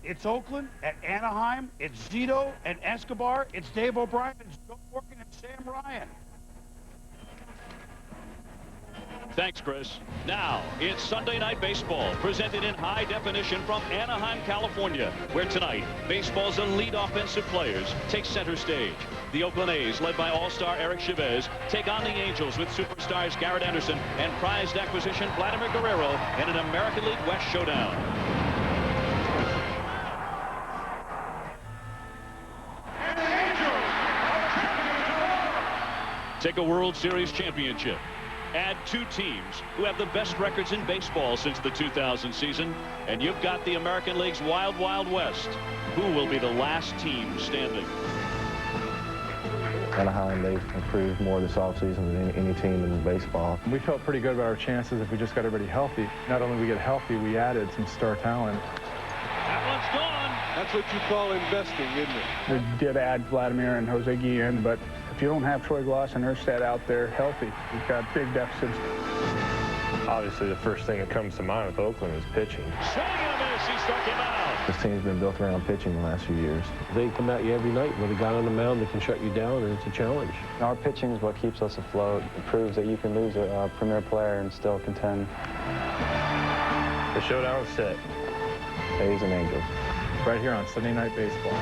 It's Oakland at Anaheim. It's Zito and Escobar. It's Dave O'Brien, it's Joe Morgan, and Sam Ryan. Thanks, Chris. Now, it's Sunday Night Baseball, presented in high definition from Anaheim, California, where tonight, baseball's elite offensive players take center stage. The Oakland A's, led by all-star Eric Chavez, take on the Angels with superstars Garrett Anderson and prized acquisition Vladimir Guerrero in an American League West showdown. Take a World Series championship. Add two teams who have the best records in baseball since the 2000 season, and you've got the American League's Wild Wild West. Who will be the last team standing? Anaheim, they've improved more this offseason than any team in baseball. We felt pretty good about our chances if we just got everybody healthy. Not only we get healthy, we added some star talent. That one's gone. That's what you call investing, isn't it? We did add Vladimir and Jose Guillen, but if you don't have Troy Gloss and Erstad out there healthy, you've got big deficits. Obviously, the first thing that comes to mind with Oakland is pitching. Swing and a miss. He struck him out. This team's been built around pitching the last few years. They come at you every night with a guy on the mound that can shut you down, and it's a challenge. Our pitching is what keeps us afloat. It proves that you can lose a premier player and still contend. The showdown is set. A's and Angels. Right here on Sunday Night Baseball.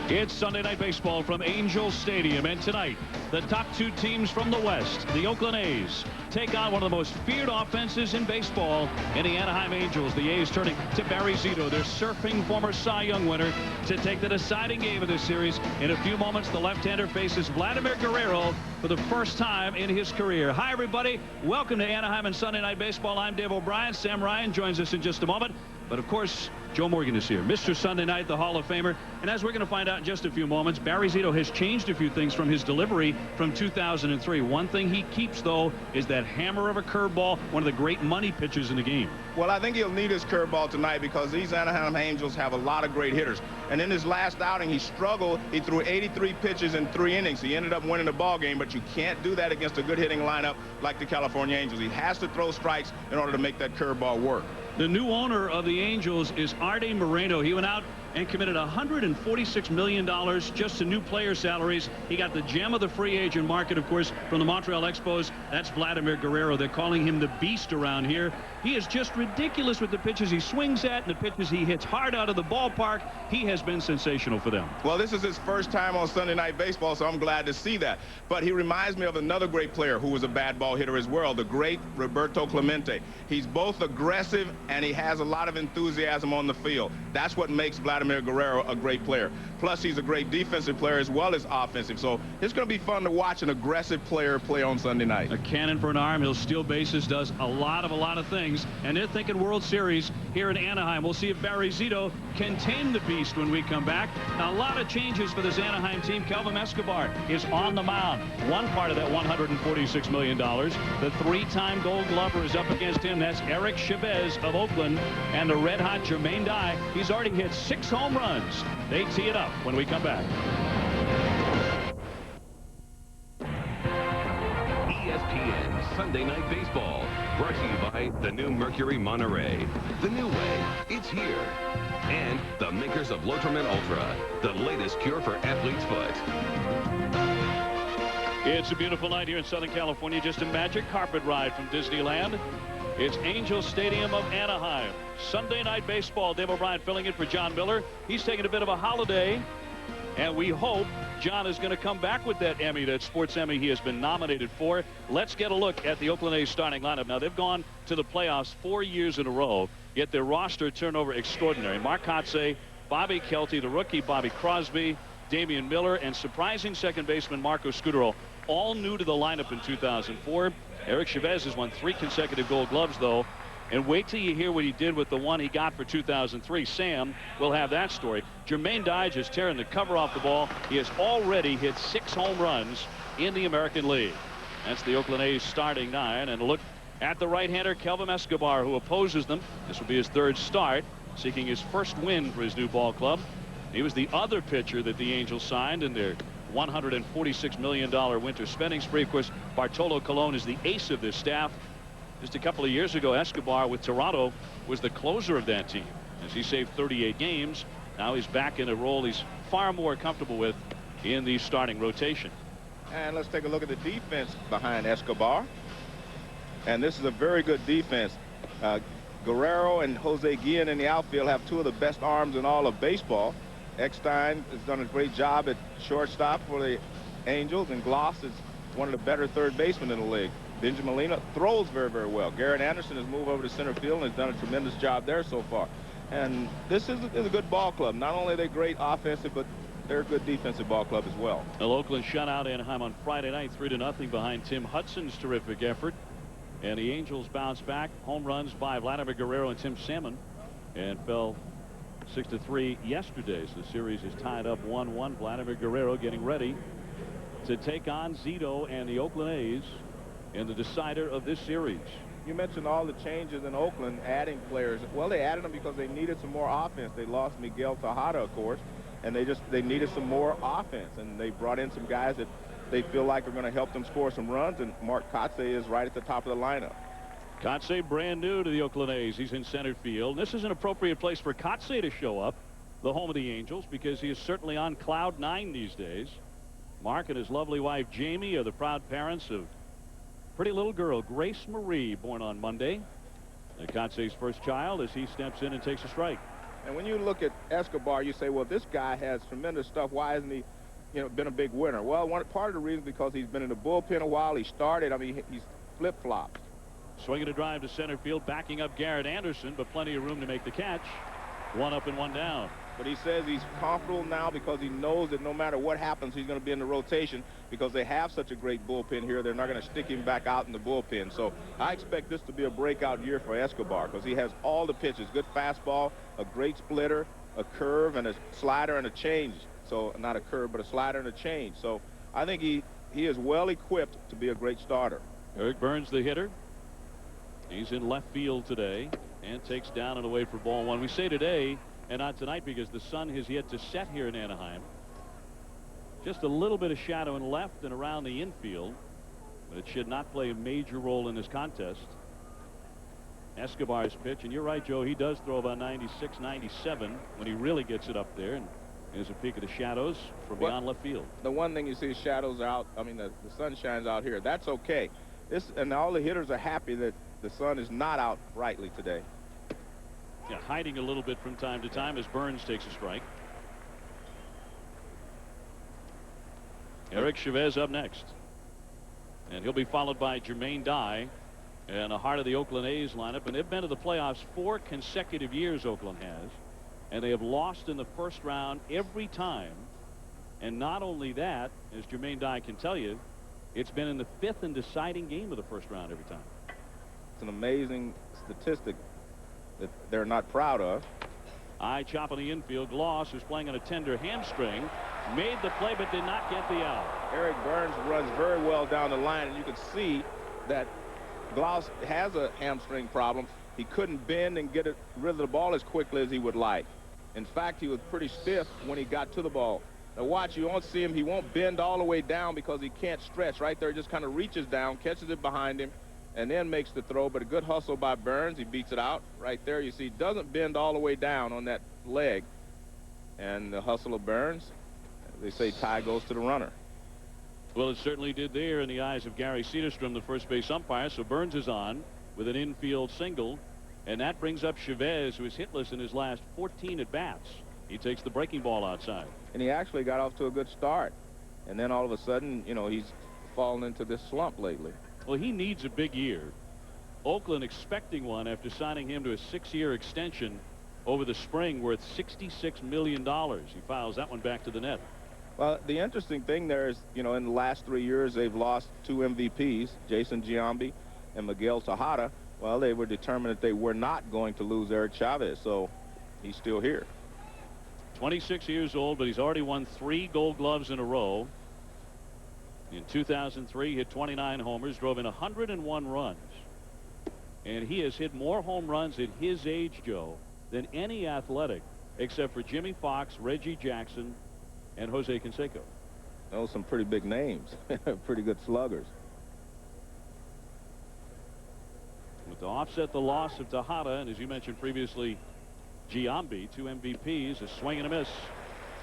It's Sunday Night Baseball from Angels Stadium, and tonight, the top two teams from the West, the Oakland A's, take on one of the most feared offenses in baseball in the Anaheim Angels. The A's turning to Barry Zito, their surfing former Cy Young winner, to take the deciding game of this series. In a few moments, the left-hander faces Vladimir Guerrero for the first time in his career. Hi, everybody. Welcome to Anaheim and Sunday Night Baseball. I'm Dave O'Brien. Sam Ryan joins us in just a moment. But, of course, Joe Morgan is here, Mr. Sunday Night, the Hall of Famer. And as we're going to find out in just a few moments, Barry Zito has changed a few things from his delivery from 2003. One thing he keeps, though, is that hammer of a curveball, one of the great money pitches in the game. Well, I think he'll need his curveball tonight because these Anaheim Angels have a lot of great hitters. And in his last outing, he struggled. He threw 83 pitches in 3 innings. He ended up winning the ball game, but you can't do that against a good hitting lineup like the California Angels. He has to throw strikes in order to make that curveball work. The new owner of the Angels is Arte Moreno. He went out and committed $146 million just to new player salaries. He got the gem of the free agent market, of course, from the Montreal Expos. That's Vladimir Guerrero. They're calling him the beast around here. He is just ridiculous with the pitches he swings at and the pitches he hits hard out of the ballpark. He has been sensational for them. Well, this is his first time on Sunday Night Baseball, so I'm glad to see that. But he reminds me of another great player who was a bad ball hitter as well, the great Roberto Clemente. He's both aggressive and he has a lot of enthusiasm on the field. That's what makes Vladimir Guerrero a great player. Plus, he's a great defensive player as well as offensive. So it's going to be fun to watch an aggressive player play on Sunday night. A cannon for an arm. He'll steal bases, does a lot of things. And they're thinking World Series here in Anaheim. We'll see if Barry Zito can tame the beast when we come back. Now, a lot of changes for this Anaheim team. Kelvin Escobar is on the mound. One part of that $146 million. The 3-time Gold Glover is up against him. That's Eric Chavez of Oakland. And the red-hot Jermaine Dye. He's already hit 6 home runs. They tee it up when we come back. ESPN Sunday Night Baseball, brought to you by the new Mercury Monterey. The new way, it's here. And the makers of Lotrimin Ultra, the latest cure for athlete's foot. It's a beautiful night here in Southern California. Just a magic carpet ride from Disneyland. It's Angels Stadium of Anaheim. Sunday Night Baseball. Dave O'Brien filling in for John Miller. He's taking a bit of a holiday, and we hope John is going to come back with that Emmy, that Sports Emmy he has been nominated for. Let's get a look at the Oakland A's starting lineup. Now, they've gone to the playoffs 4 years in a row, yet their roster turnover extraordinary. Mark Kotze, Bobby Kelty, the rookie Bobby Crosby, Damian Miller, and surprising second baseman Marco Scutaro, all new to the lineup in 2004. Eric Chavez has won 3 consecutive Gold Gloves, though. And wait till you hear what he did with the one he got for 2003. Sam will have that story. Jermaine Dye just tearing the cover off the ball. He has already hit 6 home runs in the American League. That's the Oakland A's starting 9. And a look at the right-hander, Kelvin Escobar, who opposes them. This will be his 3rd start, seeking his first win for his new ball club. He was the other pitcher that the Angels signed in their $146 million winter spending spree. Of course, Bartolo Colon is the ace of this staff. Just a couple of years ago, Escobar with Toronto was the closer of that team as he saved 38 games. Now he's back in a role he's far more comfortable with in the starting rotation. And let's take a look at the defense behind Escobar. And this is a very good defense. Guerrero and Jose Guillen in the outfield have two of the best arms in all of baseball. Eckstein has done a great job at shortstop for the Angels, and Gloss is one of the better third basemen in the league. Benjamin Molina throws very, very well. Garrett Anderson has moved over to center field and has done a tremendous job there so far. And this is a good ball club. Not only are they great offensive, but they're a good defensive ball club as well. Well, Oakland shut out Anaheim on Friday night 3-0 behind Tim Hudson's terrific effort. And the Angels bounced back. Home runs by Vladimir Guerrero and Tim Salmon, and fell 6-3 yesterday. So the series is tied up 1-1. Vladimir Guerrero getting ready to take on Zito and the Oakland A's in the decider of this series. You mentioned all the changes in Oakland, adding players. Well, they added them because they needed some more offense. They lost Miguel Tejada, of course, and they needed some more offense, and they brought in some guys that they feel like are going to help them score some runs, and Mark Kotze is right at the top of the lineup. Kotze brand new to the Oakland A's. He's in center field. This is an appropriate place for Kotze to show up, the home of the Angels, because he is certainly on cloud 9 these days. Mark and his lovely wife Jamie are the proud parents of pretty little girl Grace Marie, born on Monday. And Kotze's first child as he steps in and takes a strike. And when you look at Escobar, you say, well, this guy has tremendous stuff. Why hasn't he been a big winner? Well, part of the reason is because he's been in the bullpen a while. He started, he's flip-flopped. Swinging a drive to center field, backing up Garrett Anderson, but plenty of room to make the catch. 1 up and 1 down. But he says he's comfortable now because he knows that no matter what happens, he's going to be in the rotation because they have such a great bullpen here. They're not going to stick him back out in the bullpen. So I expect this to be a breakout year for Escobar because he has all the pitches. Good fastball, a great splitter, a curve, and a slider and a change. So not a curve, but a slider and a change. So I think he is well equipped to be a great starter. Eric Burns, the hitter. He's in left field today and takes down and away for ball 1. We say today and not tonight because the sun has yet to set here in Anaheim. Just a little bit of shadow in left and around the infield, but it should not play a major role in this contest. Escobar's pitch, and you're right, Joe, he does throw about 96, 97 when he really gets it up there. And here's a peek of the shadows from beyond left field. The one thing you see, shadows are out. The sun shines out here. That's okay. And all the hitters are happy that the sun is not out brightly today. Yeah, hiding a little bit from time to time as Burns takes a strike. Eric Chavez up next. And he'll be followed by Jermaine Dye and the heart of the Oakland A's lineup. And they've been to the playoffs 4 consecutive years, Oakland has. And they have lost in the first round every time. And not only that, as Jermaine Dye can tell you, it's been in the 5th and deciding game of the first round every time. It's an amazing statistic that they're not proud of. High chop on the infield. Gloss, who's playing on a tender hamstring, made the play but did not get the out. Eric Burns runs very well down the line, and you can see that Gloss has a hamstring problem. He couldn't bend and get rid of the ball as quickly as he would like. In fact, he was pretty stiff when he got to the ball. Now watch, you won't see him. He won't bend all the way down because he can't stretch. Right there, he just kind of reaches down, catches it behind him, and then makes the throw. But a good hustle by Burns. He beats it out. Right there, you see, doesn't bend all the way down on that leg. And the hustle of Burns, they say tie goes to the runner. Well, it certainly did there in the eyes of Gary Cederstrom, the first base umpire. So Burns is on with an infield single. And that brings up Chavez, who is hitless in his last 14 at-bats. He takes the breaking ball outside. And he actually got off to a good start. And then all of a sudden, he's fallen into this slump lately. Well, he needs a big year. Oakland expecting one after signing him to a 6-year extension over the spring worth $66 million. He files that one back to the net. Well, the interesting thing there is, in the last 3 years, they've lost 2 MVPs, Jason Giambi and Miguel Tejada. Well, they were determined that they were not going to lose Eric Chavez, so he's still here. 26 years old, but he's already won 3 Gold Gloves in a row. In 2003, he hit 29 homers, drove in 101 runs. And he has hit more home runs at his age, Joe, than any athletic, except for Jimmy Fox, Reggie Jackson, and Jose Canseco. Those are some pretty big names, pretty good sluggers. But to offset the loss of Tejada, and as you mentioned previously, Giambi, 2 MVPs, a swing and a miss.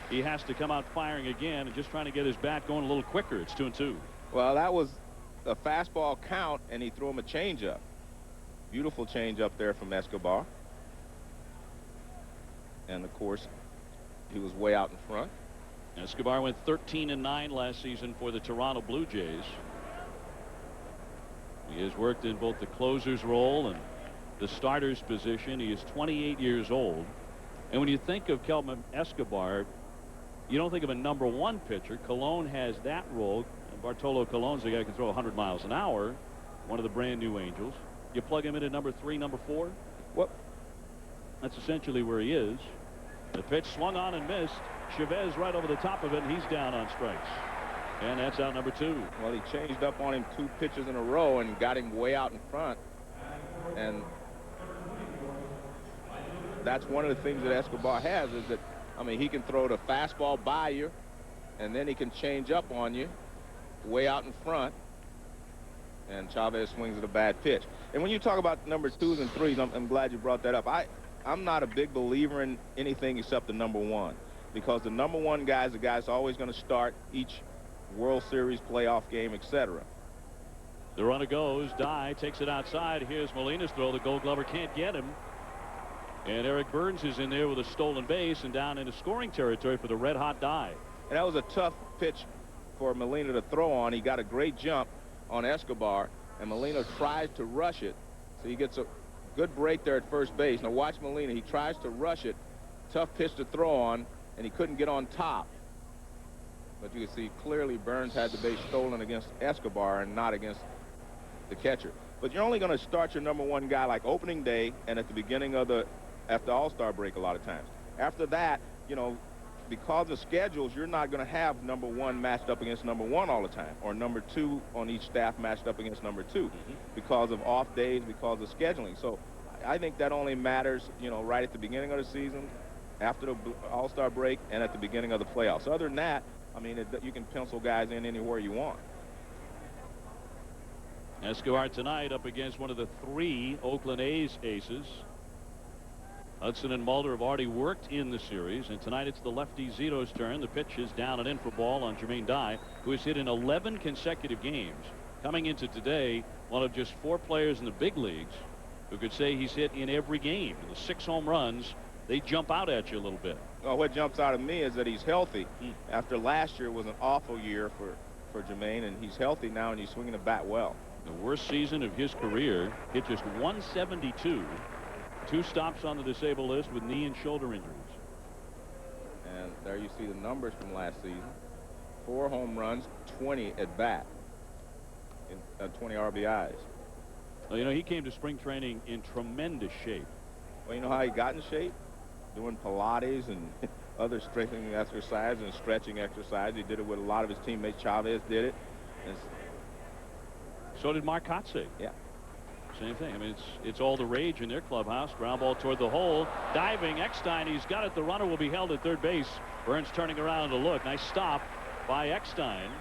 He has to come out firing again and just trying to get his bat going a little quicker. It's 2-2. Well, that was a fastball count, and he threw him a changeup. Beautiful changeup there from Escobar. And, of course, he was way out in front. Escobar went 13-9 last season for the Toronto Blue Jays. He has worked in both the closer's role and the starter's position. He is 28 years old. And when you think of Kelvin Escobar, you don't think of a #1 pitcher. Colon has that role. And Bartolo Colon's a guy who can throw 100 miles an hour, one of the brand new Angels. You plug him into #3, #4. What? That's essentially where he is. The pitch swung on and missed. Chavez right over the top of it, and he's down on strikes. And that's out #2. Well, he changed up on him 2 pitches in a row and got him way out in front. And that's one of the things that Escobar has is that, I mean, he can throw the fastball by you, and then he can change up on you way out in front. And Chavez swings at a bad pitch. And when you talk about #2s and 3s, I'm glad you brought that up. I'm not a big believer in anything except the #1, because the #1 guy is the guy that's always going to start each World Series playoff game, etc. The runner goes. Dye takes it outside. Here's Molina's throw. The Gold Glover can't get him. And Eric Burns is in there with a stolen base and down into scoring territory for the red-hot Dye. And that was a tough pitch for Molina to throw on. He got a great jump on Escobar, and Molina tries to rush it. So he gets a good break there at first base. Now watch Molina. He tries to rush it. Tough pitch to throw on, and he couldn't get on top. But you can see clearly Burns had the base stolen against Escobar and not against the catcher. But you're only going to start your #1 guy like opening day and at the beginning of after All-Star break a lot of times. After that, you know, because of schedules, you're not going to have #1 matched up against #1 all the time, or #2 on each staff matched up against #2 because of off days, because of scheduling. So I think that only matters, you know, right at the beginning of the season, after the All-Star break, and at the beginning of the playoffs. Other than that, I mean, you can pencil guys in anywhere you want. Escobar tonight up against one of the 3 Oakland A's aces. Hudson and Mulder have already worked in the series, and tonight it's the lefty Zito's turn. The pitch is down and in for ball on Jermaine Dye, who has hit in 11 consecutive games. Coming into today, one of just 4 players in the big leagues who could say he's hit in every game. And the 6 home runs, they jump out at you a little bit. Well, what jumps out at me is that he's healthy. After last year was an awful year for Jermaine, and he's healthy now, and he's swinging the bat well. The worst season of his career, hit just 172. 2 stops on the disabled list with knee and shoulder injuries. And there you see the numbers from last season. 4 home runs, 20 at bat, and 20 RBIs. Well, you know, he came to spring training in tremendous shape. Well, you know how he got in shape? Doing Pilates and other strengthening exercises and stretching exercise. He did it with a lot of his teammates. Chavez did it. And so did Mark Kotze. Yeah. Same thing. I mean, it's all the rage in their clubhouse. Ground ball toward the hole. Diving Eckstein. He's got it. The runner will be held at third base. Burns turning around to look. Nice stop by Eckstein.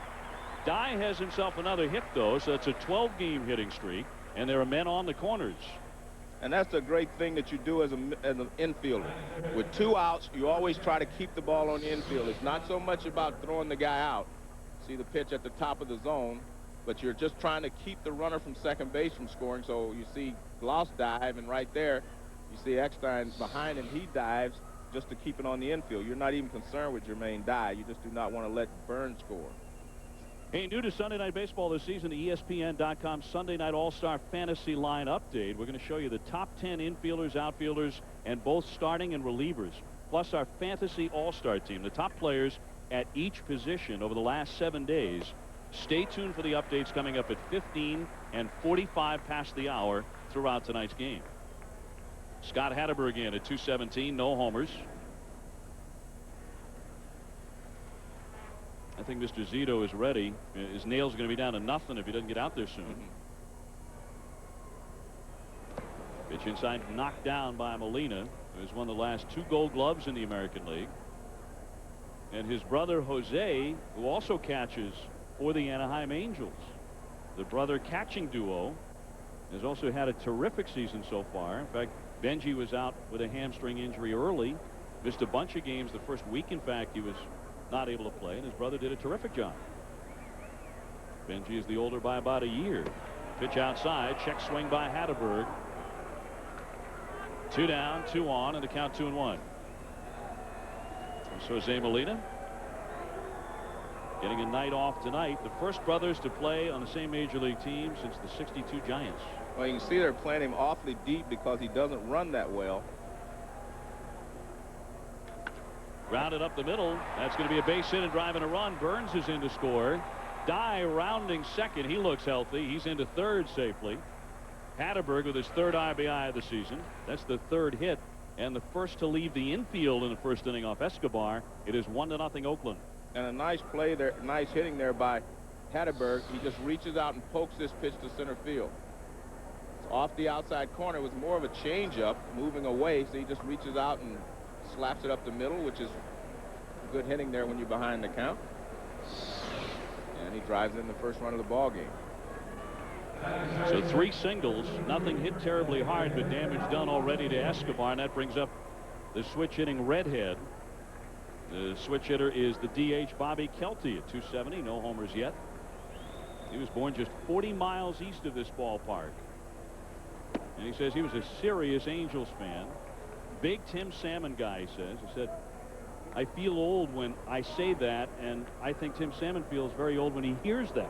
Dye has himself another hit, though, so it's a 12-game hitting streak, and there are men on the corners. And that's a great thing that you do as an infielder. With 2 outs, you always try to keep the ball on the infield. It's not so much about throwing the guy out. See the pitch at the top of the zone, but you're just trying to keep the runner from second base from scoring. So you see Gloss dive, and right there, you see Eckstein behind him. He dives just to keep it on the infield. You're not even concerned with Jermaine Dye. You just do not want to let Burns score. Hey, new to Sunday Night Baseball this season, the ESPN.com Sunday Night All-Star Fantasy Line Update. We're going to show you the top 10 infielders, outfielders, and both starting and relievers, plus our Fantasy All-Star team, the top players at each position over the last 7 days. Stay tuned for the updates coming up at 15 and 45 past the hour throughout tonight's game. Scott Hatteber again at 217, no homers. I think Mr. Zito is ready. His nail's going to be down to nothing if he doesn't get out there soon. Pitch inside, knocked down by Molina, who's won the last 2 Gold Gloves in the American League. And his brother Jose, who also catches for the Anaheim Angels. The brother catching duo Has also had a terrific season so far. In fact, Benji was out with a hamstring injury early. Missed a bunch of games the first week. In fact, he was not able to play, and his brother did a terrific job. Benji is the older by about a year. Pitch outside. Check swing by Hatterberg. 2 down, 2 on, and the count 2-1. So Jose Molina getting a night off tonight. The first brothers to play on the same major league team since the '62 Giants. Well, you can see they're playing him awfully deep because he doesn't run that well. Grounded up the middle. That's going to be a base hit and driving a run. Burns is in to score. Dye rounding second. He looks healthy. He's into third safely. Hatterberg with his 3rd RBI of the season. That's the 3rd hit and the first to leave the infield in the first inning off Escobar. It is 1-0 Oakland. And a nice play there, nice hitting there by Hatterberg. He just reaches out and pokes this pitch to center field. It's off the outside corner. It was more of a changeup moving away, so he just reaches out and slaps it up the middle, which is good hitting there when you're behind the count. And he drives in the first run of the ball game. So 3 singles, nothing hit terribly hard, but damage done already to Escobar, and that brings up the switch hitting redhead. The switch hitter is the DH Bobby Kelty at 270, no homers yet. He was born just 40 miles east of this ballpark. And he says he was a serious Angels fan. Big Tim Salmon guy, he says. He said, I feel old when I say that, and I think Tim Salmon feels very old when he hears that.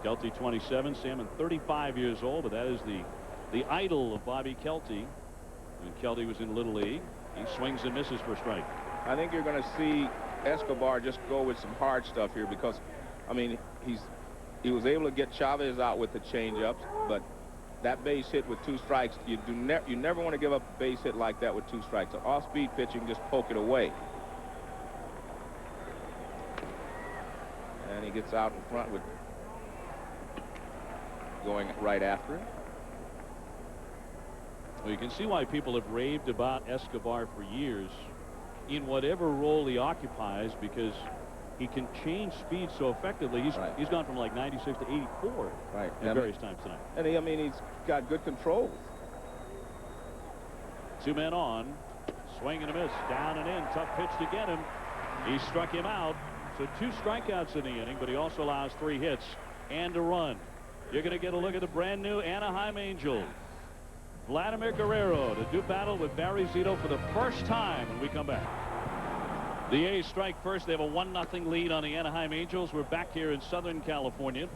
Kelty 27, Salmon 35 years old, but that is the idol of Bobby Kelty. When Kelty was in Little League, he swings and misses for a strike. I think you're going to see Escobar just go with some hard stuff here because, I mean, he was able to get Chavez out with the changeups, but that base hit with 2 strikes, you never want to give up a base hit like that with 2 strikes. So off-speed pitching, just poke it away. And he gets out in front with going right after it. Well, you can see why people have raved about Escobar for years in whatever role he occupies, because he can change speed so effectively. He's gone from like 96 to 84 at various times tonight. And I mean, he's got good controls. 2 men on. Swing and a miss. Down and in. Tough pitch to get him. He struck him out. So 2 strikeouts in the inning, but he also allows 3 hits and a run. You're going to get a look at the brand new Anaheim Angels. Vladimir Guerrero to do battle with Barry Zito for the first time when we come back. The A's strike first. They have a 1-0 lead on the Anaheim Angels. We're back here in Southern California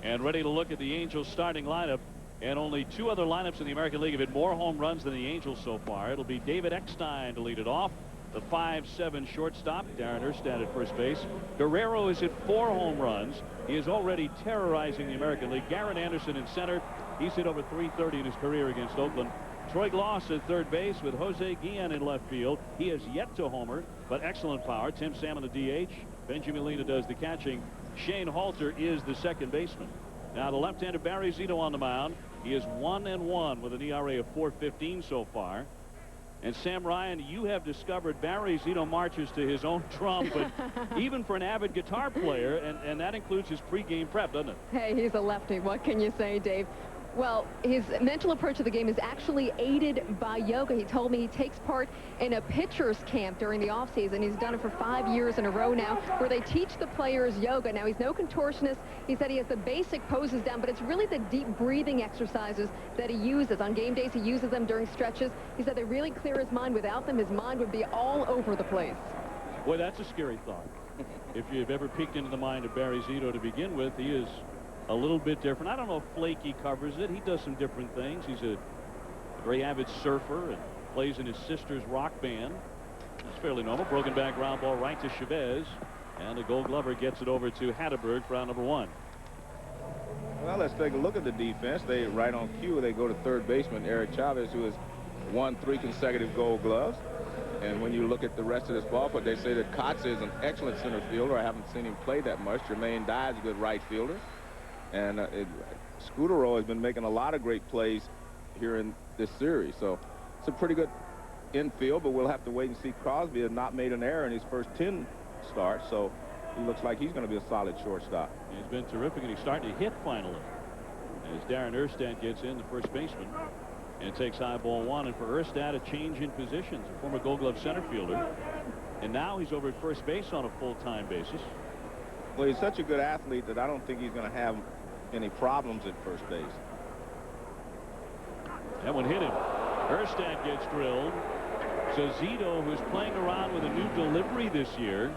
and ready to look at the Angels starting lineup. And only 2 other lineups in the American League have hit more home runs than the Angels so far. It'll be David Eckstein to lead it off. The 5'7" shortstop, Darren Erstad at first base. Guerrero has hit 4 home runs. He is already terrorizing the American League. Garrett Anderson in center. He's hit over .330 in his career against Oakland. Troy Gloss at third base with Jose Guillen in left field. He has yet to homer, but excellent power. Tim Salmon, the DH. Benji Molina does the catching. Shane Halter is the second baseman. Now the left-hander Barry Zito on the mound. He is 1-1 with an ERA of .415 so far. And Sam Ryan, you have discovered Barry Zito marches to his own drum, but even for an avid guitar player, and that includes his pregame prep, doesn't it? Hey, he's a lefty. What can you say, Dave? Well, his mental approach to the game is actually aided by yoga. He told me he takes part in a pitcher's camp during the offseason. He's done it for 5 years in a row now, where they teach the players yoga. Now, he's no contortionist. He said he has the basic poses down, but it's really the deep breathing exercises that he uses. On game days, he uses them during stretches. He said they really clear his mind. Without them, his mind would be all over the place. Boy, that's a scary thought. If you've ever peeked into the mind of Barry Zito to begin with, he is a little bit different. I don't know if Flaky covers it. He does some different things. He's a very avid surfer and plays in his sister's rock band. It's fairly normal. Broken back ground ball right to Chavez. And the Gold Glover gets it over to Hatterberg for out number 1. Well, let's take a look at the defense. They right on cue. They go to third baseman Eric Chavez, who has won 3 consecutive Gold Gloves. And when you look at the rest of this ballpark, they say that Kotz is an excellent center fielder. I haven't seen him play that much. Jermaine Dye is a good right fielder. And Scudero has been making a lot of great plays here in this series. So it's a pretty good infield, but we'll have to wait and see. Crosby has not made an error in his first 10 starts, so he looks like he's going to be a solid shortstop. He's been terrific, and he's starting to hit finally. As Darren Erstad gets in, the first baseman, and takes high ball one. And for Erstad, a change in positions, a former Gold Glove center fielder. And now he's over at first base on a full-time basis. Well, he's such a good athlete that I don't think he's going to have any problems at first base. That one hit him. Erstad gets drilled. So Zito, who's playing around with a new delivery this year,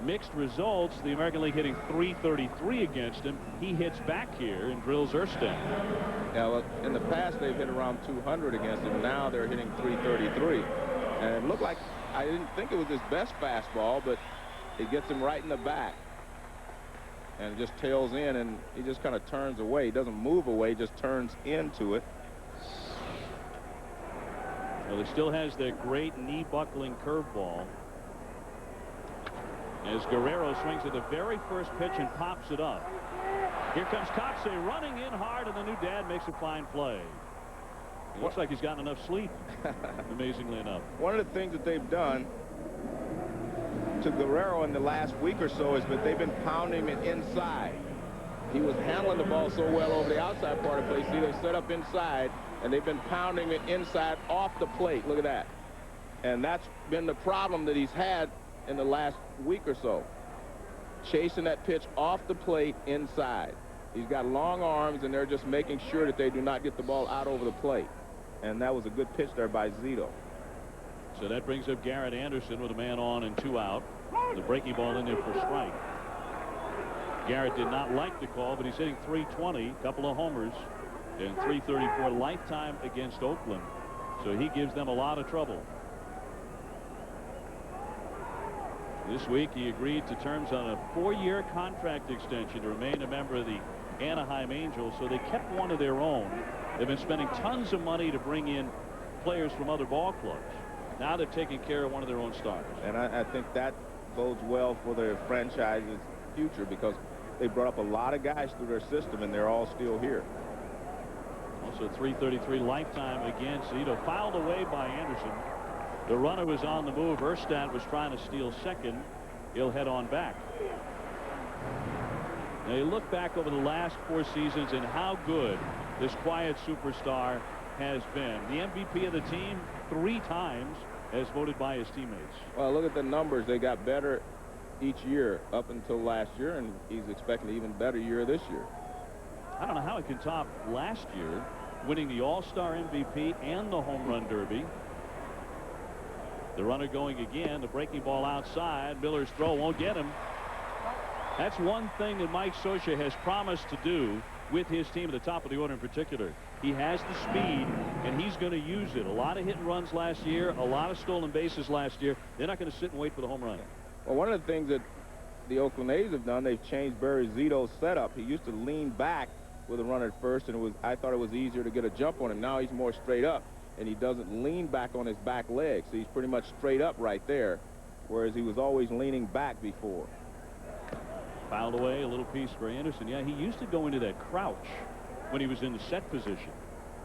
mixed results. The American League hitting .333 against him. He hits back here and drills Erstad. Yeah, well, in the past they've hit around 200 against him. Now they're hitting .333. And it looked like, I didn't think it was his best fastball, but it gets him right in the back. And it just tails in, and he just kind of turns away. He doesn't move away, just turns into it. Well, he still has that great knee-buckling curveball. As Guerrero swings at the very first pitch and pops it up. Here comes Coxe running in hard, and the new dad makes a fine play. It looks like he's gotten enough sleep, amazingly enough. One of the things that they've done to Guerrero in the last week or so is that they've been pounding it inside. He was handling the ball so well over the outside part of the plate. See, they set up inside, and they've been pounding it inside off the plate. Look at that. And that's been the problem that he's had in the last week or so. Chasing that pitch off the plate inside. He's got long arms, and they're just making sure that they do not get the ball out over the plate. And that was a good pitch there by Zito. So that brings up Garrett Anderson with a man on and 2 out. The breaking ball in there for strike. Garrett did not like the call, but he's hitting .320, a couple of homers, and .334 lifetime against Oakland. So he gives them a lot of trouble. This week he agreed to terms on a 4-year contract extension to remain a member of the Anaheim Angels. So they kept one of their own. They've been spending tons of money to bring in players from other ball clubs. Now they're taking care of one of their own stars. And I think that bodes well for their franchise's future, because they brought up a lot of guys through their system, and they're all still here. Also .333 lifetime against Zito. Fouled away by Anderson. The runner was on the move. Erstad was trying to steal second. He'll head on back. Now you look back over the last 4 seasons and how good this quiet superstar has been. The MVP of the team 3 times, as voted by his teammates. Well, look at the numbers. They got better each year up until last year, and he's expecting an even better year this year. I don't know how he can top last year, winning the All-Star MVP and the Home Run Derby. The runner going again, the breaking ball outside. Miller's throw won't get him. That's one thing that Mike Scioscia has promised to do with his team at the top of the order in particular. He has the speed, and he's going to use it. A lot of hit and runs last year, a lot of stolen bases last year. They're not going to sit and wait for the home run. Well, one of the things that the Oakland A's have done, they've changed Barry Zito's setup. He used to lean back with a runner at first, and I thought it was easier to get a jump on him. Now he's more straight up, and he doesn't lean back on his back leg. So he's pretty much straight up right there, whereas he was always leaning back before. Fouled away, a little piece for Anderson. Yeah, he used to go into that crouch when he was in the set position.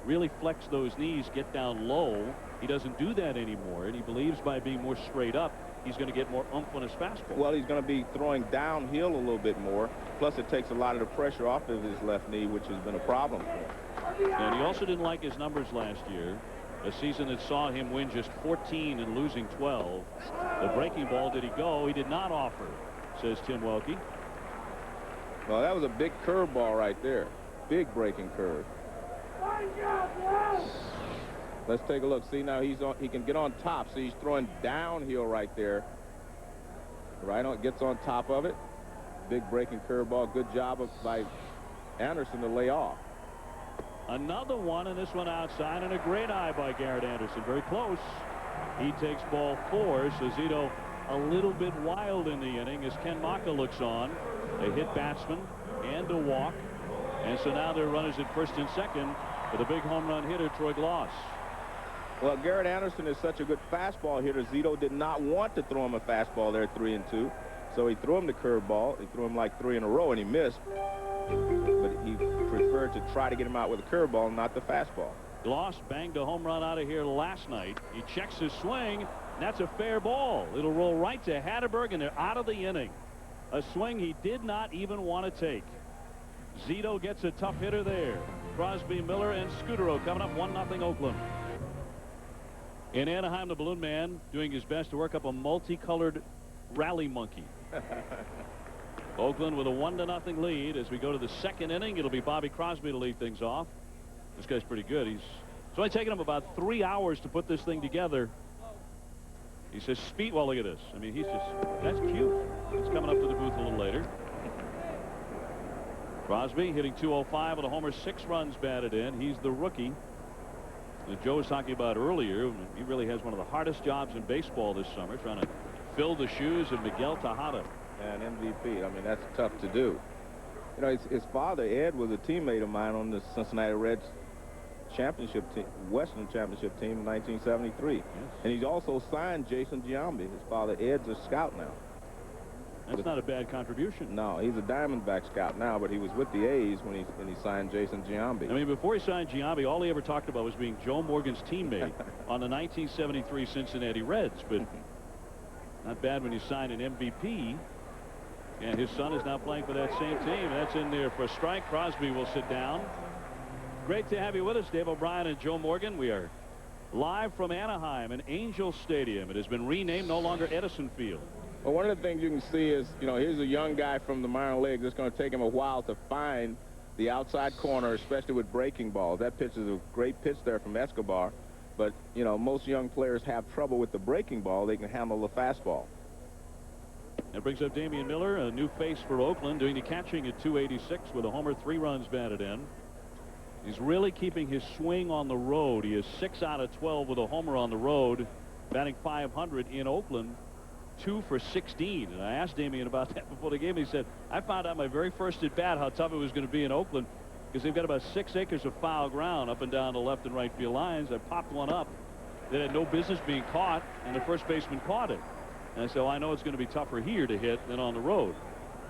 Really flex those knees, get down low. He doesn't do that anymore, and he believes by being more straight up, he's going to get more oomph on his fastball. Well, he's going to be throwing downhill a little bit more. Plus, it takes a lot of the pressure off of his left knee, which has been a problem for him. And he also didn't like his numbers last year. A season that saw him win just 14 and losing 12. The breaking ball, did he go? He did not offer, says Tim Welke. Well, that was a big curveball right there. Big breaking curve. Let's take a look. See, now he can get on top. See, he's throwing downhill right there. Right on, gets on top of it. Big breaking curveball. Good job by Anderson to lay off. Another one, and this one outside, and a great eye by Garrett Anderson. Very close. He takes ball 4. So Zito a little bit wild in the inning as Ken Maka looks on. A hit batsman and a walk. And so now they're runners at first and second for the big home run hitter, Troy Gloss. Well, Garrett Anderson is such a good fastball hitter. Zito did not want to throw him a fastball there, 3-2. So he threw him the curveball. He threw him like 3 in a row, and he missed. But he preferred to try to get him out with a curveball, not the fastball. Gloss banged a home run out of here last night. He checks his swing, and that's a fair ball. It'll roll right to Hatterberg, and they're out of the inning. A swing he did not even want to take. Zito gets a tough hitter there. Crosby, Miller, and Scudero coming up 1-0 Oakland. In Anaheim, the balloon man doing his best to work up a multicolored rally monkey. Oakland with a 1-0 lead as we go to the second inning. It'll be Bobby Crosby to lead things off. This guy's pretty good. It's only taken him about 3 hours to put this thing together. He says speed. Well, look at this. I mean, that's cute. He's coming up to the booth a little later. Crosby hitting .205 with a homer, 6 runs batted in. He's the rookie that Joe was talking about earlier. He really has one of the hardest jobs in baseball this summer, trying to fill the shoes of Miguel Tejada. And MVP. I mean, that's tough to do. You know, his father, Ed, was a teammate of mine on the Cincinnati Reds championship team, Western championship team in 1973. Yes. And he's also signed Jason Giambi. His father, Ed's a scout now. That's not a bad contribution. No, he's a Diamondback scout now, but he was with the A's when he signed Jason Giambi. I mean, before he signed Giambi, all he ever talked about was being Joe Morgan's teammate on the 1973 Cincinnati Reds. But not bad when you sign an MVP. And his son is now playing for that same team. That's in there for a strike. Crosby will sit down. Great to have you with us, Dave O'Brien and Joe Morgan. We are live from Anaheim in Angel Stadium. It has been renamed, no longer Edison Field. Well, one of the things you can see is, you know, here's a young guy from the minor leagues. It's going to take him a while to find the outside corner, especially with breaking balls. That pitch is a great pitch there from Escobar. But, you know, most young players have trouble with the breaking ball. They can handle the fastball. That brings up Damian Miller, a new face for Oakland, doing the catching at .286 with a homer, 3 runs batted in. He's really keeping his swing on the road. He is 6 out of 12 with a homer on the road, batting .500 in Oakland. 2 for 16. And I asked Damian about that before the game. He said, I found out my very first at bat how tough it was going to be in Oakland because they've got about 6 acres of foul ground up and down the left and right field lines. I popped one up that had no business being caught, and the first baseman caught it. And I said, well, I know it's going to be tougher here to hit than on the road.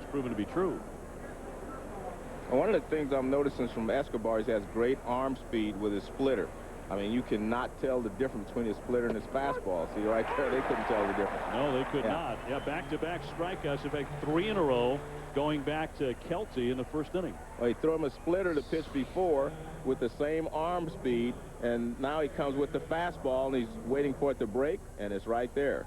It's proven to be true. And one of the things I'm noticing from Escobar is he has great arm speed with his splitter. I mean, you cannot tell the difference between his splitter and his fastball. See, right there, they couldn't tell the difference. No, they could not. Yeah, back-to-back strikeouts. In fact, 3 in a row going back to Kelty in the first inning. Well, he threw him a splitter the pitch before with the same arm speed, and now he comes with the fastball, and he's waiting for it to break, and it's right there.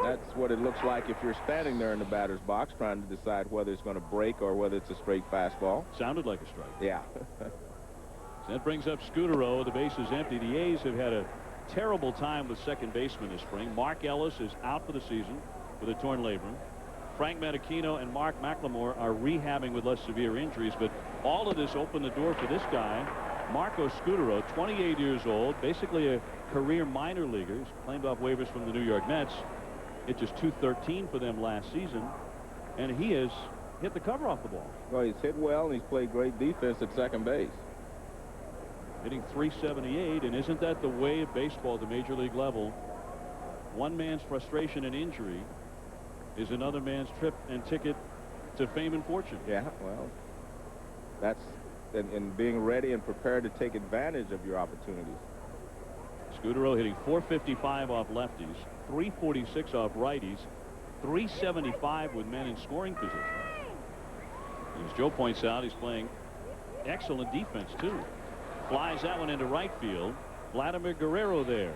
That's what it looks like if you're standing there in the batter's box trying to decide whether it's going to break or whether it's a straight fastball. Sounded like a strike. Yeah. So that brings up Scudero. The base is empty. The A's have had a terrible time with second baseman this spring. Mark Ellis is out for the season with a torn labrum. Frank Matechino and Mark McLemore are rehabbing with less severe injuries, but all of this opened the door for this guy, Marco Scudero, 28 years old, basically a career minor leaguer. He's claimed off waivers from the New York Mets. It just .213 for them last season, and he has hit the cover off the ball. Well, he's hit well, and he's played great defense at second base. Hitting .378, and isn't that the way of baseball at the major league level? One man's frustration and injury is another man's trip and ticket to fame and fortune. Yeah, well, that's in being ready and prepared to take advantage of your opportunities. Scudero hitting .455 off lefties, .346 off righties, .375 with men in scoring position. As Joe points out, he's playing excellent defense, too. Flies that one into right field. Vladimir Guerrero there.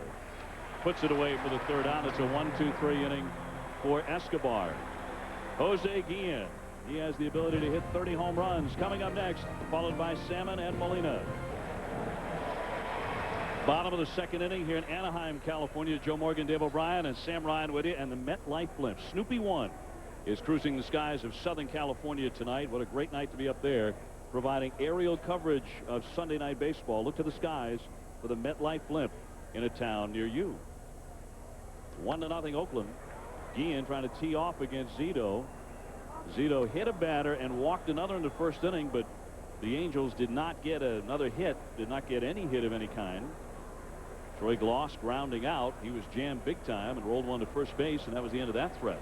Puts it away for the third out. It's a 1-2-3 inning for Escobar. Jose Guillen. He has the ability to hit 30 home runs. Coming up next, followed by Salmon and Molina. Bottom of the second inning here in Anaheim, California. Joe Morgan, Dave O'Brien, and Sam Ryan with you, and the MetLife blimp. Snoopy 1 is cruising the skies of Southern California tonight. What a great night to be up there, providing aerial coverage of Sunday Night Baseball. Look to the skies for the MetLife blimp in a town near you. 1-0 Oakland. Guillen trying to tee off against Zito. Zito hit a batter and walked another in the first inning, but the Angels did not get another hit, did not get any hit of any kind. Troy Gloss grounding out. He was jammed big time and rolled one to first base, and that was the end of that threat.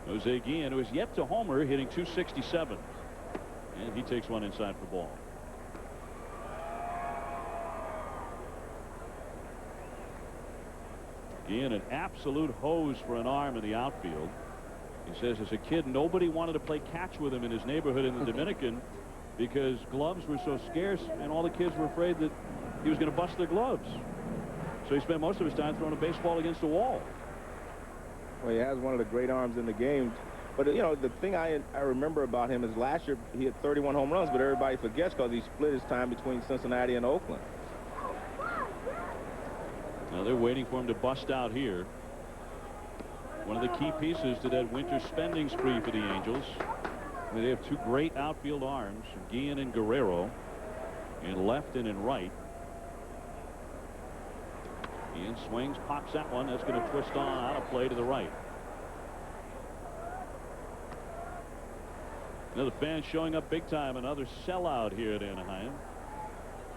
Jose Guillen, who is yet to homer, hitting .267. And he takes one inside for ball. Guillen, an absolute hose for an arm in the outfield. He says as a kid, nobody wanted to play catch with him in his neighborhood in the Dominican because gloves were so scarce, and all the kids were afraid that he was going to bust their gloves. So he spent most of his time throwing a baseball against the wall. Well, he has one of the great arms in the game. But, you know, the thing I remember about him is last year he had 31 home runs, but everybody forgets because he split his time between Cincinnati and Oakland. Now they're waiting for him to bust out here. One of the key pieces to that winter spending spree for the Angels. I mean, they have two great outfield arms, Guillen and Guerrero, in left and in right. Guillen swings, pops that one. That's going to twist on out of play to the right. Another fan showing up big time. Another sellout here at Anaheim.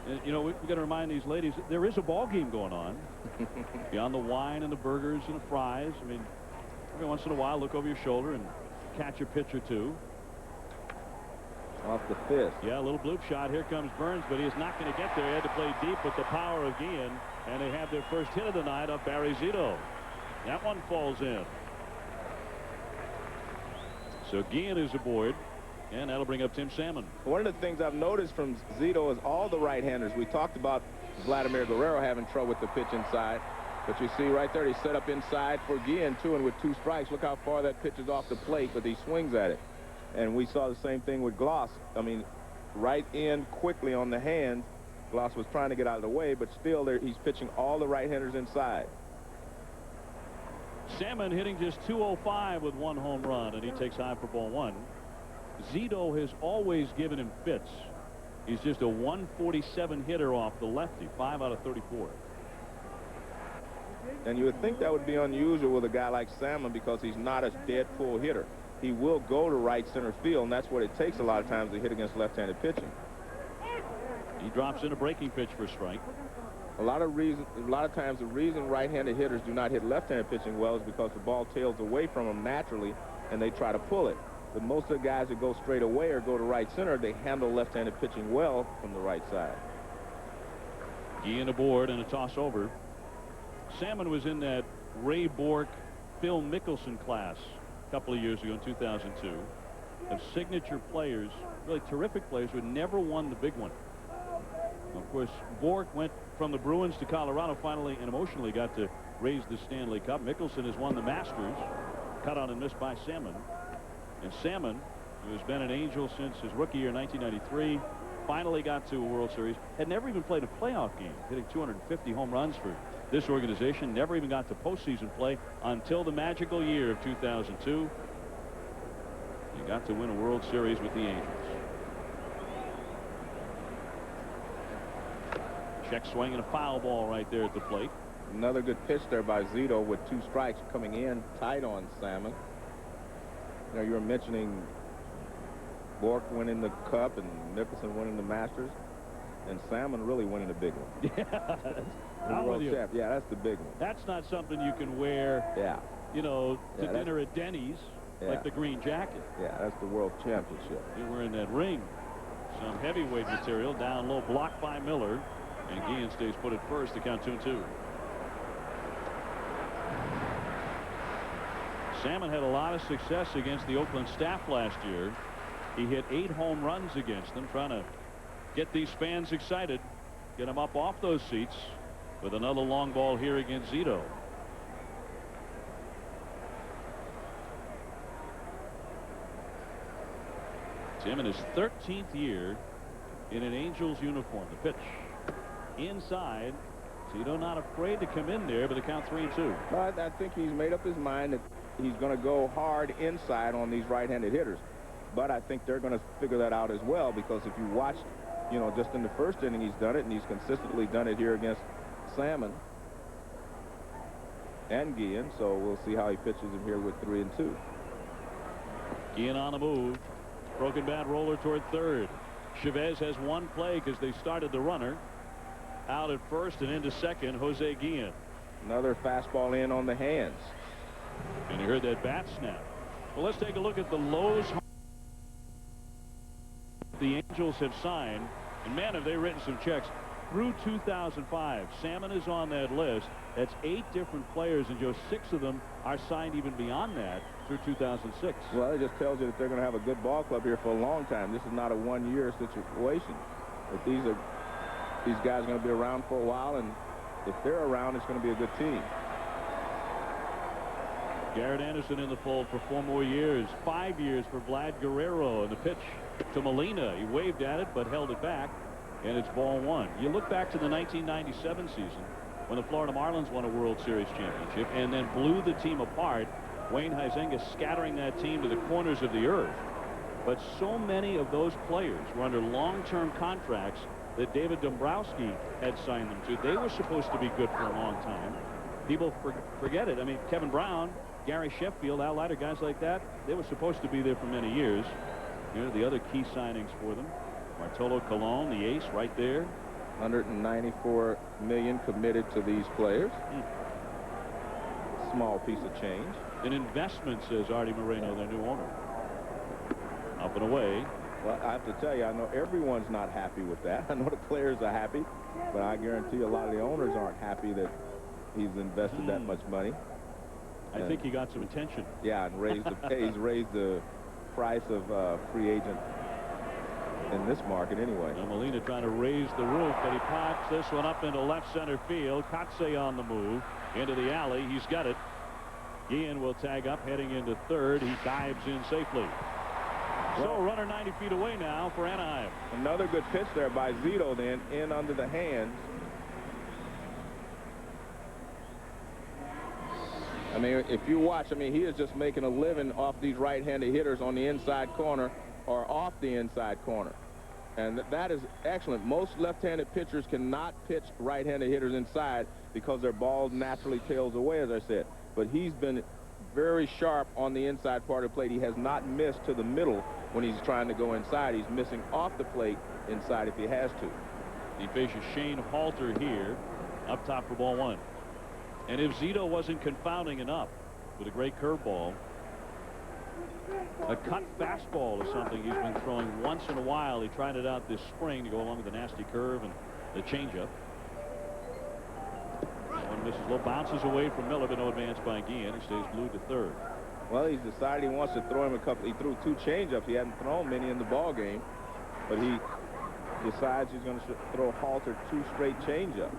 And, you know, we've got to remind these ladies there is a ball game going on. Beyond the wine and the burgers and the fries. I mean, every once in a while, look over your shoulder and catch a pitch or two. Off the fist. Yeah, a little bloop shot. Here comes Burns, but he is not going to get there. He had to play deep with the power of Guillen, and they have their first hit of the night off Barry Zito. That one falls in. So Guillen is aboard, and that'll bring up Tim Salmon. One of the things I've noticed from Zito is all the right-handers. We talked about Vladimir Guerrero having trouble with the pitch inside, but you see right there, he set up inside for Guillen, too, and with 2 strikes, look how far that pitch is off the plate, but he swings at it. And we saw the same thing with Gloss. I mean, right in quickly on the hand. Gloss was trying to get out of the way, but still he's pitching all the right-handers inside. Salmon hitting just .205 with 1 home run, and he takes high for ball 1. Zito has always given him fits. He's just a 147 hitter off the lefty, 5 out of 34. And you would think that would be unusual with a guy like Salmon because he's not a dead pull hitter. He will go to right center field, and that's what it takes a lot of times to hit against left-handed pitching. He drops in a breaking pitch for a strike. A lot of times the reason right-handed hitters do not hit left-handed pitching well is because the ball tails away from them naturally, and they try to pull it. But most of the guys that go straight away or go to right center, they handle left-handed pitching well from the right side. Guillen aboard and a toss over. Salmon was in that Ray Bork, Phil Mickelson class a couple of years ago in 2002 of signature players, really terrific players who had never won the big one. Of course, Bork went from the Bruins to Colorado, finally and emotionally got to raise the Stanley Cup. Mickelson has won the Masters, cut on and missed by Salmon. And Salmon, who has been an Angel since his rookie year in 1993, finally got to a World Series, had never even played a playoff game, hitting 250 home runs for this organization, never even got to postseason play until the magical year of 2002. He got to win a World Series with the Angels. Check swing and a foul ball right there at the plate. Another good pitch there by Zito with 2 strikes coming in tight on Salmon. You know, you were mentioning Bork winning the Cup and Nicholson winning the Masters, and Salmon really winning the big one. Yeah, I'm with you. Yeah, that's the big one. That's not something you can wear, you know, to dinner at Denny's, like the green jacket. Yeah, that's the World Championship. You're wearing that ring. Some heavyweight material, down low, blocked by Miller, and Guillen stays put at first to count 2-2. Salmon had a lot of success against the Oakland staff last year. He hit 8 home runs against them, trying to get these fans excited, get them up off those seats with another long ball here against Zito. Tim in his 13th year in an Angels uniform. The pitch inside. Zito not afraid to come in there, but the count 3-2. But I think he's made up his mind that he's going to go hard inside on these right-handed hitters. But I think they're going to figure that out as well, because if you watched, you know, just in the first inning he's done it, and he's consistently done it here against Salmon and Guillen. So we'll see how he pitches him here with 3-2. Guillen on the move. Broken bat roller toward third. Chavez has one play because they started the runner. Out at first and into second, Jose Guillen. Another fastball in on the hands. And you heard that bat snap. Well, let's take a look at the Lowe's the Angels have signed. And man, have they written some checks. through 2005. Salmon is on that list. That's 8 different players, and just 6 of them are signed even beyond that through 2006. Well, it just tells you that they're going to have a good ball club here for a long time. This is not a one-year situation. But these guys are going to be around for a while, and if they're around, it's going to be a good team. Garrett Anderson in the fold for 4 more years. 5 years for Vlad Guerrero. And the pitch to Molina. He waved at it but held it back, and it's ball 1. You look back to the 1997 season when the Florida Marlins won a World Series championship and then blew the team apart. Wayne Huizenga scattering that team to the corners of the earth. But so many of those players were under long-term contracts that David Dombrowski had signed them to. They were supposed to be good for a long time. People forget it. I mean, Kevin Brown, Gary Sheffield, Al Leiter, guys like that, they were supposed to be there for many years. Here are the other key signings for them. Bartolo Colon, the ace, right there. $194 million committed to these players. Small piece of change. An investment, says Artie Moreno, their new owner. Up and away. Well, I have to tell you, I know everyone's not happy with that. I know the players are happy, but I guarantee a lot of the owners aren't happy that he's invested that much money. I think he got some attention. Yeah, and he's raised the price of free agent in this market anyway. Now Molina trying to raise the roof, but he pops this one up into left center field. Kotze on the move into the alley. He's got it. Ian will tag up heading into third. He dives in safely. So runner 90 feet away now for Anaheim. Another good pitch there by Zito, then in under the hands. I mean, if you watch, I mean, he is just making a living off these right-handed hitters on the inside corner or off the inside corner. And that is excellent. Most left-handed pitchers cannot pitch right-handed hitters inside because their ball naturally tails away, as I said. But he's been very sharp on the inside part of the plate. He has not missed to the middle when he's trying to go inside. He's missing off the plate inside if he has to. He faces Shane Halter here up top for ball 1. And if Zito wasn't confounding enough with a great curveball, a cut fastball is something he's been throwing once in a while. He tried it out this spring to go along with the nasty curve and the changeup. One misses low, bounces away from Miller, but no advance by Guillen. He stays glued to third. Well, he's decided he wants to throw him a couple. He threw 2 changeups. He hadn't thrown many in the ball game, but he decides he's going to throw Halter 2 straight changeups.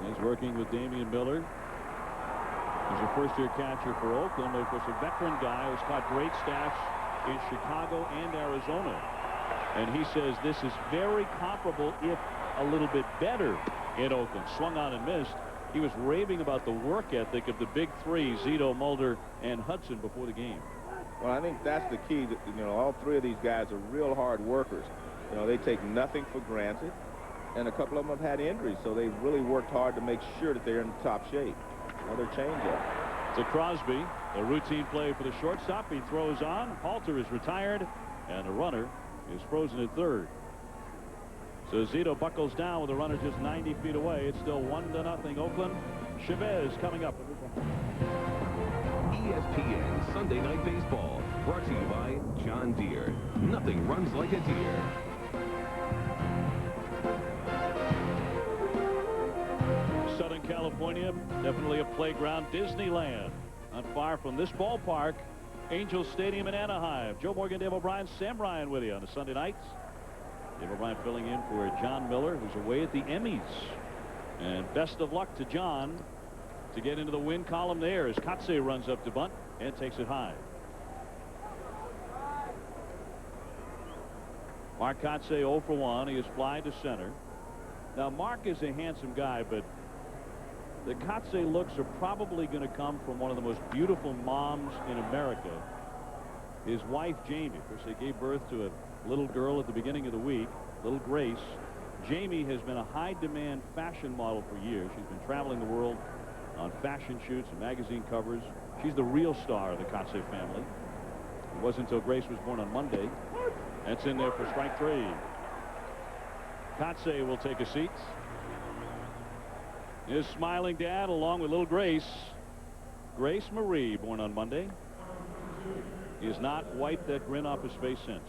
He's working with Damian Miller. He's a first-year catcher for Oakland. Of course, a veteran guy who's caught great staffs in Chicago and Arizona. And he says this is very comparable, if a little bit better, in Oakland. Swung on and missed. He was raving about the work ethic of the big 3, Zito, Mulder, and Hudson, before the game. Well, I think that's the key. You know, all 3 of these guys are real hard workers. You know, they take nothing for granted. And a couple of them have had injuries, so they really worked hard to make sure that they're in top shape. Another changeup. To Crosby, a routine play for the shortstop. He throws on. Halter is retired, and the runner is frozen at third. So Zito buckles down with a runner just 90 feet away. It's still 1-0 Oakland. Chavez coming up. ESPN Sunday Night Baseball, brought to you by John Deere. Nothing runs like a deer. Southern California, definitely a playground. Disneyland, not far from this ballpark. Angel Stadium in Anaheim. Joe Morgan, Dave O'Brien, Sam Ryan with you on a Sunday night. Dave O'Brien filling in for John Miller, who's away at the Emmys. And best of luck to John to get into the win column there as Kotze runs up to bunt and takes it high. Mark Kotze 0 for 1. He is fly to center. Now, Mark is a handsome guy, but the Kotze looks are probably going to come from one of the most beautiful moms in America. His wife, Jamie. Of course, they gave birth to a little girl at the beginning of the week, little Grace. Jamie has been a high-demand fashion model for years. She's been traveling the world on fashion shoots and magazine covers. She's the real star of the Kotze family. It wasn't until Grace was born on Monday. That's in there for strike 3. Kotze will take a seat. His smiling dad along with little Grace. Grace Marie, born on Monday. He has not wiped that grin off his face since.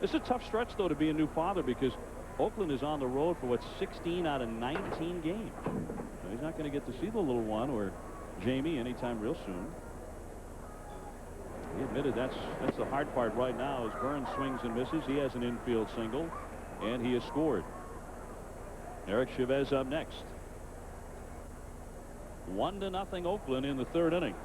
It's a tough stretch, though, to be a new father, because Oakland is on the road for, what, 16 out of 19 games. So he's not going to get to see the little one or Jamie anytime real soon. He admitted that's the hard part right now, as Burns swings and misses. He has an infield single, and he has scored. Eric Chavez up next. 1-0 Oakland in the third inning.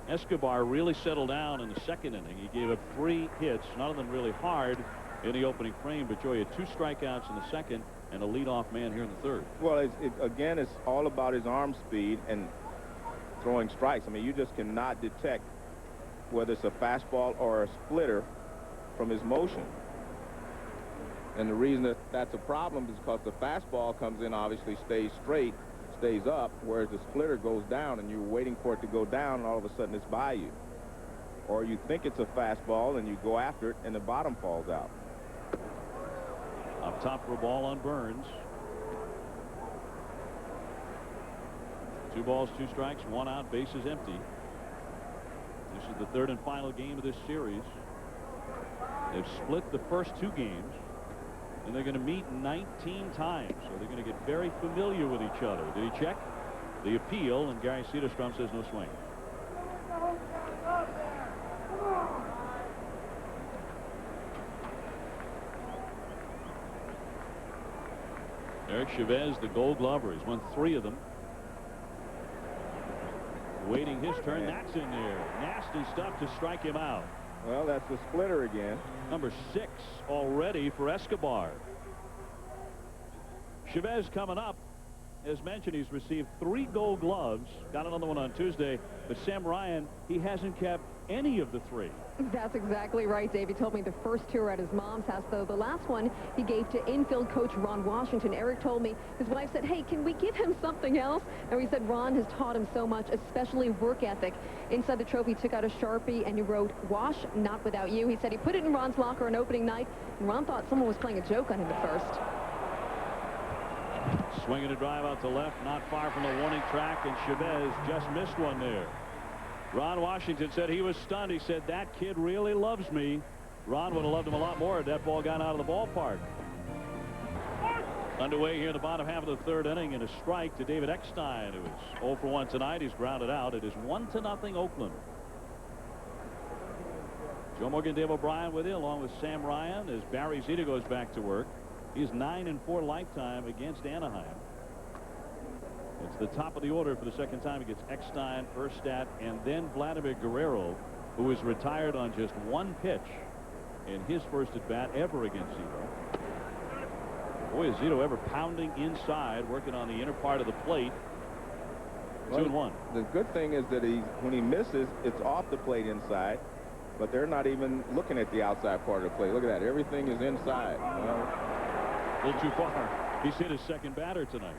Escobar really settled down in the second inning. He gave up 3 hits, none of them really hard in the opening frame, but Joey had 2 strikeouts in the second and a leadoff man here in the third. Well, again, it's all about his arm speed and throwing strikes. I mean, you just cannot detect whether it's a fastball or a splitter from his motion. And the reason that that's a problem is because the fastball comes in, obviously stays straight, stays up, whereas the splitter goes down, and you're waiting for it to go down, and all of a sudden it's by you. Or you think it's a fastball, and you go after it, and the bottom falls out. Up top for a ball on Burns. 2 balls, 2 strikes, 1 out, bases empty. This is the third and final game of this series. They've split the first 2 games, and they're going to meet 19 times, so they're going to get very familiar with each other. Did he check the appeal? And Gary Cederstrom says no swing. Eric Chavez, the Gold Glover, he's won 3 of them. Waiting his turn. That's in there. Nasty stuff to strike him out. Well, that's the splitter again. Number 6 already for Escobar. Chavez coming up. As mentioned, he's received 3 Gold Gloves. Got another one on Tuesday. But Sam Ryan, he hasn't kept any of the 3. That's exactly right, Dave. He told me the first 2 are at his mom's house, though. The last one he gave to infield coach Ron Washington. Eric told me his wife said, hey, can we give him something else? And he said Ron has taught him so much, especially work ethic. Inside the trophy, he took out a Sharpie and he wrote, "Wash, not without you." He said he put it in Ron's locker on opening night, and Ron thought someone was playing a joke on him at first. Swinging a drive out to left, not far from the warning track, and Chavez just missed one there. Ron Washington said he was stunned. He said, that kid really loves me. Ron would have loved him a lot more if that ball got out of the ballpark. Underway here in the bottom half of the third inning, and a strike to David Eckstein, who is 0 for 1 tonight. He's grounded out. It is 1-0 Oakland. Joe Morgan, Dave O'Brien with you, along with Sam Ryan, as Barry Zito goes back to work. He's 9-4 lifetime against Anaheim. It's the top of the order for the second time against Eckstein, Erstad, and then Vladimir Guerrero, who is retired on just 1 pitch in his first at bat ever against Zito. Boy, is Zito ever pounding inside, working on the inner part of the plate. 2-1. The good thing is that when he misses, it's off the plate inside, but they're not even looking at the outside part of the plate. Look at that. Everything is inside. A little too far. He's hit his second batter tonight.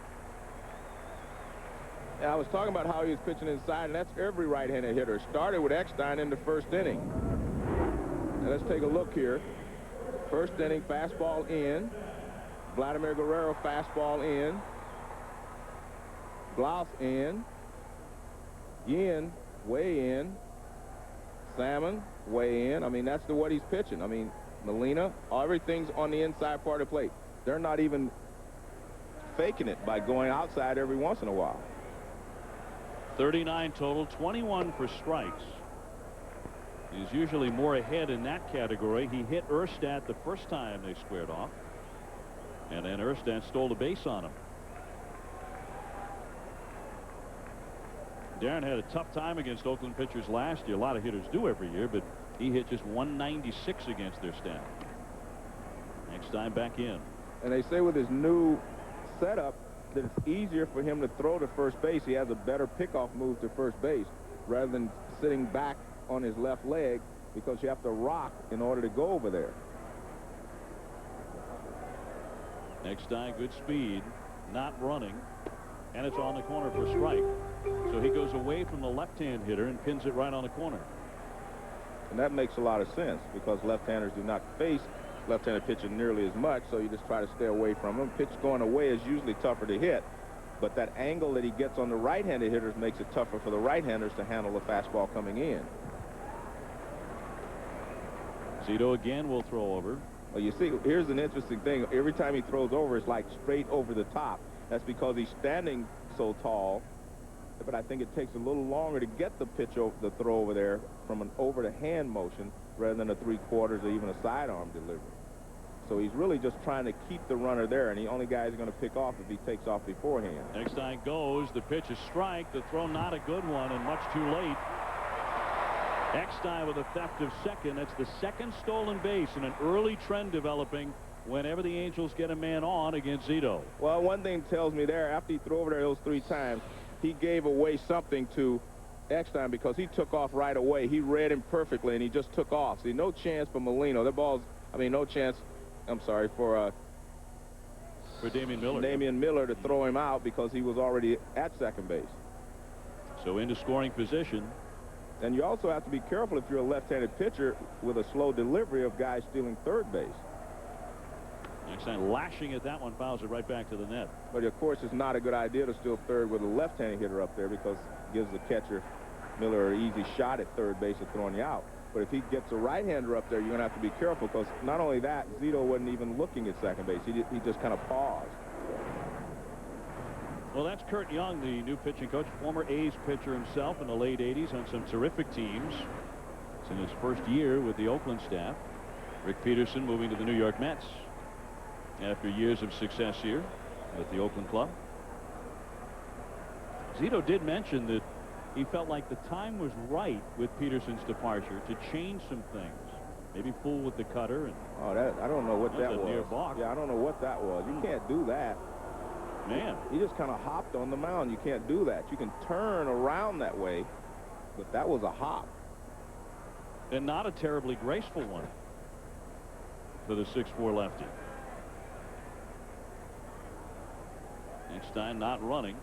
I was talking about how he was pitching inside, and that's every right-handed hitter. Started with Eckstein in the first inning. Now let's take a look here. First inning, fastball in. Vladimir Guerrero, fastball in. Blouse in. Yin, way in. Salmon, way in. I mean, that's what he's pitching. I mean, Molina, everything's on the inside part of the plate. They're not even faking it by going outside every once in a while. 39 total, 21 for strikes. He's usually more ahead in that category. He hit Erstad the first time they squared off, and then Erstad stole the base on him. Darren had a tough time against Oakland pitchers last year. A lot of hitters do every year, but he hit just 196 against their staff. Next time back in. And they say with his new setup that it's easier for him to throw to first base. He has a better pickoff move to first base rather than sitting back on his left leg, because you have to rock in order to go over there. Next time, good speed, not running, and it's on the corner for strike. So he goes away from the left-hand hitter and pins it right on the corner. And that makes a lot of sense, because left-handers do not face left-handed pitching nearly as much, so you just try to stay away from them. Pitch going away is usually tougher to hit But that angle that he gets on the right-handed hitters makes it tougher for the right-handers to handle the fastball coming in. Zito again will throw over. Well, you see, here's an interesting thing. Every time he throws over, it's like straight over the top. That's because he's standing so tall. But I think it takes a little longer to get the the throw over there from an over-the-hand motion rather than a 3/4 or even a sidearm delivery. So he's really just trying to keep the runner there, and the only guy he's going to pick off if he takes off beforehand. Eckstein goes. The pitch is strike. The throw not a good one and much too late. Eckstein with a theft of second. That's the second stolen base, and an early trend developing whenever the Angels get a man on against Zito. Well, one thing tells me there, after he threw over there those 3 times, he gave away something to Eckstein because he took off right away. He read him perfectly, and he just took off. See, no chance for Molino. The ball's, I mean, no chance, I'm sorry, for Damian Miller. Damian Miller to throw him out because he was already at second base. So into scoring position. And you also have to be careful if you're a left-handed pitcher with a slow delivery of guys stealing third base. Eckstein lashing at that one, fouls it right back to the net. But of course, it's not a good idea to steal third with a left-handed hitter up there because it gives the catcher Miller an easy shot at third base of throwing you out. But if he gets a right-hander up there, you're going to have to be careful because not only that, Zito wasn't even looking at second base. He just kind of paused. Well, that's Kurt Young, the new pitching coach, former A's pitcher himself in the late 80s on some terrific teams. It's in his first year with the Oakland staff. Rick Peterson moving to the New York Mets after years of success here with the Oakland club. Zito did mention that he felt like the time was right with Peterson's departure to change some things. Maybe fool with the cutter. And I don't know what that was. Near balk. Yeah, I don't know what that was. You can't do that. Man. He just kind of hopped on the mound. You can't do that. You can turn around that way, but that was a hop. And not a terribly graceful one for the 6'4" lefty. Eckstein not running.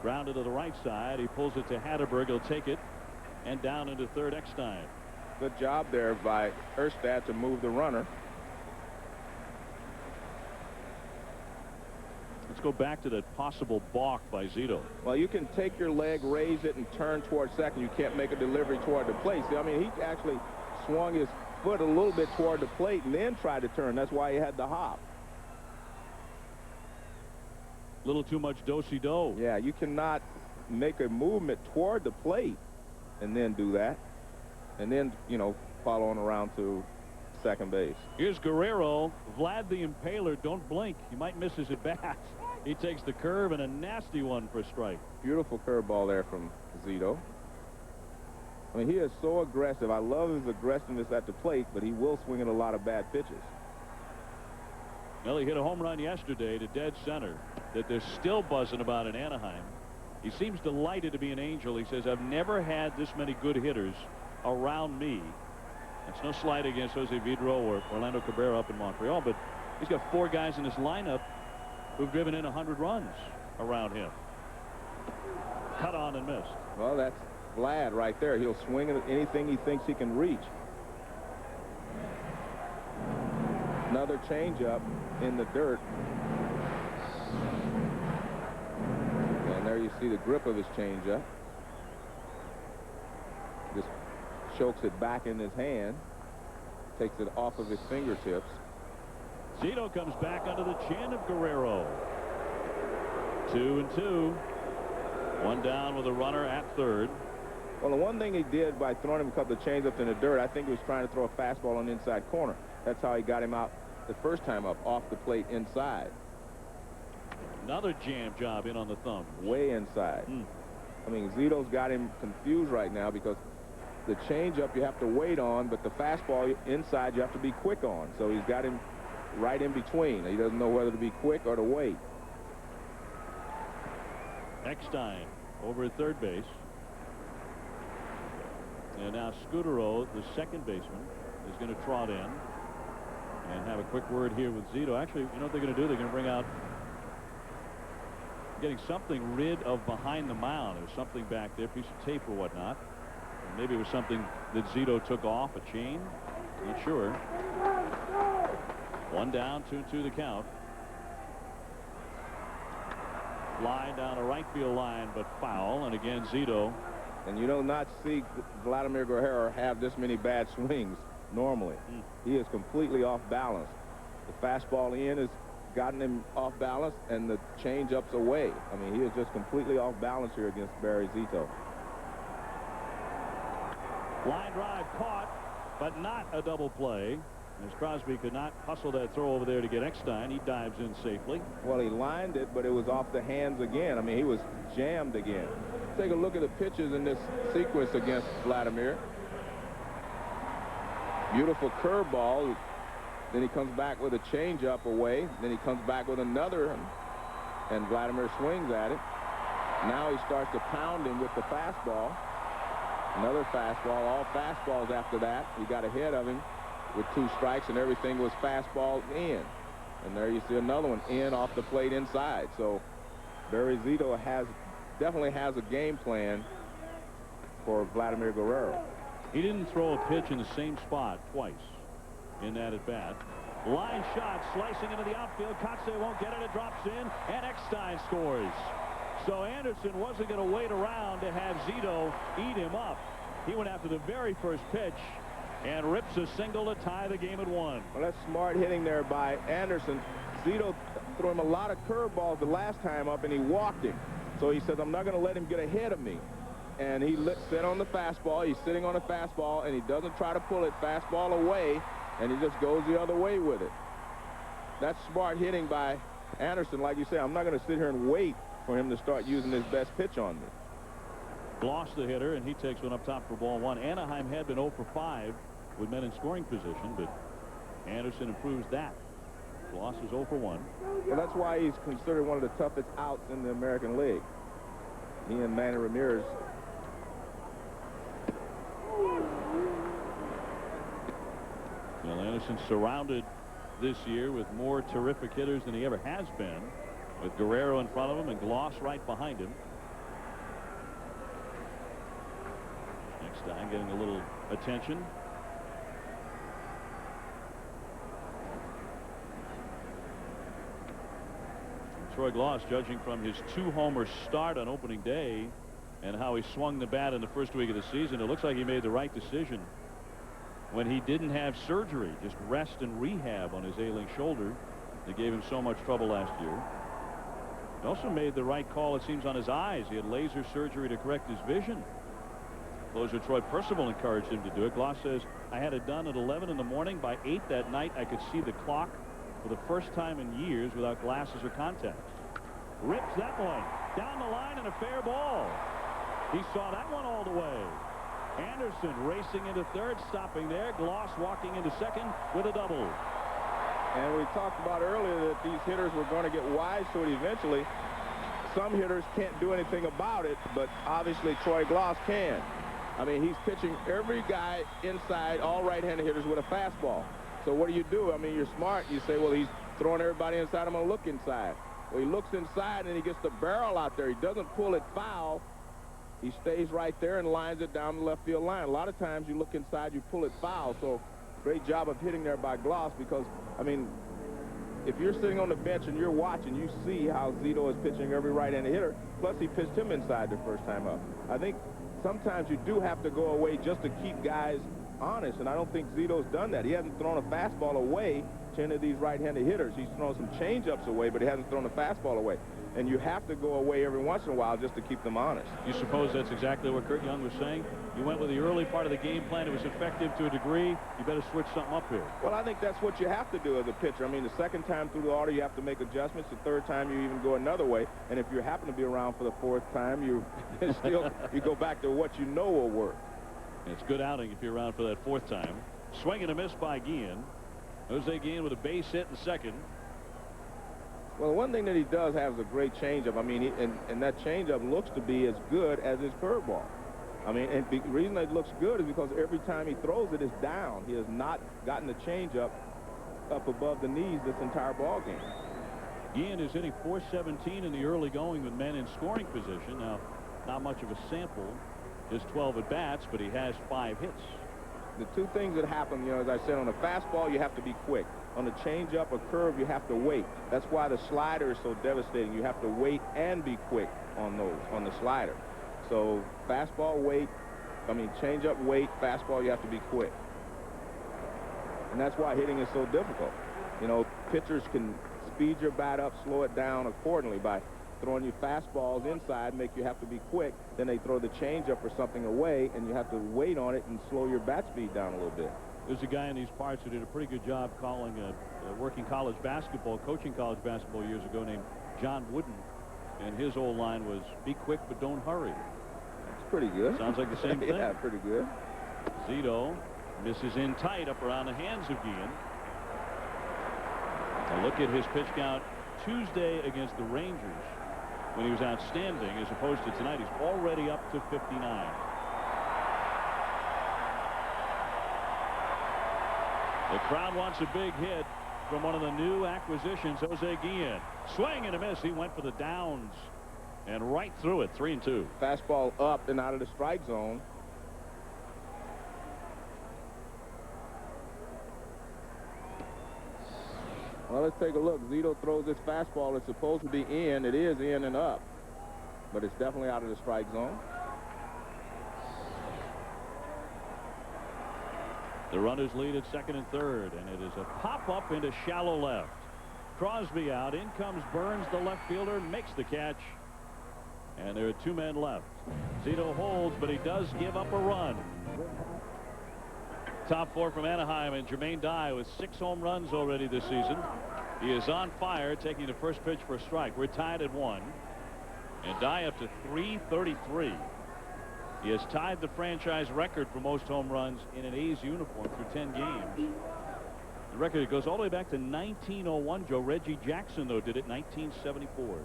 Grounded to the right side. He pulls it to Hatterberg. He'll take it. And down into third, Eckstein. Good job there by Erstad to move the runner. Let's go back to that possible balk by Zito. Well, you can take your leg, raise it, and turn toward second. You can't make a delivery toward the plate. See, I mean, he actually swung his foot a little bit toward the plate and then tried to turn. That's why he had the hop. A little too much do-si-do. Yeah, you cannot make a movement toward the plate and then do that. And then, you know, follow on around to second base. Here's Guerrero. Vlad the Impaler, don't blink. He might miss his at-bat. He takes the curve and a nasty one for a strike. Beautiful curveball there from Zito. I mean, he is so aggressive. I love his aggressiveness at the plate, but he will swing at a lot of bad pitches. Well, he hit a home run yesterday to dead center that they're still buzzing about in Anaheim. He seems delighted to be an Angel. He says, I've never had this many good hitters around me. That's no slight against Jose Vidro or Orlando Cabrera up in Montreal, but he's got 4 guys in his lineup who've driven in 100 runs around him. Cut on and missed. Well, that's Vlad right there. He'll swing at anything he thinks he can reach. Another changeup in the dirt. And there you see the grip of his changeup. Just chokes it back in his hand. Takes it off of his fingertips. Zito comes back under the chin of Guerrero. 2-2. One down with a runner at third. Well, the one thing he did by throwing him a couple of changeups in the dirt, I think he was trying to throw a fastball on the inside corner. That's how he got him out the first time up, off the plate inside. Another jam job in on the thumb. Way inside. I mean, Zito's got him confused right now because the changeup you have to wait on, but the fastball inside you have to be quick on. So he's got him right in between. He doesn't know whether to be quick or to wait. Eckstein over at third base. And now Scudero, the second baseman, is going to trot in and have a quick word here with Zito. Actually, you know what they're going to do? They're going to bring out getting something rid of behind the mound. There's something back there, a piece of tape or whatnot. Or maybe it was something that Zito took off, a chain. Not sure. One down, 2-2 the count. Fly down the right field line, but foul. And again, Zito. And you do not see Vladimir Guerrero have this many bad swings normally. He is completely off balance. The fastball in has gotten him off balance, and the change-up's away. I mean, he is just completely off balance here against Barry Zito. Line drive caught, but not a double play. As Crosby could not hustle that throw over there to get Eckstein. He dives in safely. Well, he lined it, but it was off the hands again. I mean, he was jammed again. Take a look at the pitches in this sequence against Vladimir. Beautiful curveball. Then he comes back with a changeup away. Then he comes back with another, and Vladimir swings at it. Now he starts to pound him with the fastball. Another fastball, all fastballs after that. He got ahead of him with 2 strikes, and everything was fastball in. And there you see another one in off the plate inside. So Barry Zito definitely has a game plan for Vladimir Guerrero. He didn't throw a pitch in the same spot twice in that at bat. Line shot slicing into the outfield. Kotze won't get it. It drops in, and Eckstein scores. So Anderson wasn't going to wait around to have Zito eat him up. He went after the very first pitch and rips a single to tie the game at 1. Well, that's smart hitting there by Anderson. Zito threw him a lot of curveballs the last time up, and he walked him. So he says, I'm not going to let him get ahead of me. And he sit on the fastball. He's sitting on the fastball, and he doesn't try to pull it fastball away, and he just goes the other way with it. That's smart hitting by Anderson. Like you say, I'm not going to sit here and wait for him to start using his best pitch on me. Gloss the hitter, and he takes one up top for ball 1. Anaheim had been 0 for 5 with men in scoring position, but Anderson improves that. Gloss is 0 for 1. Well, that's why he's considered one of the toughest outs in the American League. He and Manny Ramirez. Well, Anderson surrounded this year with more terrific hitters than he ever has been, with Guerrero in front of him and Gloss right behind him. Eckstein getting a little attention. Troy Gloss, judging from his 2-homer start on opening day and how he swung the bat in the first week of the season, it looks like he made the right decision when he didn't have surgery, just rest and rehab on his ailing shoulder that gave him so much trouble last year. He also made the right call, it seems, on his eyes. He had laser surgery to correct his vision. Closer Troy Percival encouraged him to do it. Gloss says, I had it done at 11 in the morning. By 8 that night, I could see the clock for the first time in years without glasses or contacts. Rips that one down the line, and a fair ball. He saw that one all the way. Anderson racing into third, stopping there. Gloss walking into second with a double. And we talked about earlier that these hitters were going to get wise to it eventually. Some hitters can't do anything about it, but obviously Troy Gloss can. I mean, he's pitching every guy inside, all right-handed hitters, with a fastball. So what do? I mean, you're smart. You say, well, he's throwing everybody inside. I'm going to look inside. Well, he looks inside, and he gets the barrel out there. He doesn't pull it foul. He stays right there and lines it down the left field line. A lot of times you look inside, you pull it foul. So great job of hitting there by Gloss, because, I mean, if you're sitting on the bench and you're watching, you see how Zito is pitching every right-handed hitter. Plus, he pitched him inside the first time up. I think sometimes you do have to go away just to keep guys honest, and I don't think Zito's done that. He hasn't thrown a fastball away to any of these right-handed hitters. He's thrown some change-ups away, but he hasn't thrown a fastball away. And you have to go away every once in a while just to keep them honest. You suppose that's exactly what Kurt Young was saying? You went with the early part of the game plan. It was effective to a degree. You better switch something up here. Well, I think that's what you have to do as a pitcher. I mean, the second time through the order, you have to make adjustments. The third time, you even go another way. And if you happen to be around for the fourth time, you go back to what you know will work. It's good outing if you're around for that fourth time. Swing and a miss by Guillen. Jose Guillen with a base hit in second. Well, one thing that he does have is a great changeup. I mean, and that changeup looks to be as good as his curveball. I mean, and the reason it looks good is because every time he throws it, it's down. He has not gotten the changeup up above the knees this entire ball game. Guillen is hitting .417 in the early going with men in scoring position. Now, not much of a sample, just 12 at bats, but he has 5 hits. the two things that happen, you know, as I said, on a fastball, you have to be quick. On a changeup or curve, you have to wait. That's why the slider is so devastating. You have to wait and be quick on those, on the slider. So fastball, wait. I mean, changeup, wait. Fastball, you have to be quick. And that's why hitting is so difficult. You know, pitchers can speed your bat up, slow it down accordingly by throwing you fastballs inside, make you have to be quick. Then they throw the changeup or something away, and you have to wait on it and slow your bat speed down a little bit. There's a guy in these parts who did a pretty good job calling working college basketball, coaching college basketball years ago, named John Wooden. And his old line was, be quick, but don't hurry. That's pretty good. Sounds like the same thing. Yeah, pretty good. Zito misses in tight up around the hands of Guillen. A look at his pitch count Tuesday against the Rangers when he was outstanding, as opposed to tonight. He's already up to 59. The crowd wants a big hit from one of the new acquisitions, Jose Guillen. Swing and a miss. He went for the downs and right through it. 3-2. Fastball up and out of the strike zone. Well, let's take a look. Zito throws this fastball. It's supposed to be in. It is in and up, but it's definitely out of the strike zone. The runners lead at second and third, and it is a pop-up into shallow left. Crosby out. In comes Burns, the left fielder, makes the catch. And there are two men left. Zito holds, but he does give up a run. Top four from Anaheim, and Jermaine Dye with 6 home runs already this season. He is on fire, taking the first pitch for a strike. We're tied at 1. And Dye up to 333. He has tied the franchise record for most home runs in an A's uniform through 10 games. The record goes all the way back to 1901. Joe Reggie Jackson, though, did it in 1974.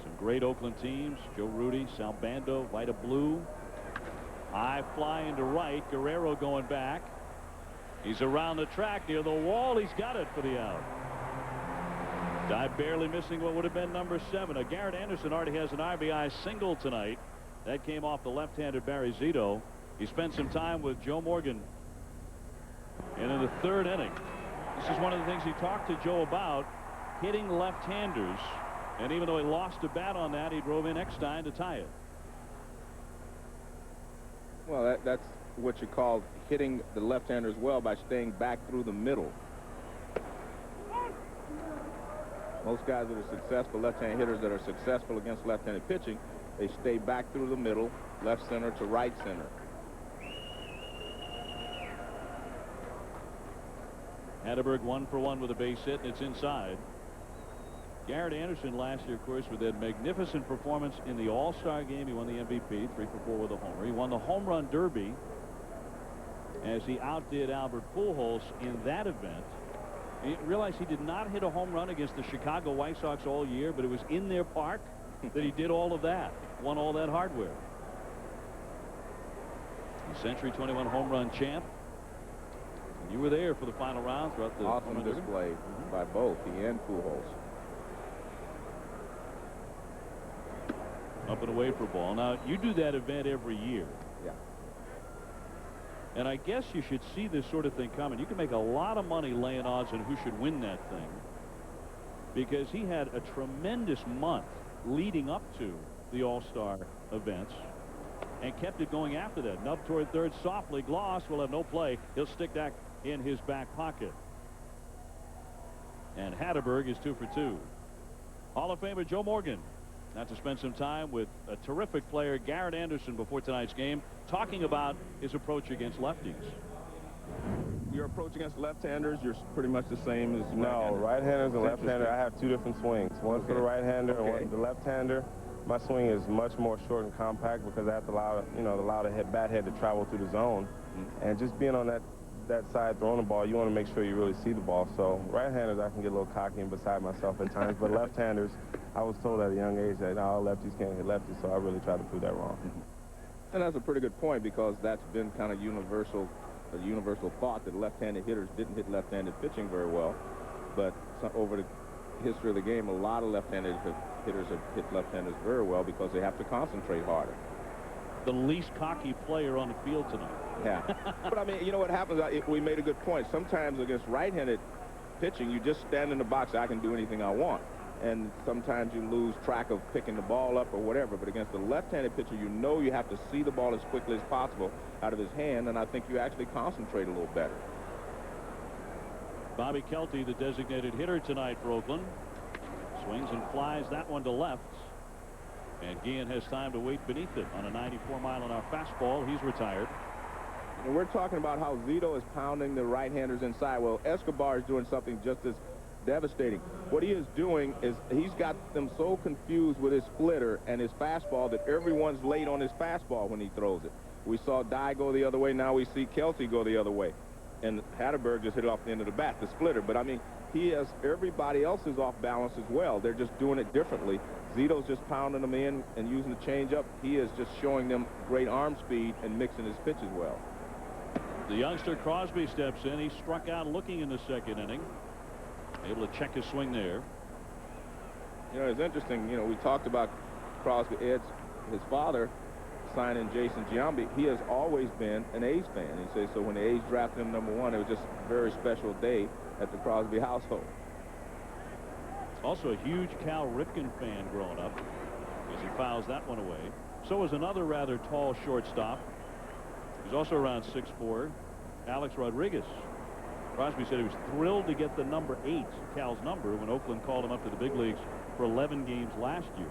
Some great Oakland teams. Joe Rudy, Sal Bando, Vita Blue. High fly into right. Guerrero going back. He's around the track near the wall. He's got it for the out. Dye barely missing what would have been number 7. Garrett Anderson already has an RBI single tonight. That came off the left-handed Barry Zito. He spent some time with Joe Morgan. And in the 3rd inning, this is one of the things he talked to Joe about, hitting left-handers. And even though he lost a bat on that, he drove in Eckstein to tie it. Well, that's what you call hitting the left-handers well by staying back through the middle. Most guys that are successful, left-hand hitters that are successful against left-handed pitching, they stay back through the middle, left center to right center. Hatterberg 1 for 1 with a base hit, and it's inside. Garrett Anderson last year, of course, with that magnificent performance in the All-Star game. He won the MVP, 3 for 4 with a homer. He won the Home Run Derby as he outdid Albert Pujols in that event. He realized he did not hit a home run against the Chicago White Sox all year, but it was in their park that he did all of that, won all that hardware. The Century 21 home run champ. And you were there for the final round throughout the awesome display by both he and Pujols. Up and away for a ball. Now, you do that event every year. Yeah. And I guess you should see this sort of thing coming. You can make a lot of money laying odds on who should win that thing, because he had a tremendous month leading up to the All-Star events and kept it going after that. Nub toward third softly. Gloss will have no play. He'll stick that in his back pocket. And Hatterberg is 2 for 2. Hall of Famer Joe Morgan, not to spend some time with a terrific player, Garrett Anderson, before tonight's game, talking about his approach against lefties. Your approach against left-handers, you're pretty much the same as No, right-handers and left-handers, I have 2 different swings. One for the right-hander and one for the left-hander. My swing is much more short and compact because I have to allow the bat head to travel through the zone. And just being on that side throwing the ball, you want to make sure you really see the ball. So right-handers, I can get a little cocky and beside myself at times, but left-handers, I was told at a young age that no, lefties can't hit lefties, so I really try to prove that wrong. And that's a pretty good point, because that's been kind of universal thought that left-handed hitters didn't hit left-handed pitching very well. But over the history of the game, a lot of left-handed hitters have hit left-handers very well because they have to concentrate harder. the least cocky player on the field tonight. Yeah. But, I mean, you know what happens? We made a good point. Sometimes against right-handed pitching, you just stand in the box. I can do anything I want. And sometimes you lose track of picking the ball up or whatever. But against the left-handed pitcher, you know you have to see the ball as quickly as possible out of his hand, and I think you actually concentrate a little better. Bobby Kelty, the designated hitter tonight for Oakland. Swings and flies that one to left. And Guillen has time to wait beneath it on a 94-mile-an-hour fastball. He's retired. And we're talking about how Zito is pounding the right-handers inside. Well, Escobar is doing something just as devastating. What he is doing is he's got them so confused with his splitter and his fastball that everyone's late on his fastball when he throws it. We saw Dye go the other way. Now we see Kelty go the other way. And Hatterberg just hit it off the end of the bat, the splitter. But, I mean, he has everybody else is off balance as well. They're just doing it differently. Zito's just pounding them in and using the changeup. He is just showing them great arm speed and mixing his pitches well. The youngster Crosby steps in. He struck out looking in the second inning. Able to check his swing there. You know, it's interesting. You know, we talked about Crosby. His father signing Jason Giambi. He has always been an A's fan. He says so when the A's drafted him #1, it was just a very special day at the Crosby household. Also a huge Cal Ripken fan growing up as he fouls that one away. So is another rather tall shortstop. He's also around 6'4", Alex Rodriguez. Crosby said he was thrilled to get the number 8, Cal's number, when Oakland called him up to the big leagues for 11 games last year.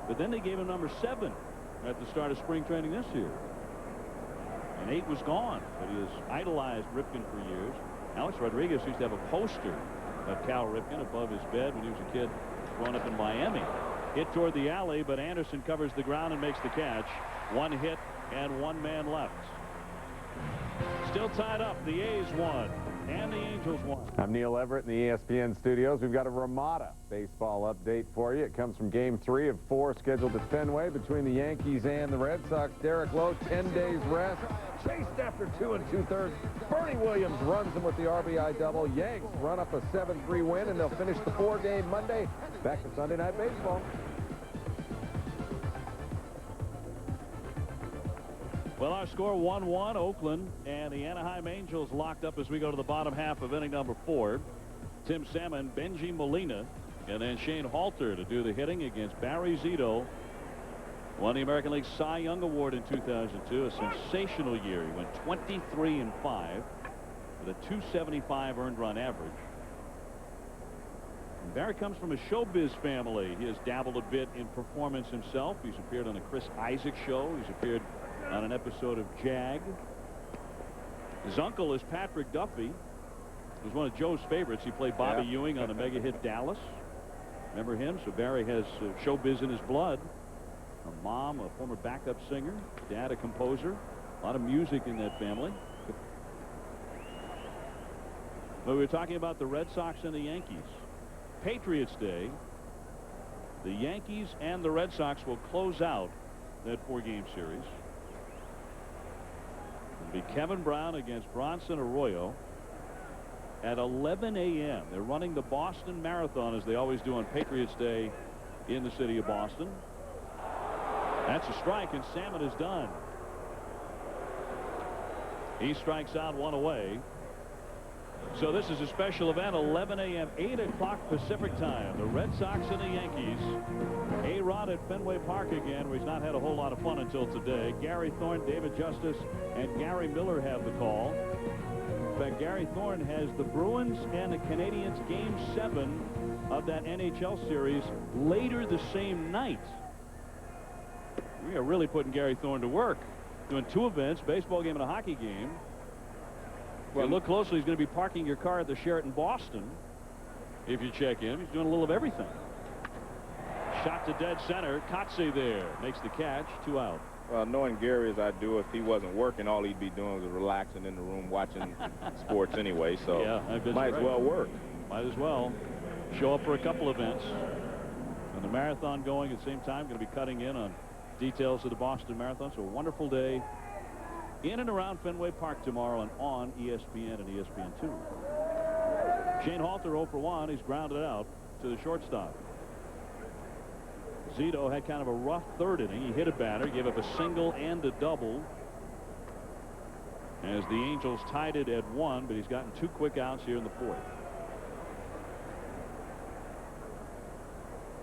But then they gave him number 7 at the start of spring training this year. And 8 was gone, but he has idolized Ripken for years. Alex Rodriguez used to have a poster of Cal Ripken above his bed when he was a kid growing up in Miami. Hit toward the alley, but Anderson covers the ground and makes the catch. 1 hit and 1 man left. Still tied up. The A's won and the Angels won. I'm Neil Everett in the ESPN studios. We've got a Ramada baseball update for you. It comes from Game 3 of 4 scheduled at Fenway between the Yankees and the Red Sox. Derek Lowe, 10 days rest. Chased after 2 2/3. Bernie Williams runs him with the RBI double. Yanks run up a 7-3 win, and they'll finish the 4-game Monday. Back to Sunday Night Baseball. Well, our score 1-1. Oakland and the Anaheim Angels locked up as we go to the bottom half of inning number 4. Tim Salmon, Benji Molina, and then Shane Halter to do the hitting against Barry Zito. Won the American League Cy Young Award in 2002. A sensational year. He went 23-5 with a 275 earned run average. And Barry comes from a showbiz family. He has dabbled a bit in performance himself. He's appeared on the Chris Isaac show. He's appeared on an episode of Jag. His uncle is Patrick Duffy. He was one of Joe's favorites. He played Bobby Ewing on a mega hit Dallas. Remember him? So Barry has showbiz in his blood. A mom, a former backup singer. Dad, a composer. A lot of music in that family. But we were talking about the Red Sox and the Yankees. Patriots Day. The Yankees and the Red Sox will close out that 4-game series. It'll be Kevin Brown against Bronson Arroyo at 11 a.m. They're running the Boston Marathon, as they always do on Patriots Day in the city of Boston. That's a strike, and Salmon is done. He strikes out 1 away. So this is a special event, 11 a.m., 8 o'clock Pacific time. The Red Sox and the Yankees. A-Rod at Fenway Park again, where he's not had a whole lot of fun until today. Gary Thorne, David Justice, and Gary Miller have the call. In fact, Gary Thorne has the Bruins and the Canadiens Game 7 of that NHL series later the same night. We are really putting Gary Thorne to work. Doing 2 events, baseball game and a hockey game. Well, look closely, he's going to be parking your car at the Sheraton Boston. If you check in, he's doing a little of everything. Shot to dead center. Kotze there makes the catch. 2 out. Well, knowing Gary as I do, if he wasn't working, all he'd be doing was relaxing in the room watching sports anyway. So yeah, might as well work. Might as well show up for a couple events. And the marathon going at the same time. Going to be cutting in on details of the Boston Marathon. So a wonderful day in and around Fenway Park tomorrow and on ESPN and ESPN2. Shane Halter 0 for 1. He's grounded out to the shortstop. Zito had kind of a rough third inning. He hit a batter, gave up a single and a double, as the Angels tied it at 1, but he's gotten 2 quick outs here in the 4th.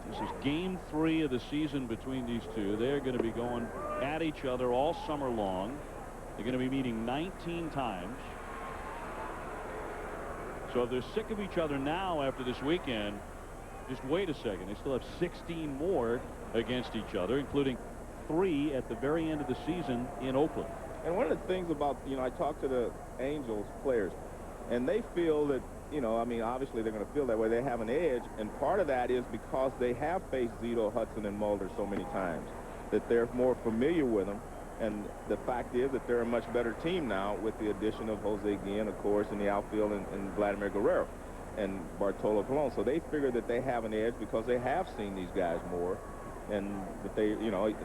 This is game 3 of the season between these two. They're going to be going at each other all summer long. They're going to be meeting 19 times. So if they're sick of each other now after this weekend, just wait a second. They still have 16 more against each other, including 3 at the very end of the season in Oakland. And one of the things about, I talked to the Angels players, and they feel that, I mean, obviously they're going to feel that way. They have an edge, and part of that is because they have faced Zito, Hudson, and Mulder so many times, that they're more familiar with them. And the fact is that they're a much better team now with the addition of Jose Guillen, of course, in the outfield, and Vladimir Guerrero and Bartolo Colon. So they figure that they have an edge because they have seen these guys more, and that they, it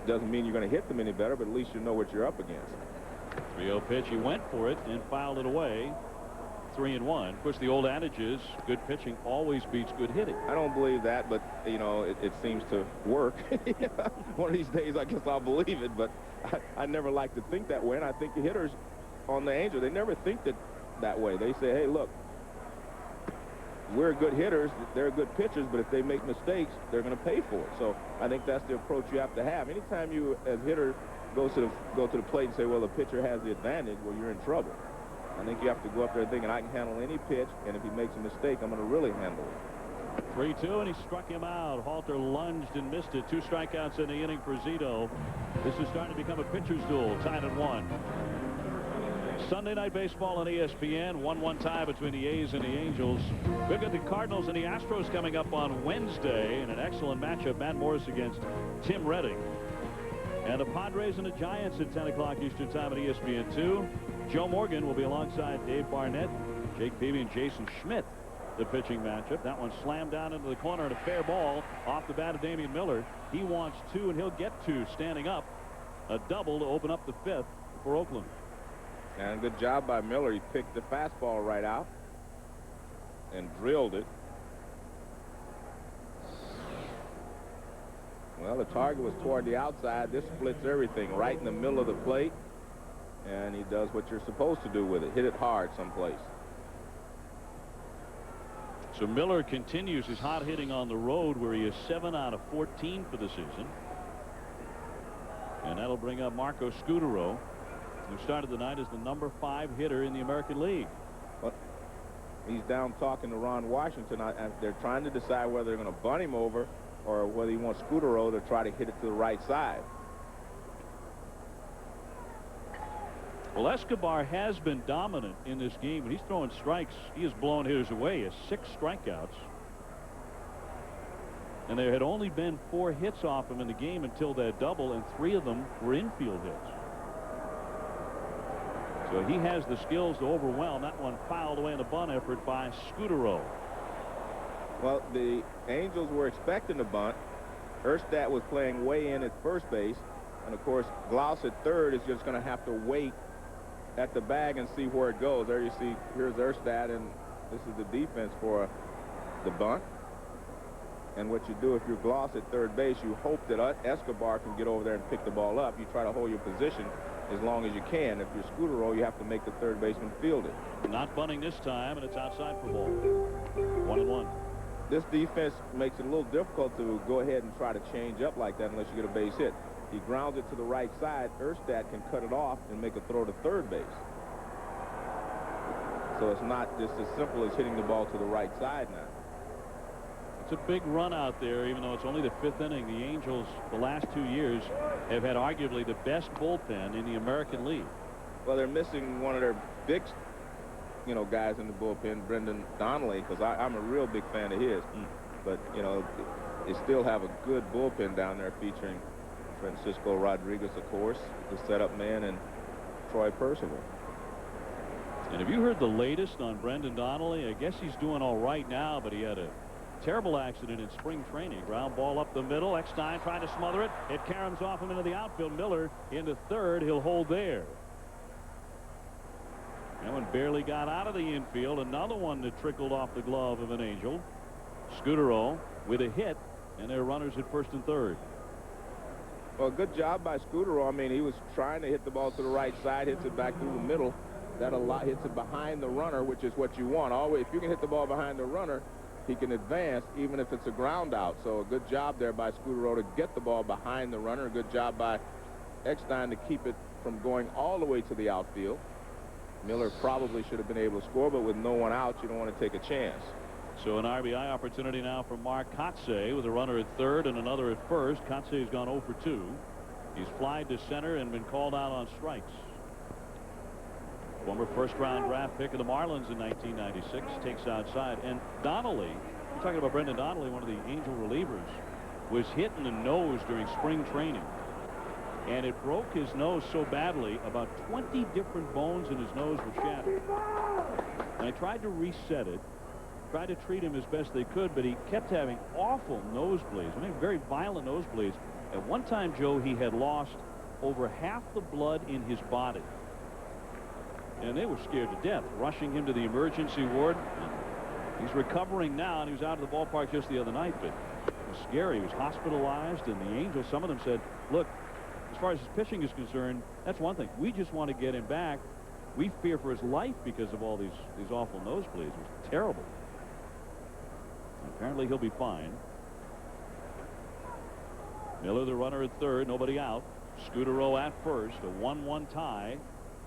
doesn't mean you're going to hit them any better, but at least you know what you're up against. 3-0 pitch. He went for it and fouled it away. 3-1. Of course, the old adage is good pitching always beats good hitting. I don't believe that, but it seems to work. One of these days, I guess I'll believe it, but I never like to think that way. And I think the hitters on the Angels, they never think that way. They say, hey, look, we're good hitters, they're good pitchers, but if they make mistakes, they're going to pay for it. So I think that's the approach you have to have. Anytime you, as hitter, go to the plate and say, well, the pitcher has the advantage, well, you're in trouble. I think you have to go up there thinking I can handle any pitch, and if he makes a mistake, I'm going to really handle it. 3-2, and he struck him out. Halter lunged and missed it. 2 strikeouts in the inning for Zito. This is starting to become a pitcher's duel, tied at 1. Sunday Night Baseball on ESPN. 1-1 tie between the A's and the Angels. We've got the Cardinals and the Astros coming up on Wednesday in an excellent matchup. Matt Morris against Tim Redding. And the Padres and the Giants at 10 o'clock Eastern Time at ESPN2. Joe Morgan will be alongside Dave Barnett, Jake Peavy, and Jason Schmidt. The pitching matchup. That one slammed down into the corner and a fair ball off the bat of Damian Miller. He wants 2, and he'll get 2 standing up. A double to open up the 5th for Oakland. And good job by Miller. He picked the fastball right out and drilled it. Well, the target was toward the outside. This splits everything right in the middle of the plate. And he does what you're supposed to do with it. Hit it hard someplace. So Miller continues his hot hitting on the road, where he is 7 out of 14 for the season. And that'll bring up Marco Scutaro, who started the night as the number 5 hitter in the American League. Well, he's down talking to Ron Washington. They're trying to decide whether they're going to bunt him over or whether he wants Scutaro to try to hit it to the right side. Well, Escobar has been dominant in this game. When he's throwing strikes, he has blown hitters away. He has 6 strikeouts. And there had only been 4 hits off him in the game until that double, and 3 of them were infield hits. So he has the skills to overwhelm. That one fouled away in the bunt effort by Scutaro. Well, the Angels were expecting a bunt. Erstad was playing way in at first base. And, of course, Glaus at third is just going to have to wait at the bag and see where it goes. There you see, here's Erstad, and this is the defense for the bunt. And what you do if you're Glaus at third base, you hope that Escobar can get over there and pick the ball up. You try to hold your position as long as you can. If you're Scutaro, you have to make the third baseman field it. Not bunting this time, and it's outside for ball. 1-1. This defense makes it a little difficult to go ahead and try to change up like that unless you get a base hit. He grounds it to the right side. Erstad can cut it off and make a throw to third base. So it's not just as simple as hitting the ball to the right side now. It's a big run out there, even though it's only the 5th inning. The Angels, the last 2 years, have had arguably the best bullpen in the American League. Well, they're missing one of their big, guys in the bullpen, Brendan Donnelly, because I'm a real big fan of his. But, they still have a good bullpen down there featuring Francisco Rodriguez, of course, the setup man, and Troy Percival. And have you heard the latest on Brendan Donnelly? I guess he's doing all right now, but he had a terrible accident in spring training. Ground ball up the middle. Eckstein trying to smother it. It caroms off him into the outfield. Miller into third. He'll hold there. That one barely got out of the infield. Another one that trickled off the glove of an Angel. Scutaro with a hit And there are runners at first and third. Well, good job by Scudero. I mean, he was trying to hit the ball to the right side, hits it back through the middle. That hits it behind the runner, which is what you want. Always, if you can hit the ball behind the runner, he can advance, even if it's a ground out. So a good job there by Scudero to get the ball behind the runner. A good job by Eckstein to keep it from going all the way to the outfield. Miller probably should have been able to score, but with no one out, you don't want to take a chance. So an RBI opportunity now for Mark Kotze with a runner at third and another at first. Kotze has gone 0 for 2. He's flied to center and been called out on strikes. Former first-round draft pick of the Marlins in 1996 takes outside. And Donnelly, we're talking about Brendan Donnelly, one of the Angel relievers, was hit in the nose during spring training. And it broke his nose so badly, about 20 different bones in his nose were shattered. And I tried to reset it, tried to treat him as best they could, but he kept having awful nosebleeds. I mean, very violent nosebleeds. At one time, Joe, he had lost over half the blood in his body. And they were scared to death, rushing him to the emergency ward. He's recovering now, and he was out of the ballpark just the other night, but it was scary. He was hospitalized, and the Angels, some of them said, look, as far as his pitching is concerned, that's one thing. We just want to get him back. We fear for his life because of all these awful nosebleeds. It was terrible. Apparently he'll be fine. Miller, the runner at third, nobody out. Scudero at first, a 1-1 tie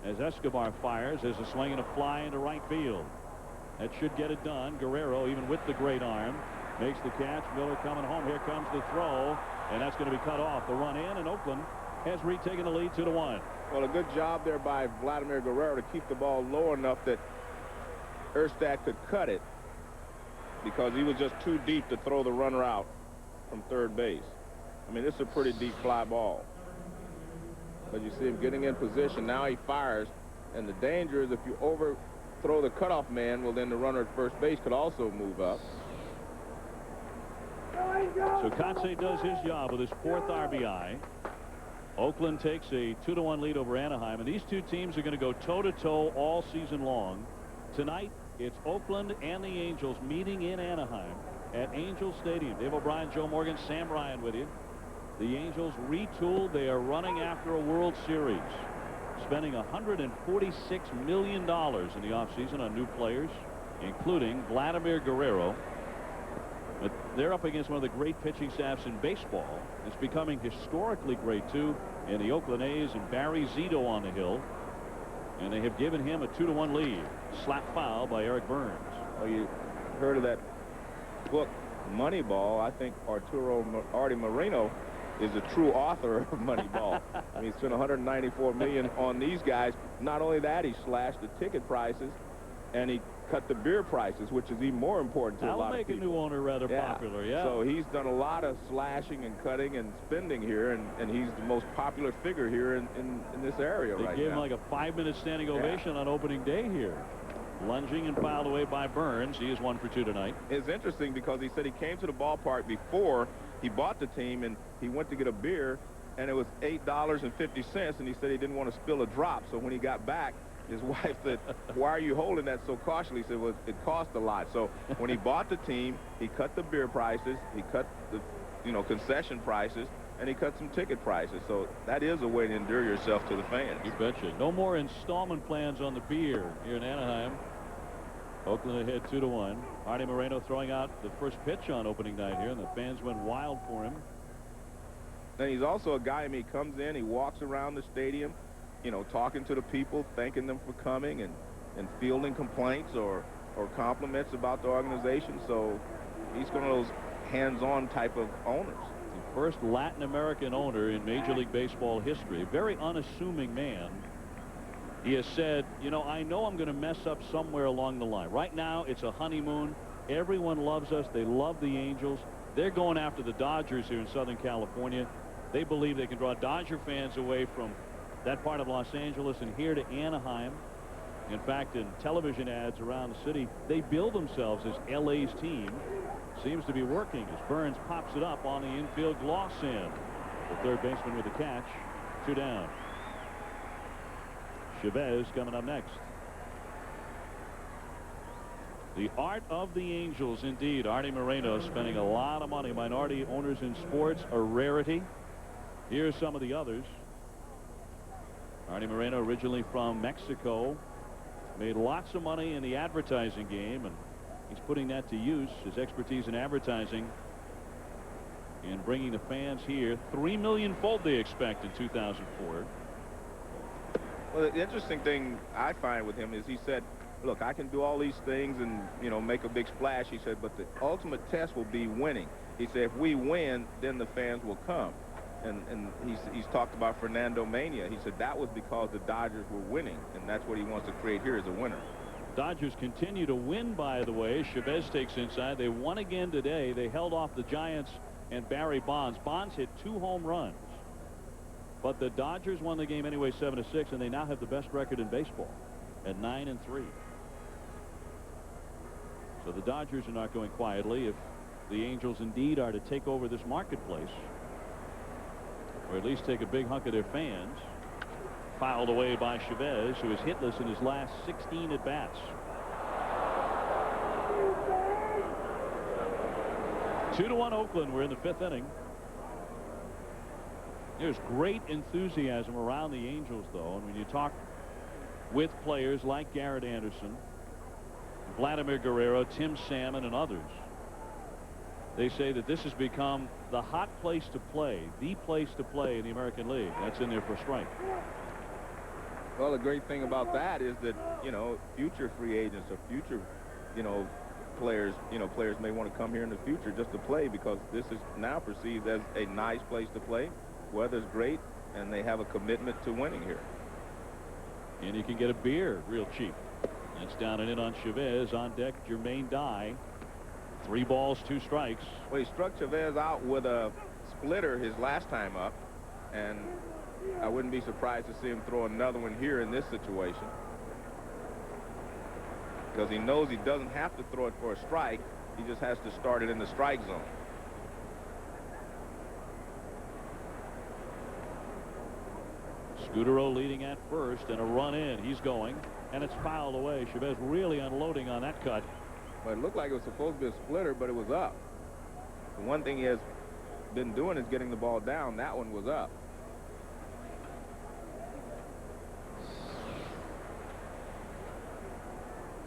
as Escobar fires. There's a swing and a fly into right field. That should get it done. Guerrero, even with the great arm, makes the catch. Miller coming home. Here comes the throw, and that's going to be cut off. The run in, and Oakland has retaken the lead 2-1. Well, a good job there by Vladimir Guerrero to keep the ball low enough that Erstad could cut it, because he was just too deep to throw the runner out from third base. I mean, this is a pretty deep fly ball. But you see him getting in position. Now he fires. And the danger is if you overthrow the cutoff man, well, then the runner at first base could also move up. So Kotze does his job with his 4th RBI. Oakland takes a 2-1 lead over Anaheim. And these two teams are going to go toe-to-toe all season long. Tonight, it's Oakland and the Angels meeting in Anaheim at Angel Stadium. Dave O'Brien, Joe Morgan, Sam Ryan with you. The Angels retooled. They are running after a World Series, spending $146 million in the offseason on new players, including Vladimir Guerrero. But they're up against one of the great pitching staffs in baseball. It's becoming historically great, too, in the Oakland A's and Barry Zito on the hill. And they have given him a 2-1 lead. Slap foul by Eric Burns. Well, you heard of that book, Moneyball. I think Artie Moreno is a true author of Moneyball. I mean, he spent $194 million on these guys. Not only that, he slashed the ticket prices, and he cut the beer prices, which is even more important to a lot of people. That'll make a new owner rather popular, yeah. So he's done a lot of slashing and cutting and spending here, and he's the most popular figure here in this area right now. They gave him like a 5-minute standing ovation on opening day here. Lunging and fouled away by Burns. He is 1 for 2 tonight. It's interesting because he said he came to the ballpark before he bought the team, and he went to get a beer, and it was $8.50, and he said he didn't want to spill a drop. So when he got back, his wife said, why are you holding that so cautiously? He said, well, it cost a lot. So when he bought the team, he cut the beer prices, he cut the concession prices, and he cut some ticket prices. So that is a way to endear yourself to the fans. You betcha. No more installment plans on the beer here in Anaheim. Oakland ahead 2-1. Artie Moreno throwing out the first pitch on opening night here, and the fans went wild for him. And he's also a guy, I mean, he comes in, he walks around the stadium, talking to the people, thanking them for coming, and fielding complaints or compliments about the organization. So he's one of those hands-on type of owners. The first Latin American owner in Major League Baseball history. A very unassuming man. He has said, I know I'm going to mess up somewhere along the line. Right now, it's a honeymoon. Everyone loves us. They love the Angels. They're going after the Dodgers here in Southern California. They believe they can draw Dodger fans away from that part of Los Angeles and here to Anaheim. In fact, in television ads around the city, they bill themselves as LA's team. Seems to be working as Burns pops it up on the infield gloss in. The third baseman with the catch. 2 down. Chavez coming up next. The art of the Angels, indeed. Artie Moreno spending a lot of money. Minority owners in sports, a rarity. Here's some of the others. Artie Moreno, originally from Mexico, made lots of money in the advertising game, and he's putting that to use, his expertise in advertising, and bringing the fans here. 3 million fold they expect in 2004. Well, the interesting thing I find with him is he said, look, I can do all these things and, you know, make a big splash. He said, but the ultimate test will be winning. He said, if we win, then the fans will come. And he's talked about Fernando Mania. He said that was because the Dodgers were winning, and that's what he wants to create here as a winner. Dodgers continue to win, by the way. Chavez takes inside. They won again today. They held off the Giants and Barry Bonds. Bonds hit 2 home runs. But the Dodgers won the game anyway, 7-6, and they now have the best record in baseball at 9-3. So the Dodgers are not going quietly. If the Angels indeed are to take over this marketplace, or at least take a big hunk of their fans. Fouled away by Chavez, who is hitless in his last 16 at-bats. 2-1 Oakland. We're in the 5th inning. There's great enthusiasm around the Angels, though, and when you talk with players like Garrett Anderson, Vladimir Guerrero, Tim Salmon, and others, they say that this has become the hot place to play, the place to play in the American League. That's in there for strike. Well, the great thing about that is that, you know, future free agents or future, players may want to come here in the future just to play, because this is now perceived as a nice place to play. Weather's great, and they have a commitment to winning here. And you can get a beer real cheap. That's down and in on Chavez. On deck, Jermaine Dye. 3 balls, 2 strikes. Well, he struck Chavez out with a splitter his last time up, and I wouldn't be surprised to see him throw another one here in this situation, because he knows he doesn't have to throw it for a strike. He just has to start it in the strike zone. Scudero leading at first, and a run in. He's going, and it's fouled away. Chavez really unloading on that cut. Well, it looked like it was supposed to be a splitter, but it was up. The one thing he has been doing is getting the ball down. That one was up.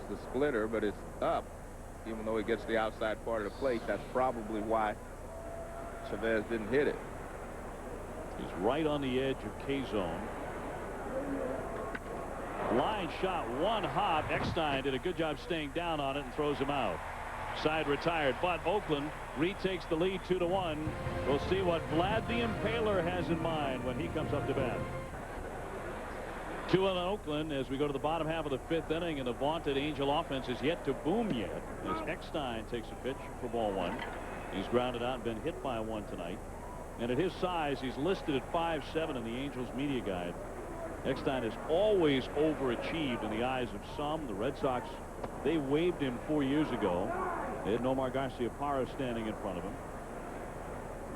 It's the splitter, but it's up. Even though it gets the outside part of the plate, that's probably why Chavez didn't hit it. He's right on the edge of K-zone. Line shot, one hop. Eckstein did a good job staying down on it and throws him out. Side retired, but Oakland retakes the lead 2-1. We'll see what Vlad the Impaler has in mind when he comes up to bat. 2-1 Oakland as we go to the bottom half of the 5th inning, and the vaunted Angel offense is yet to boom yet, as Eckstein takes a pitch for ball 1. He's grounded out and been hit by one tonight. And at his size, he's listed at 5'7" in the Angels media guide. Eckstein has always overachieved in the eyes of some. The Red Sox, they waived him 4 years ago. They had Nomar Garciaparra standing in front of him.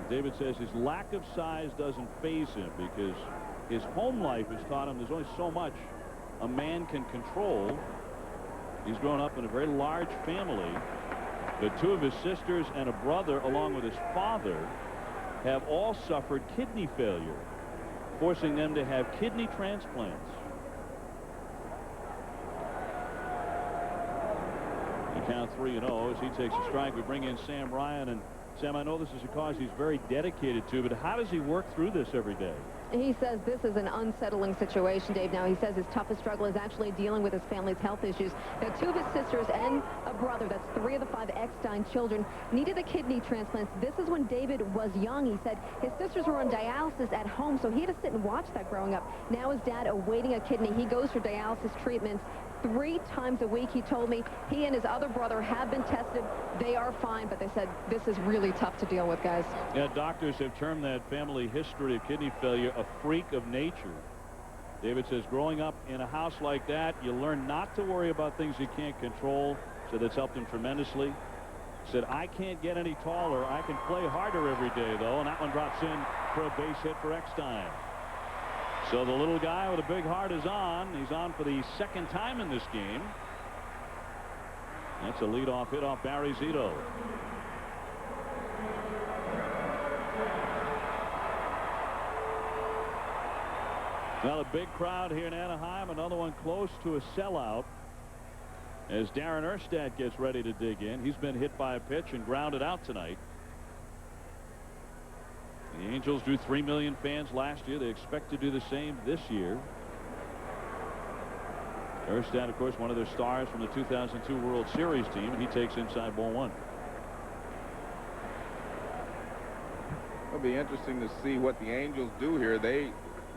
David says his lack of size doesn't faze him, because his home life has taught him there's only so much a man can control. He's grown up in a very large family, but 2 of his sisters and a brother, along with his father, have all suffered kidney failure, forcing them to have kidney transplants. You count 3-0 as he takes a strike. We bring in Sam Ryan, and Sam, I know this is a cause he's very dedicated to, but how does he work through this every day? He says this is an unsettling situation, Dave. Now, he says his toughest struggle is actually dealing with his family's health issues. Now, 2 of his sisters and a brother, that's 3 of the 5 Eckstein children, needed a kidney transplant. This is when David was young. He said his sisters were on dialysis at home, so he had to sit and watch that growing up. Now his dad awaiting a kidney. He goes for dialysis treatments 3 times a week. He told me he and his other brother have been tested. They are fine, but they said this is really tough to deal with, guys. Yeah, doctors have termed that family history of kidney failure a freak of nature. David says growing up in a house like that, you learn not to worry about things you can't control, so that's helped him tremendously. He said, I can't get any taller. I can play harder every day, though, and that one drops in for a base hit for Eckstein. So the little guy with a big heart is on. He's on for the 2nd time in this game. That's a leadoff hit off Barry Zito. Well, a big crowd here in Anaheim. Another one close to a sellout as Darren Erstad gets ready to dig in. He's been hit by a pitch and grounded out tonight. The Angels drew 3 million fans last year. They expect to do the same this year. Erstad, of course, one of their stars from the 2002 World Series team, and he takes inside ball 1. It'll be interesting to see what the Angels do here. They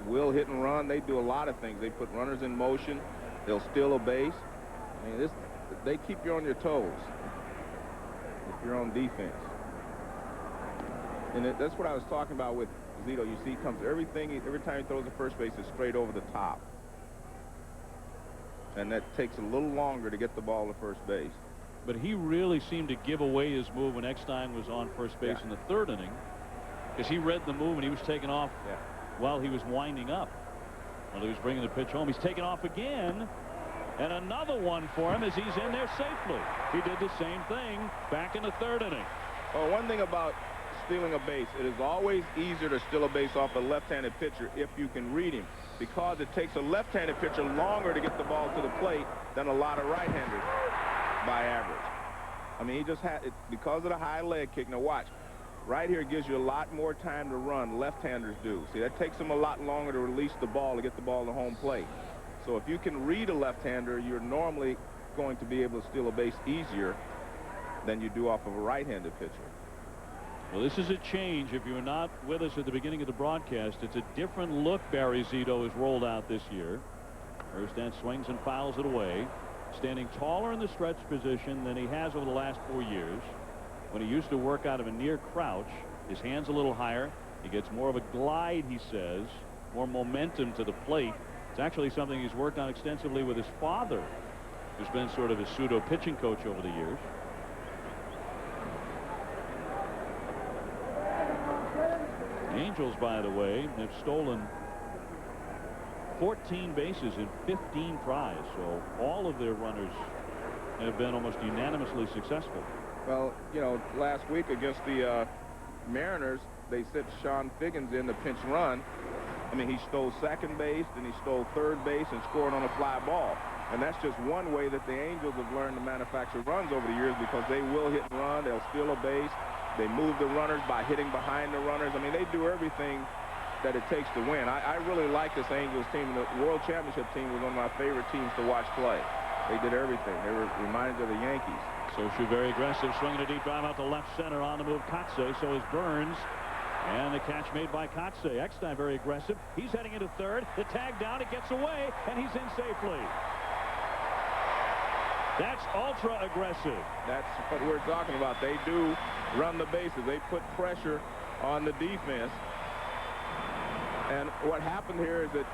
will hit and run. They do a lot of things. They put runners in motion. They'll steal a base. I mean, they keep you on your toes if you're on defense. And that's what I was talking about with Zito. You see, he comes every time he throws the first base is straight over the top. And that takes a little longer to get the ball to first base. But he really seemed to give away his move when Eckstein was on first base in the 3rd inning, because he read the move and he was taking off while he was winding up. While he was bringing the pitch home, he's taking off again. And another one for him as he's in there safely. He did the same thing back in the 3rd inning. Well, one thing about stealing a base, it is always easier to steal a base off a left-handed pitcher if you can read him, because it takes a left-handed pitcher longer to get the ball to the plate than a lot of right-handers by average. I mean, he just had it because of the high leg kick. Now watch, right here gives you a lot more time to run. Left-handers do. See, that takes them a lot longer to release the ball to get the ball to home plate. So if you can read a left-hander, you're normally going to be able to steal a base easier than you do off of a right-handed pitcher. Well, this is a change. If you're not with us at the beginning of the broadcast, it's a different look Barry Zito has rolled out this year. Erstad swings and fouls it away, standing taller in the stretch position than he has over the last 4 years. When he used to work out of a near crouch, his hands a little higher. He gets more of a glide, he says, more momentum to the plate. It's actually something he's worked on extensively with his father, who's been sort of his pseudo pitching coach over the years. The Angels, by the way, have stolen 14 bases in 15 tries, so all of their runners have been almost unanimously successful. Well, you know, last week against the Mariners, they sent Sean Figgins in the pinch run. I mean, he stole second base, and he stole third base and scored on a fly ball. And that's just one way that the Angels have learned to manufacture runs over the years, because they will hit and run. They'll steal a base. They move the runners by hitting behind the runners. I mean, they do everything that it takes to win. I really like this Angels team. The World Championship team was one of my favorite teams to watch play. They did everything. They were reminded of the Yankees. Sochu very aggressive, swinging a deep drive out to left center. On the move, Kotze. So is Burns. And the catch made by Kotze. Eckstein very aggressive. He's heading into third. The tag down. It gets away, and he's in safely. That's ultra aggressive. That's what we're talking about. They do run the bases. They put pressure on the defense. And what happened here is that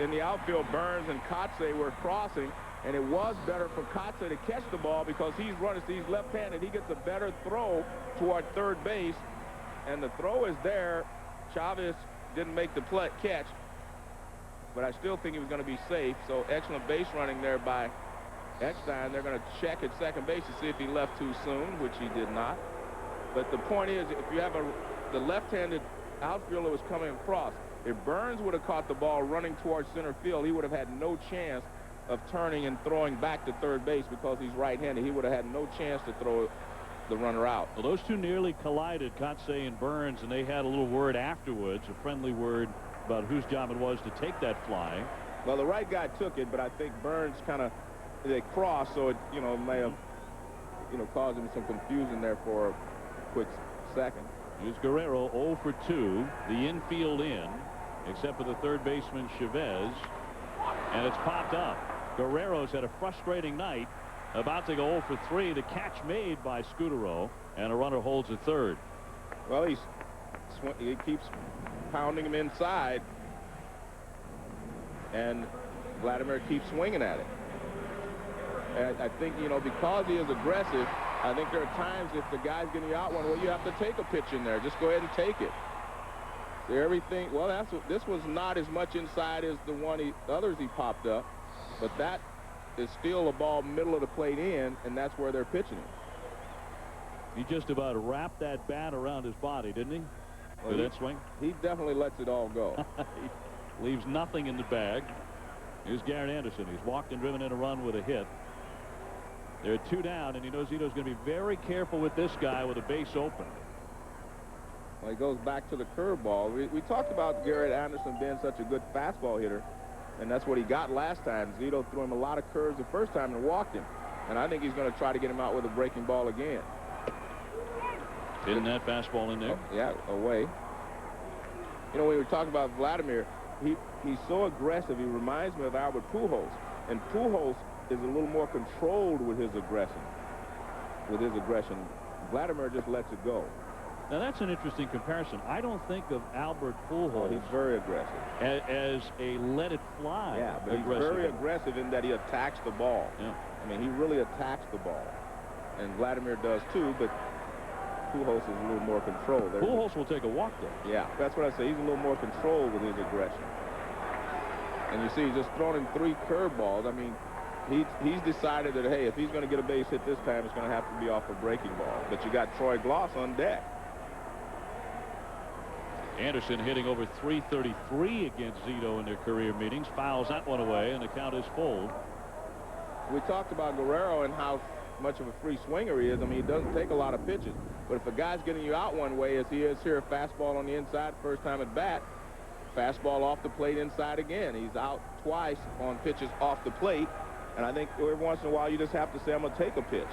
in the outfield, Burns and Kotze were crossing, and it was better for Kotze to catch the ball because he's running. He's left-handed. He gets a better throw toward third base, and the throw is there. Chavez didn't make the catch, but I still think he was going to be safe. So excellent base running there by Eckstein. They're going to check at second base to see if he left too soon, which he did not. But the point is, if you have the left-handed outfielder was coming across, if Burns would have caught the ball running towards center field, he would have had no chance of turning and throwing back to third base because he's right-handed. He would have had no chance to throw the runner out. Well, those two nearly collided, Kotze and Burns, and they had a little word afterwards, a friendly word about whose job it was to take that fly. Well, the right guy took it, but I think Burns kind of, they crossed, so it, you know, may have, you know, caused him some confusion there for a quick second. Here's Guerrero 0 for 2, the infield in, except for the third baseman Chavez, and it's popped up. Guerrero's had a frustrating night, about to go 0 for 3. The catch made by Scudero, and a runner holds at third. Well, he keeps pounding him inside, and Vladimir keeps swinging at it. And I think, you know, because he is aggressive, I think there are times if the guy's getting you out one, well, you have to take a pitch in there. Just go ahead and take it. So everything, well, this was not as much inside as the others he popped up, but that is still a ball middle of the plate in, and that's where they're pitching it. He just about wrapped that bat around his body, didn't he? With that swing? He definitely lets it all go. He leaves nothing in the bag. Here's Garrett Anderson. He's walked and driven in a run with a hit. They're 2 down, and he knows Zito's going to be very careful with this guy with a base open. Well, he goes back to the curveball. We talked about Garrett Anderson being such a good fastball hitter, and that's what he got last time. Zito threw him a lot of curves the first time and walked him. And I think he's going to try to get him out with a breaking ball again. Hitting that fastball in there. Oh, yeah, away. You know, when we were talking about Vladimir, he's so aggressive. He reminds me of Albert Pujols. And Pujols is a little more controlled with his aggression. Vladimir just lets it go. Now, that's an interesting comparison. I don't think of Albert Pujols. Oh, he's very aggressive. As a let-it-fly. Yeah, but he's very aggressive in that he attacks the ball. Yeah. I mean, he really attacks the ball. And Vladimir does, too, but Pujols is a little more controlled. Pujols will take a walk, though. Yeah, that's what I say. He's a little more controlled with his aggression. And you see, he's just throwing in 3 curveballs. I mean, he's decided that, hey, if he's going to get a base hit this time, it's going to have to be off a breaking ball. But you got Troy Gloss on deck. Anderson hitting over .333 against Zito in their career meetings. Fouls that one away, and the count is full. We talked about Guerrero and how much of a free swinger he is. I mean, he doesn't take a lot of pitches. But if a guy's getting you out one way, as he is here, a fastball on the inside, first time at bat, fastball off the plate inside again. He's out twice on pitches off the plate. And I think every once in a while you just have to say, I'm going to take a pitch.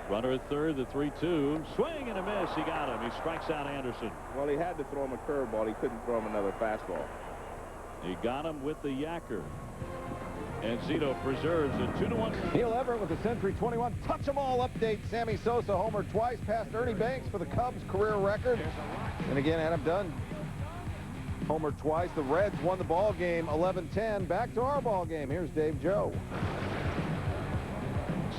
Runner at third, the 3-2. Swing and a miss. He got him. He strikes out Anderson. Well, he had to throw him a curveball. He couldn't throw him another fastball. He got him with the yacker. And Zito preserves a 2-1. Neil Everett with the Century 21 touch-em-all update. Sammy Sosa homered twice past Ernie Banks for the Cubs career record. And again, Adam Dunn homered twice. The Reds won the ball game 11-10. Back to our ball game. Here's Dave Joe.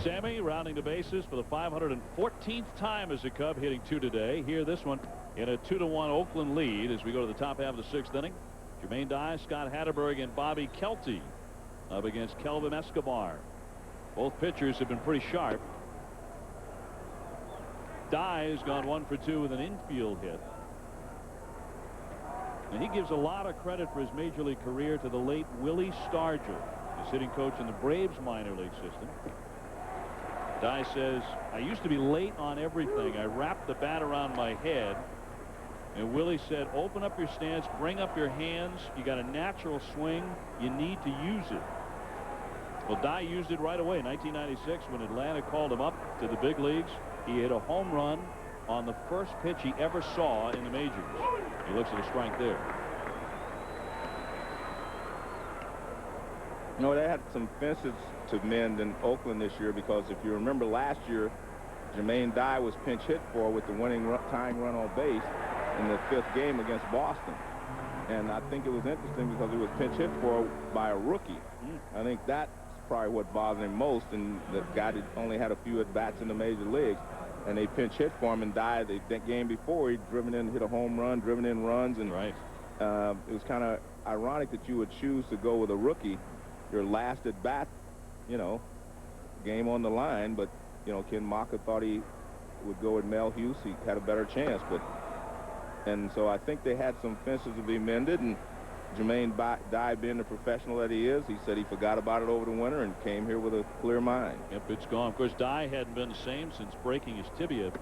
Sammy rounding the bases for the 514th time as a Cub, hitting 2 today. Here, this one in a 2-1 Oakland lead as we go to the top half of the 6th inning. Jermaine Dye, Scott Hatterberg, and Bobby Kelty up against Kelvin Escobar. Both pitchers have been pretty sharp. Dye has gone 1 for 2 with an infield hit. And he gives a lot of credit for his major league career to the late Willie Stargell, his hitting coach in the Braves minor league system. Dye says, I used to be late on everything. I wrapped the bat around my head. And Willie said, open up your stance, bring up your hands. You got a natural swing. You need to use it. Well, Dye used it right away in 1996 when Atlanta called him up to the big leagues. He hit a home run on the first pitch he ever saw in the majors. He looks at a strike there. You know, they had some fences to mend in Oakland this year because if you remember last year, Jermaine Dye was pinch hit for with the winning tying run on base in the 5th game against Boston. And I think it was interesting because he was pinch hit for by a rookie. I think that's probably what bothered him most, and the guy that only had a few at-bats in the major leagues. And they pinch hit for him and died. That game before, he'd driven in, hit a home run, driven in runs. And right. It was kind of ironic that you would choose to go with a rookie, your last at-bat, you know, game on the line. But, you know, Ken Maka thought he would go with Mel Hughes. He had a better chance. And so I think they had some fences to be mended. And Jermaine Dye, being the professional that he is, he said he forgot about it over the winter and came here with a clear mind. Yep, it's gone. Of course, Dye hadn't been the same since breaking his tibia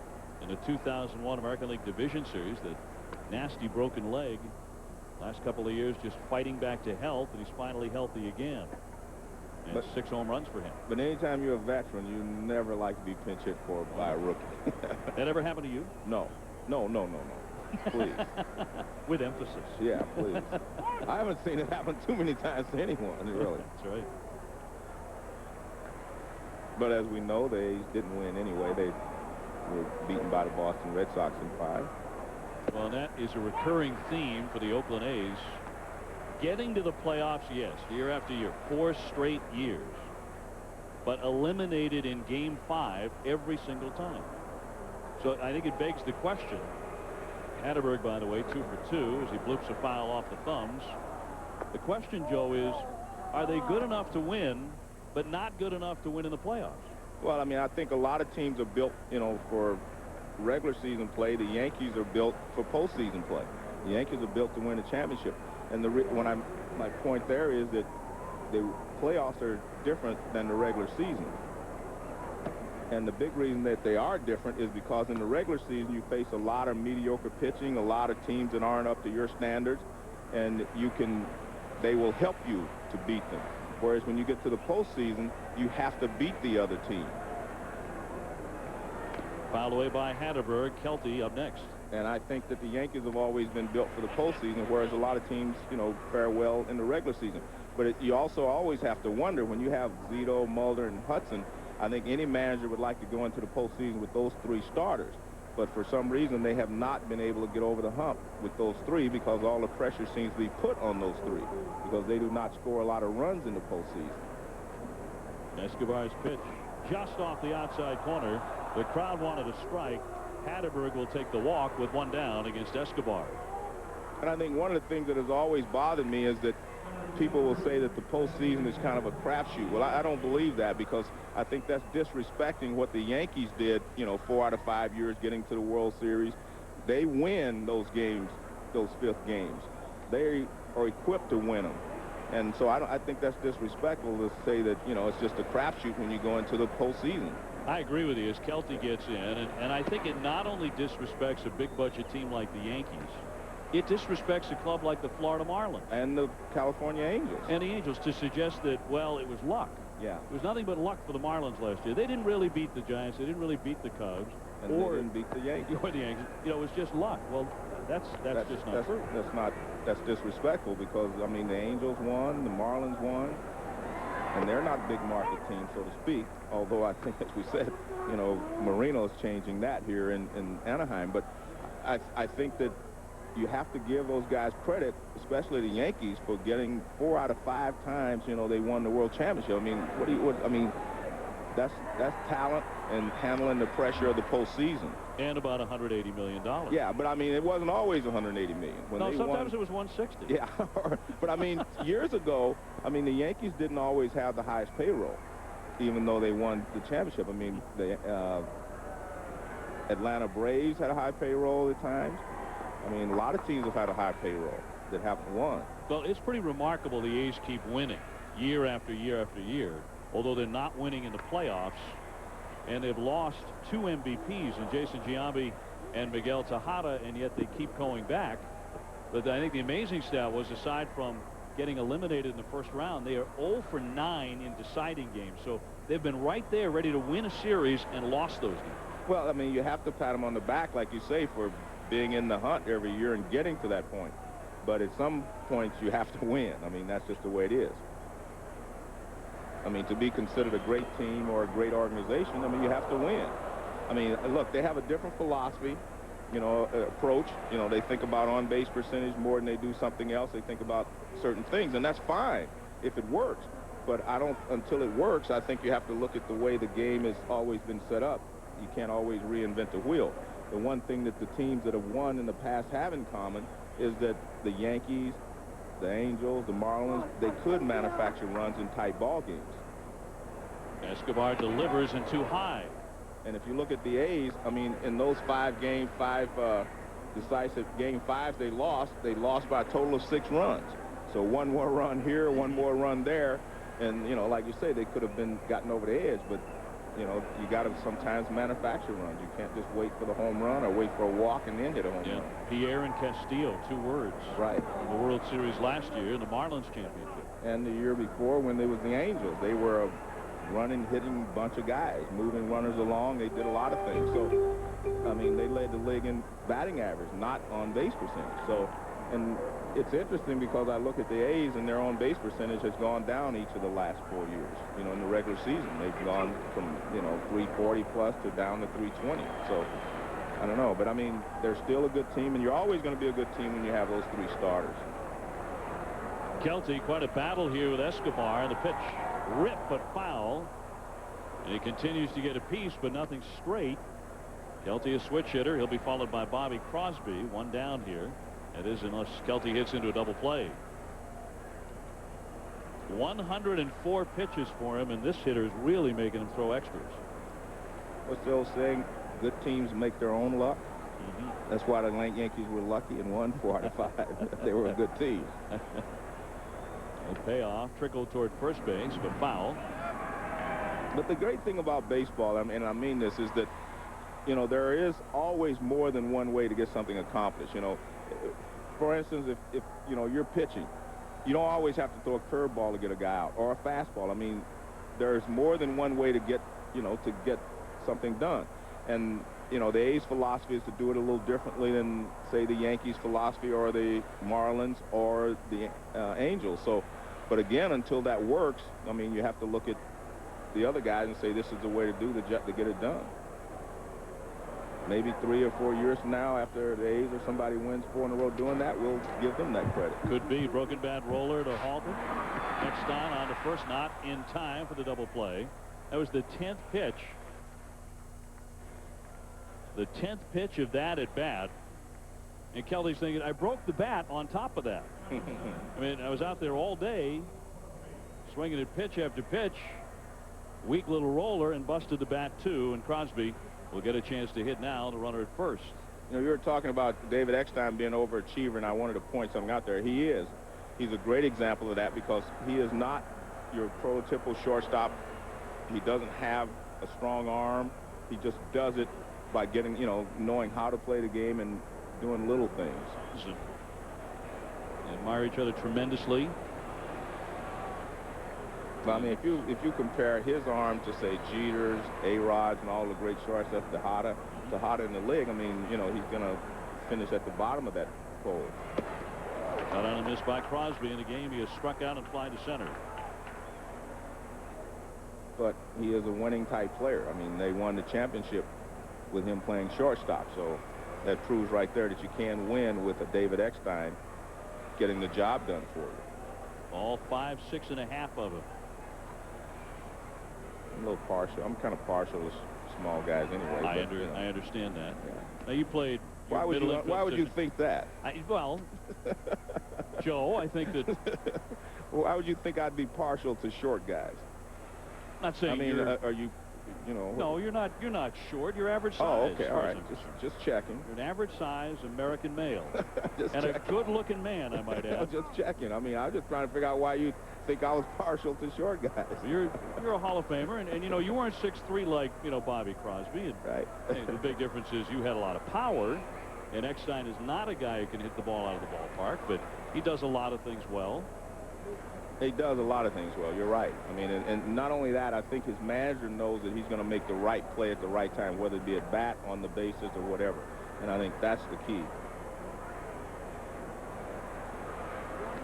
in the 2001 American League Division Series. That nasty broken leg. Last couple of years just fighting back to health, and he's finally healthy again. And 6 home runs for him. But anytime you're a veteran, you never like to be pinch hit for by a rookie. That ever happened to you? No. Please. With emphasis. Yeah, please. I haven't seen it happen too many times to anyone, really. That's right. But as we know, they didn't win anyway. They were beaten by the Boston Red Sox in 5. Well, that is a recurring theme for the Oakland A's. Getting to the playoffs, yes, year after year, 4 straight years. But eliminated in Game 5 every single time. So I think it begs the question. Hatterberg, by the way, 2 for 2 as he bloops a foul off the thumbs. The question, Joe, is, are they good enough to win but not good enough to win in the playoffs. Well, I mean, I think a lot of teams are built, you know, for regular season play. The Yankees are built for postseason play. The Yankees are built to win a championship. And my point there is that the playoffs are different than the regular season. And the big reason that they are different is because in the regular season you face a lot of mediocre pitching, a lot of teams that aren't up to your standards, and they will help you to beat them. Whereas when you get to the postseason, you have to beat the other team. Fouled away by Hatterberg. Kelty up next. And I think that the Yankees have always been built for the postseason, whereas a lot of teams, you know, fare well in the regular season. But you also always have to wonder, when you have Zito, Mulder, and Hudson, I think any manager would like to go into the postseason with those three starters. But for some reason, they have not been able to get over the hump with those three because all the pressure seems to be put on those three because they do not score a lot of runs in the postseason. Escobar's pitch just off the outside corner. The crowd wanted a strike. Hatterberg will take the walk with one down against Escobar. And I think one of the things that has always bothered me is that people will say that the postseason is kind of a crapshoot. Well, I don't believe that, because I think that's disrespecting what the Yankees did, you know, 4 out of 5 years getting to the World Series. They win those games, those fifth games. They are equipped to win them. And so I think that's disrespectful to say that, you know, it's just a crapshoot when you go into the postseason. I agree with you as Kelty gets in, and I think it not only disrespects a big budget team like the Yankees, it disrespects a club like the Florida Marlins. And the California Angels. And the Angels, to suggest that, well, it was luck. Yeah. It was nothing but luck for the Marlins last year. They didn't really beat the Giants. They didn't really beat the Cubs. And they didn't beat the Yankees. Or the Yankees. You know, it was just luck. Well, that's just not true. That's disrespectful, because, I mean, the Angels won, the Marlins won, and they're not big market teams, so to speak, although I think, as we said, you know, Marino's changing that here in Anaheim. But I think that you have to give those guys credit, especially the Yankees, for getting 4 out of 5 times, you know, they won the World Championship. I mean, that's talent and handling the pressure of the postseason. And about $180 million. Yeah, but I mean, it wasn't always $180 million. No, sometimes it was 160. Yeah, but I mean, years ago, I mean, the Yankees didn't always have the highest payroll, even though they won the championship. I mean, the Atlanta Braves had a high payroll at times. I mean, a lot of teams have had a high payroll that haven't won. Well, it's pretty remarkable the A's keep winning year after year after year, although they're not winning in the playoffs. And they've lost 2 MVPs in Jason Giambi and Miguel Tejada, and yet they keep going back. But I think the amazing stat was, aside from getting eliminated in the first round, they are 0 for 9 in deciding games. So they've been right there ready to win a series and lost those games. Well, I mean, you have to pat them on the back, like you say, for being in the hunt every year and getting to that point. But at some points you have to win. I mean, that's just the way it is. I mean, to be considered a great team or a great organization, I mean, you have to win. I mean, look, they have a different philosophy, you know, approach. You know, they think about on-base percentage more than they do something else. They think about certain things, and that's fine if it works. But until it works, I think you have to look at the way the game has always been set up. You can't always reinvent the wheel. The one thing that the teams that have won in the past have in common is that the Yankees, the Angels, the Marlins, they could manufacture runs in tight ball games. Escobar delivers in too high. And if you look at the A's, I mean, in those 5 decisive game 5s they lost by a total of 6 runs. So 1 more run here, 1 more run there, and, you know, like you say, they could have gotten over the edge, but, you know, you got to sometimes manufacture runs. You can't just wait for the home run or wait for a walk and then hit a home run. Pierre and Castillo, 2 words. Right. In the World Series last year in the Marlins championship. And the year before, when they was the Angels, they were a running, hitting bunch of guys, moving runners along. They did a lot of things. So, I mean, they led the league in batting average, not on base percentage. So, and it's interesting because I look at the A's, and their on base percentage has gone down each of the last 4 years. You know, in the regular season, they've gone from, you know, 340 plus to down to 320. So, I don't know, but I mean, they're still a good team, and you're always going to be a good team when you have those 3 starters. Kelty, quite a battle here with Escobar, and the pitch ripped but foul. And he continues to get a piece, but nothing straight. Kelty, a switch hitter. He'll be followed by Bobby Crosby. 1 down here. That is, unless Kelty hits into a double play. 104 pitches for him, and this hitter is really making him throw extras. What's the old saying? Good teams make their own luck. That's why the Yankees were lucky and won 4 out of 5. They were a good team. A payoff, trickle toward first base, but foul. But the great thing about baseball, and I mean this, is that, you know, there is always more than one way to get something accomplished. You know, for instance, if you know, you're pitching, you don't always have to throw a curveball to get a guy out, or a fastball. I mean, there's more than one way to get, you know, to get something done. And, you know, the A's philosophy is to do it a little differently than, say, the Yankees' philosophy or the Marlins or the Angels. So, but again, until that works, I mean, you have to look at the other guys and say this is the way to do the job to get it done. Maybe 3 or 4 years from now, after the A's or somebody wins 4 in a row doing that, we'll give them that credit. Could be. Broken bat roller to Halton. Next on to first, not in time for the double play. That was the 10th pitch. The 10th pitch of that at bat. And Kelly's thinking, I broke the bat on top of that. I mean, I was out there all day swinging at pitch after pitch. Weak little roller and busted the bat too. And Crosby will get a chance to hit now, the runner at first. You know, you were talking about David Eckstein being an overachiever, and I wanted to point something out there. He is. He's a great example of that because he is not your prototypical shortstop. He doesn't have a strong arm. He just does it by getting, you know, knowing how to play the game and doing little things. They admire each other tremendously. But I mean, if you compare his arm to, say, Jeter's, A-Rod's, and all the great shortstops, Tejada in the league, I mean, you know, he's going to finish at the bottom of that pole. Got on a miss by Crosby in the game. He has struck out and fly to center. But he is a winning type player. I mean, they won the championship with him playing shortstop, so that proves right there that you can win with a David Eckstein getting the job done for you. All 5, 6.5 of them. I'm a little partial. I'm kind of partial to small guys anyway. I understand that. Yeah. Now you played. Why would you think that? Well, Joe, I think that. Why would you think I'd be partial to short guys? Not saying. I mean, are you? You know. No, you're not. You're not short. You're average size. Oh, okay, all right. Just checking. You're an average size American male, and a good-looking man, I might add. Just checking. I mean, I'm just trying to figure out why you think I was partial to short guys. You're a Hall of Famer, and you know you weren't 6'3" like Bobby Crosby. And, right. The big difference is you had a lot of power, and Eckstein is not a guy who can hit the ball out of the ballpark, but he does a lot of things well. He does a lot of things well. You're right. I mean, and not only that, I think his manager knows that he's going to make the right play at the right time, whether it be at bat, on the bases, or whatever. And I think that's the key.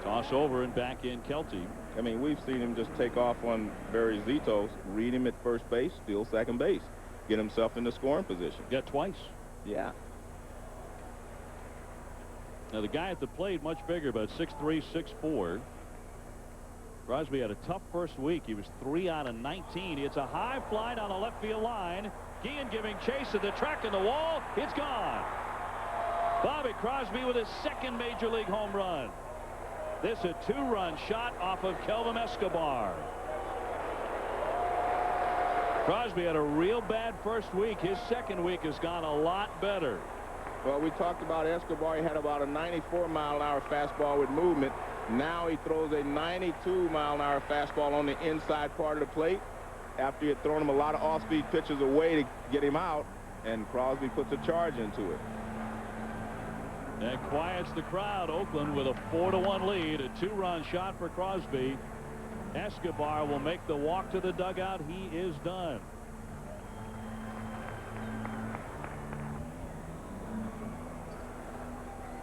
Toss over and back in Kelty. I mean, we've seen him just take off on Barry Zito, read him at first base, steal second base, get himself in the scoring position. Got twice. Yeah. Now, the guy at the plate, much bigger, about 6'3", 6'4". Crosby had a tough first week. He was 3 out of 19. It's a high fly down the left field line. Guillen giving chase at the track and the wall. It's gone. Bobby Crosby with his second major league home run. This a 2-run shot off of Kelvin Escobar. Crosby had a real bad first week. His second week has gone a lot better. Well, we talked about Escobar. He had about a 94-mile-an-hour fastball with movement. Now he throws a 92-mile-an-hour fastball on the inside part of the plate after he had thrown him a lot of off-speed pitches away to get him out, and Crosby puts a charge into it. That quiets the crowd. Oakland with a 4-1 lead. A 2-run shot for Crosby. Escobar will make the walk to the dugout. He is done.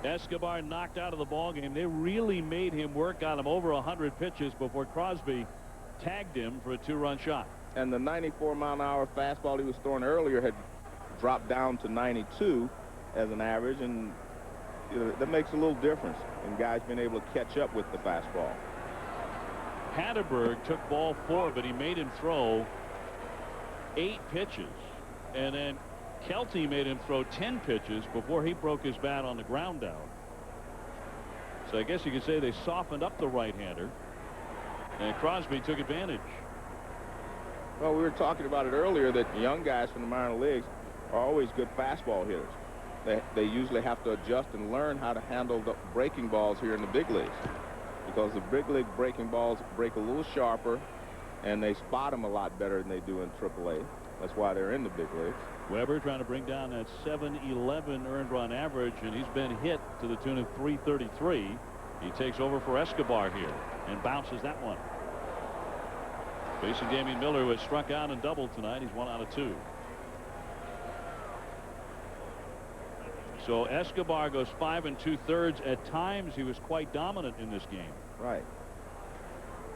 Escobar knocked out of the ballgame. They really made him work on him over 100 pitches before Crosby tagged him for a 2-run shot. And the 94-mile-an-hour fastball he was throwing earlier had dropped down to 92 as an average, and you know, that makes a little difference in guys being able to catch up with the fastball. Hatterberg took ball 4, but he made him throw 8 pitches, and then Kelty made him throw 10 pitches before he broke his bat on the ground down. So I guess you could say they softened up the right-hander. And Crosby took advantage. Well, we were talking about it earlier that young guys from the minor leagues are always good fastball hitters. They usually have to adjust and learn how to handle the breaking balls here in the big leagues, because the big league breaking balls break a little sharper, and they spot them a lot better than they do in AAA. That's why they're in the big leagues. Weber trying to bring down that 711 earned run average, and he's been hit to the tune of 333. He takes over for Escobar here and bounces that one. Facing Damian Miller, who has struck out and doubled tonight. He's 1 out of 2. So Escobar goes 5 2/3. At times he was quite dominant in this game. Right.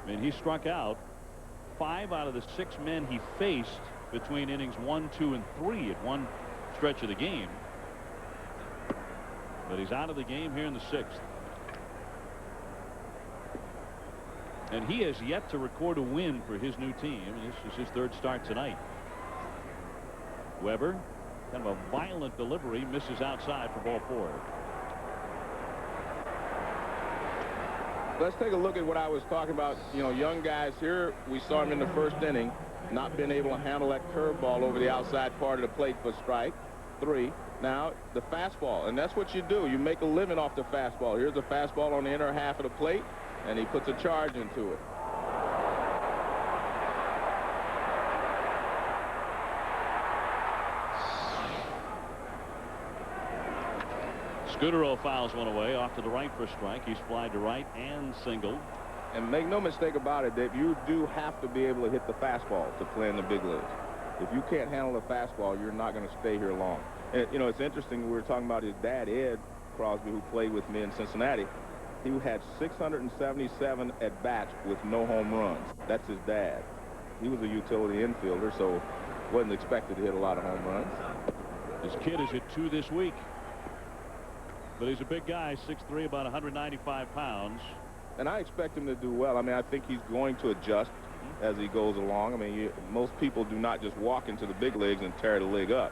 I mean, he struck out 5 out of the 6 men he faced between innings 1, 2, and 3 at one stretch of the game. But he's out of the game here in the 6th. And he has yet to record a win for his new team. This is his 3rd start tonight. Weber, kind of a violent delivery, misses outside for ball 4. Let's take a look at what I was talking about. You know, young guys here, we saw him in the 1st inning, not being able to handle that curveball over the outside part of the plate for strike 3. Now, the fastball, and that's what you do. You make a living off the fastball. Here's a fastball on the inner half of the plate, and he puts a charge into it. Scudero fouls one away off to the right for a strike. He's flied to right and singled. And make no mistake about it, Dave, you do have to be able to hit the fastball to play in the big leagues. If you can't handle the fastball, you're not going to stay here long. And, you know, it's interesting, we were talking about his dad, Ed Crosby, who played with me in Cincinnati. He had 677 at-bats with no home runs. That's his dad. He was a utility infielder, so wasn't expected to hit a lot of home runs. His kid has hit 2 this week. But he's a big guy, 6'3", about 195 pounds. And I expect him to do well. I mean, I think he's going to adjust as he goes along. I mean, most people do not just walk into the big leagues and tear the league up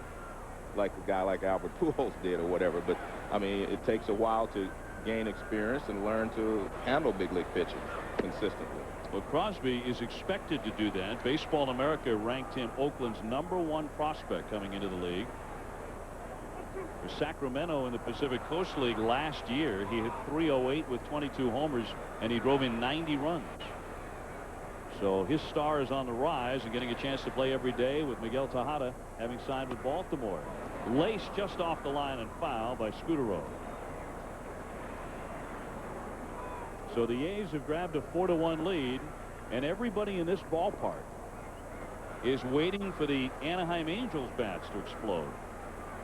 like a guy like Albert Pujols did or whatever. But, I mean, it takes a while to gain experience and learn to handle big league pitching consistently. Well, Crosby is expected to do that. Baseball America ranked him Oakland's #1 prospect coming into the league. For Sacramento in the Pacific Coast League last year, he hit .308 with 22 homers, and he drove in 90 runs. So his star is on the rise and getting a chance to play every day, with Miguel Tejada having signed with Baltimore. Laced just off the line and foul by Scudero. So the A's have grabbed a 4-1 lead, and everybody in this ballpark is waiting for the Anaheim Angels bats to explode.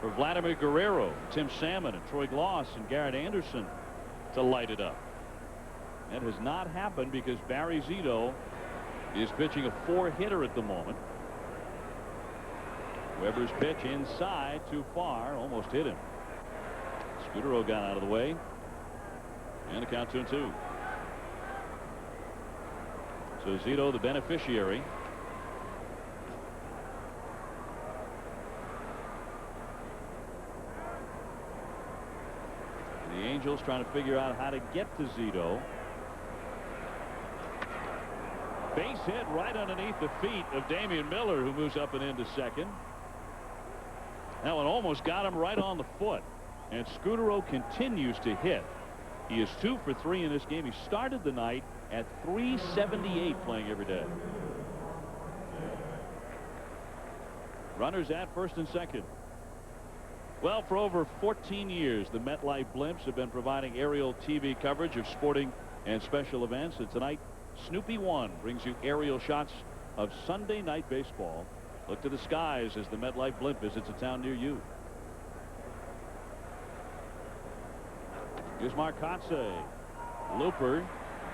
For Vladimir Guerrero, Tim Salmon, and Troy Gloss, and Garrett Anderson to light it up. That has not happened because Barry Zito is pitching a 4-hitter at the moment. Weber's pitch inside, too far, almost hit him. Scudero got out of the way, and a count 2-2. So Zito, the beneficiary. The Angels trying to figure out how to get to Zito. Base hit right underneath the feet of Damian Miller, who moves up and into second. That one almost got him right on the foot. And Scudero continues to hit. He is 2 for 3 in this game. He started the night at .378 playing every day. Runners at first and second. Well, for over 14 years, the MetLife Blimps have been providing aerial TV coverage of sporting and special events. And tonight, Snoopy 1 brings you aerial shots of Sunday night baseball. Look to the skies as the MetLife Blimp visits a town near you. Here's Marcotte. Looper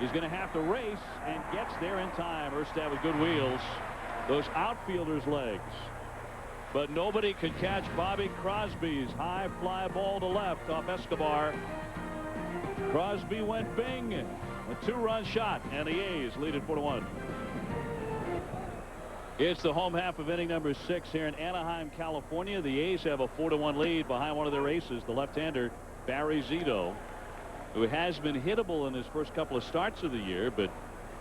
is going to have to race and gets there in time. Erstad with good wheels. Those outfielders' legs. But nobody could catch Bobby Crosby's high fly ball to left off Escobar. Crosby went bing. A 2-run shot, and the A's lead it 4-1. It's the home half of inning number 6 here in Anaheim, California. The A's have a 4-1 lead behind one of their aces, the left-hander Barry Zito, who has been hittable in his first couple of starts of the year, but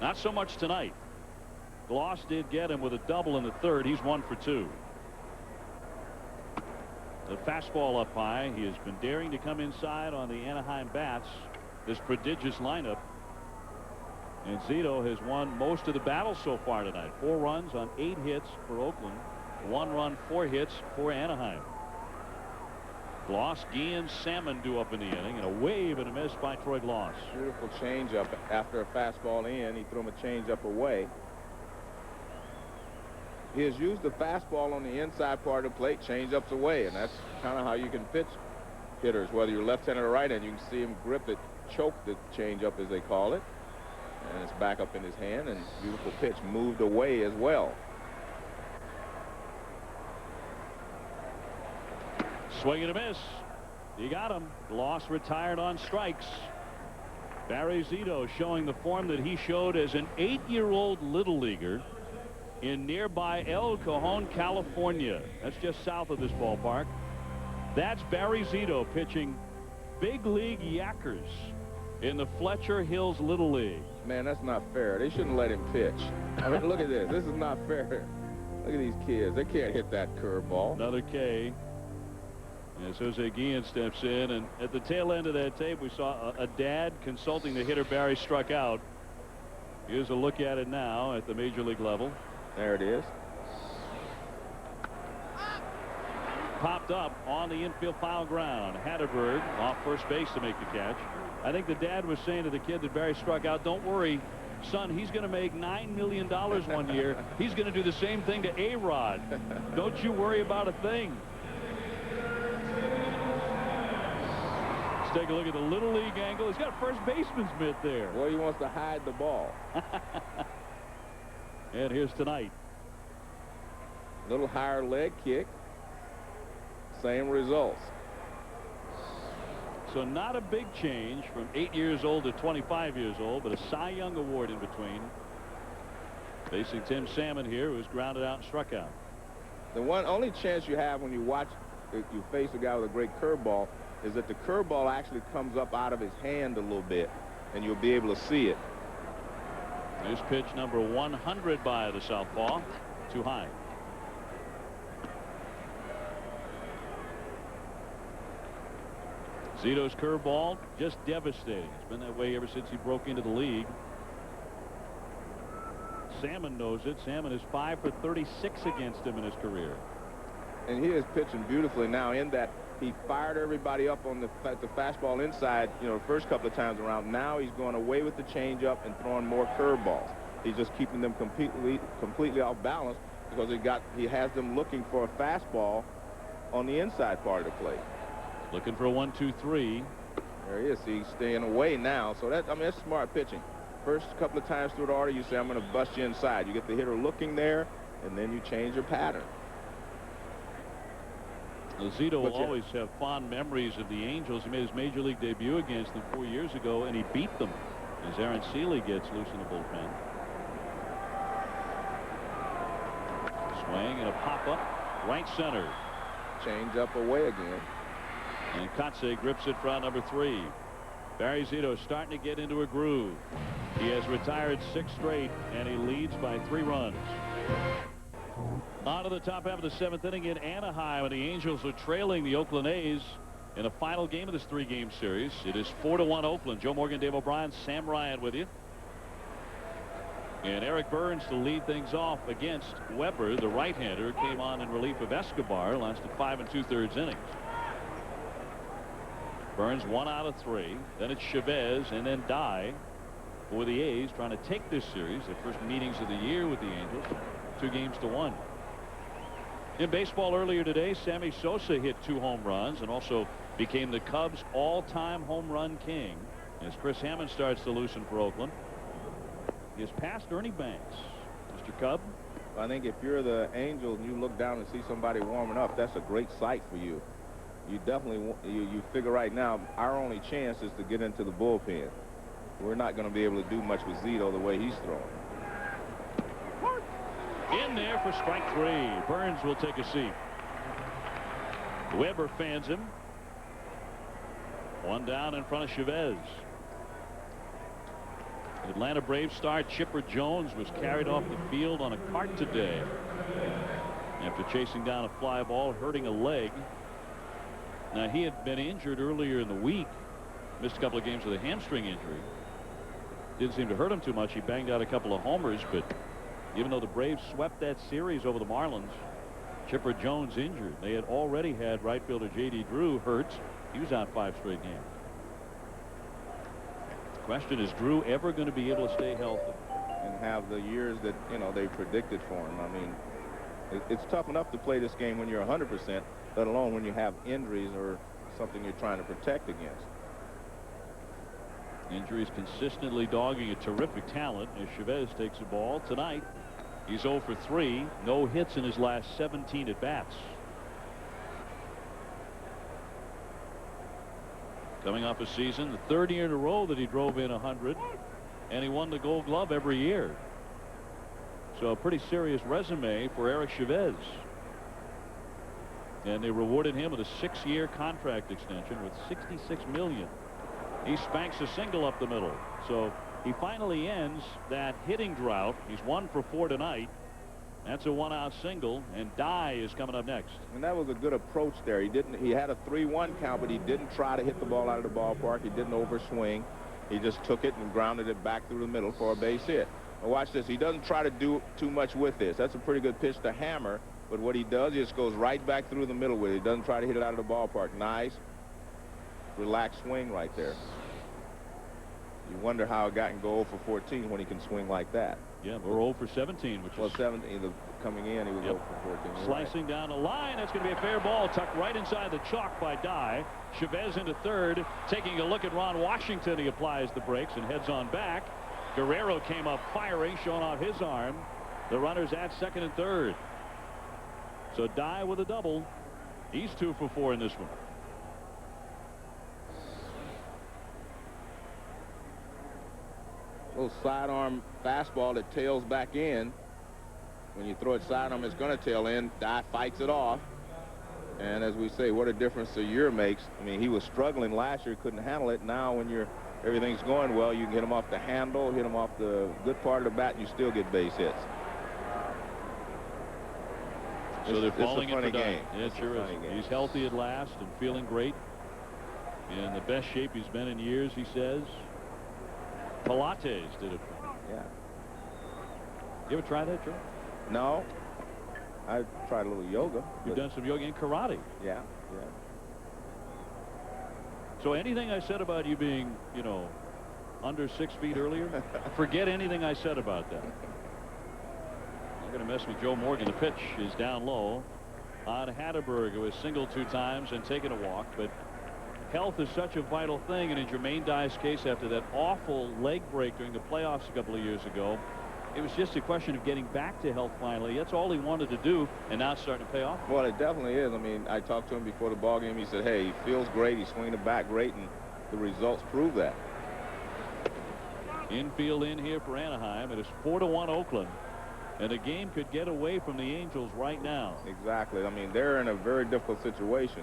Not so much tonight. Gloss did get him with a double in the third. He's 1 for 2. The fastball up high. He has been daring to come inside on the Anaheim bats, this prodigious lineup. And Zito has won most of the battles so far tonight. 4 runs on 8 hits for Oakland. 1 run, 4 hits for Anaheim. Gloss, Guillen, Salmon due up in the inning, and a wave and a miss by Troy Gloss. Beautiful changeup after a fastball in. He threw him a changeup away. He has used the fastball on the inside part of the plate, changeups away, and that's kind of how you can pitch hitters, whether you're left-handed or right-handed. You can see him grip it, choke the changeup as they call it, and it's back up in his hand, and beautiful pitch moved away as well. Swing and a miss. He got him. Gloss retired on strikes. Barry Zito showing the form that he showed as an 8-year-old little leaguer in nearby El Cajon, California. That's just south of this ballpark. That's Barry Zito pitching big league yackers in the Fletcher Hills Little League. Man, that's not fair. They shouldn't let him pitch. I mean, look at this. This is not fair. Look at these kids. They can't hit that curveball. Another K. As Jose Guillen steps in, and at the tail end of that tape, we saw a dad consulting the hitter Barry struck out. Here's a look at it now at the major league level. There it is. Popped up on the infield foul ground. Hatterberg off first base to make the catch. I think the dad was saying to the kid that Barry struck out, don't worry, son, he's going to make $9 million one year. He's going to do the same thing to A-Rod. Don't you worry about a thing. Let's take a look at the Little League angle. He's got a first baseman's mitt there. Well, he wants to hide the ball. And here's tonight. Little higher leg kick. Same results. So not a big change from 8 years old to 25 years old, but a Cy Young award in between. Facing Tim Salmon here, who's grounded out and struck out. The only chance you have when you watch, you face a guy with a great curveball, is that the curveball actually comes up out of his hand a little bit, and you'll be able to see it. Here's pitch number 100 by the southpaw. Too high. Zito's curveball just devastating. It's been that way ever since he broke into the league. Salmon knows it. Salmon is 5 for 36 against him in his career. And he is pitching beautifully now in that he fired everybody up on the fastball inside, you know, the first couple of times around. Now he's going away with the changeup and throwing more curveballs. He's just keeping them completely off balance because he has them looking for a fastball on the inside part of the plate. Looking for a 1-2-3. There he is. He's staying away now. So that's smart pitching. First couple of times through the order, you say, I'm going to bust you inside. You get the hitter looking there, and then you change your pattern. Zito will always have fond memories of the Angels. He made his major league debut against them 4 years ago, and he beat them as Aaron Seeley gets loose in the bullpen. Swing and a pop-up right center. Change up away again. And Kotze grips it for out number 3. Barry Zito starting to get into a groove. He has retired 6 straight, and he leads by 3 runs. On to the top half of the 7th inning in Anaheim, and the Angels are trailing the Oakland A's in a final game of this 3-game series. It is 4-1 Oakland. Joe Morgan, Dave O'Brien, Sam Ryan with you. And Eric Burns to lead things off against Weber. The right-hander came on in relief of Escobar, lasted 5 2/3 innings. Burns 1 out of 3. Then it's Chavez and then Dye for the A's, trying to take this series, their first meetings of the year with the Angels, 2-1. In baseball earlier today, Sammy Sosa hit 2 home runs and also became the Cubs' all-time home run king as Chris Hammond starts to loosen for Oakland. He has passed Ernie Banks. Mr. Cub? I think if you're the Angels and you look down and see somebody warming up, that's a great sight for you. You definitely you figure right now our only chance is to get into the bullpen. We're not going to be able to do much with Zito the way he's throwing. In there for strike 3. Burns will take a seat. Weber fans him. 1 down in front of Chavez. Atlanta Braves star Chipper Jones was carried off the field on a cart today after chasing down a fly ball, hurting a leg. Now, he had been injured earlier in the week, missed a couple of games with a hamstring injury. Didn't seem to hurt him too much. He banged out a couple of homers, but even though the Braves swept that series over the Marlins, Chipper Jones injured. They had already had right fielder J.D. Drew hurt. He was out 5 straight games. The question is, Drew ever going to be able to stay healthy and have the years that, you know, they predicted for him? I mean, it's tough enough to play this game when you're 100%, let alone when you have injuries or something you're trying to protect against. Injuries consistently dogging a terrific talent as Chavez takes the ball tonight. He's 0 for 3, no hits in his last 17 at bats. Coming off a season, the 3rd year in a row that he drove in 100, and he won the Gold Glove every year. So a pretty serious resume for Eric Chavez. And they rewarded him with a 6-year contract extension with $66 million. He spanks a single up the middle. So he finally ends that hitting drought. He's 1 for 4 tonight. That's a 1-out single, and Dye is coming up next. And that was a good approach there. He had a 3-1 count, but he didn't try to hit the ball out of the ballpark. He didn't overswing. He just took it and grounded it back through the middle for a base hit. Now watch this. He doesn't try to do too much with this. That's a pretty good pitch to hammer, but what he does, he just goes right back through the middle with it. He doesn't try to hit it out of the ballpark. Nice, relaxed swing right there. You wonder how a guy can go 0 for 14 when he can swing like that. Yeah, we're 0 for 17, which is 17. Coming in, he was 0 for 14. Slicing down the line. That's going to be a fair ball, tucked right inside the chalk by Dye. Chavez into third, taking a look at Ron Washington. He applies the brakes and heads on back. Guerrero came up firing, showing off his arm. The runners at second and third. So Dye with a double. He's 2 for 4 in this one. Little sidearm fastball that tails back in. When you throw it sidearm, it's going to tail in. Dye fights it off. And as we say, what a difference a year makes. I mean, he was struggling last year, couldn't handle it. Now when everything's going well, you can hit him off the handle, hit him off the good part of the bat, and you still get base hits. So they're falling in for Dye. Yeah, it sure is. He's healthy at last and feeling great. In the best shape he's been in years, he says. Pilates did it for him. Yeah. You ever try that, Joe? No. I tried a little yoga. You've done some yoga and karate. Yeah, yeah. So anything I said about you being, you know, under 6 feet earlier, forget anything I said about that. I'm going to mess with Joe Morgan. The pitch is down low on Hatterberg, who has singled 2 times and taken a walk, but health is such a vital thing, and in Jermaine Dye's case, after that awful leg break during the playoffs a couple of years ago, it was just a question of getting back to health finally. That's all he wanted to do, and now it's starting to pay off. Well, it definitely is. I mean, I talked to him before the ball game. He said, hey, he feels great. He's swinging the bat great, and the results prove that. Infield in here for Anaheim. It is 4-1 Oakland, and the game could get away from the Angels right now. Exactly. I mean, they're in a very difficult situation.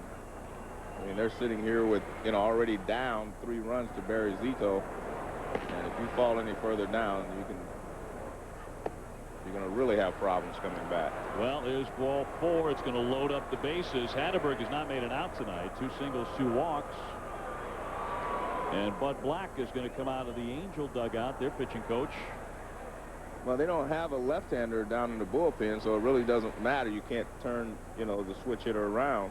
I mean, they're sitting here with, you know, already down 3 runs to Barry Zito, and if you fall any further down, you're going to really have problems coming back. Well, there's ball 4. It's going to load up the bases. Hatterberg has not made an out tonight. 2 singles, 2 walks. And Bud Black is going to come out of the Angel dugout, their pitching coach. Well, they don't have a left-hander down in the bullpen, so it really doesn't matter. You can't turn, you know, the switch hitter around.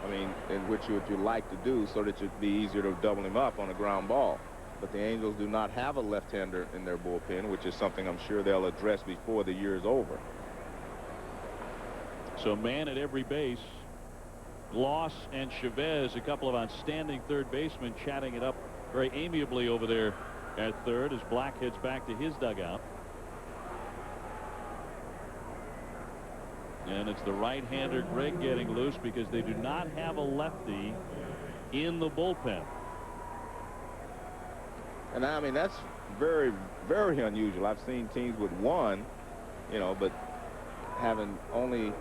I mean, in which what you like to do so that it'd be easier to double him up on a ground ball. But the Angels do not have a left-hander in their bullpen, which is something I'm sure they'll address before the year is over. So man at every base. Gloss and Chavez, a couple of outstanding third basemen, chatting it up very amiably over there at third as Black heads back to his dugout. And it's the right-hander Greg getting loose because they do not have a lefty in the bullpen. And I mean, that's very, very unusual. I've seen teams with 1, you know, but having only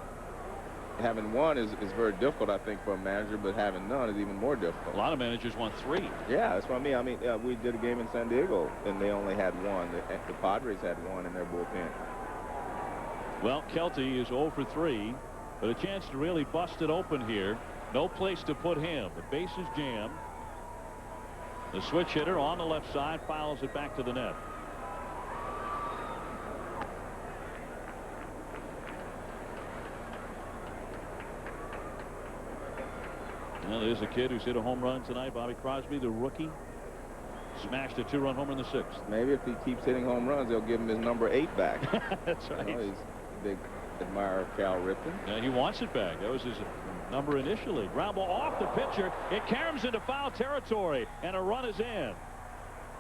having one is very difficult, I think, for a manager, but having none is even more difficult. A lot of managers want 3. Yeah, that's what I mean. We did a game in San Diego, and they only had 1. The Padres had 1 in their bullpen. Well, Kelty is 0 for 3, but a chance to really bust it open here. No place to put him. The base is jammed. The switch hitter on the left side fouls it back to the net. Well, there's a kid who's hit a home run tonight, Bobby Crosby, the rookie. Smashed a 2-run homer in the 6th. Maybe if he keeps hitting home runs, they'll give him his number 8 back. That's right. He's a big admirer of Cal Ripken. Yeah, he wants it back. That was his number initially. Ground ball off the pitcher. It caroms into foul territory, and a run is in.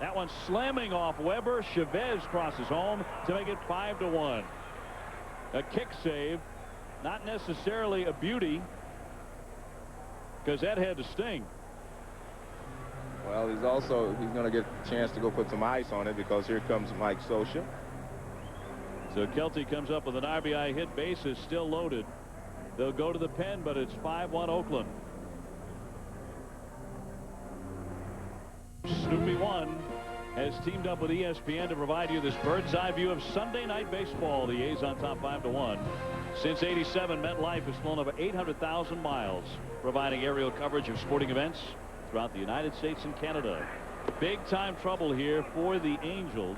That one slamming off Weber. Chavez crosses home to make it 5-1. A kick save, not necessarily a beauty, because that had to sting. Well, he's going to get a chance to go put some ice on it, because here comes Mike Scioscia. So Kelty comes up with an RBI hit. Base is still loaded. They'll go to the pen, but it's 5-1 Oakland. Snoopy 1 has teamed up with ESPN to provide you this bird's eye view of Sunday night baseball. The A's on top 5-1. Since '87, MetLife has flown over 800,000 miles, providing aerial coverage of sporting events throughout the United States and Canada. Big time trouble here for the Angels.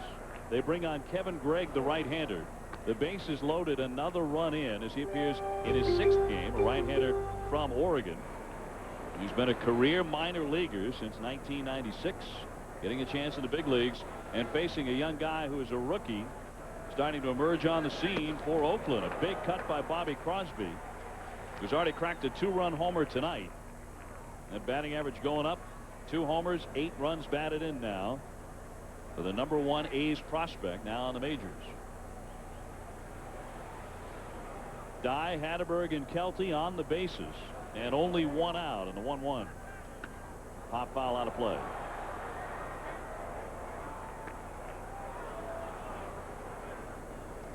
They bring on Kevin Gregg, the right-hander. The base is loaded. Another run in as he appears in his 6th game, a right-hander from Oregon. He's been a career minor leaguer since 1996, getting a chance in the big leagues and facing a young guy who is a rookie, starting to emerge on the scene for Oakland. A big cut by Bobby Crosby, who's already cracked a 2-run homer tonight. That batting average going up. 2 homers, 8 runs batted in now for the number 1 A's prospect now in the majors. Dye, Hatterberg, and Kelty on the bases, and only 1 out in the 1-1. Pop foul out of play.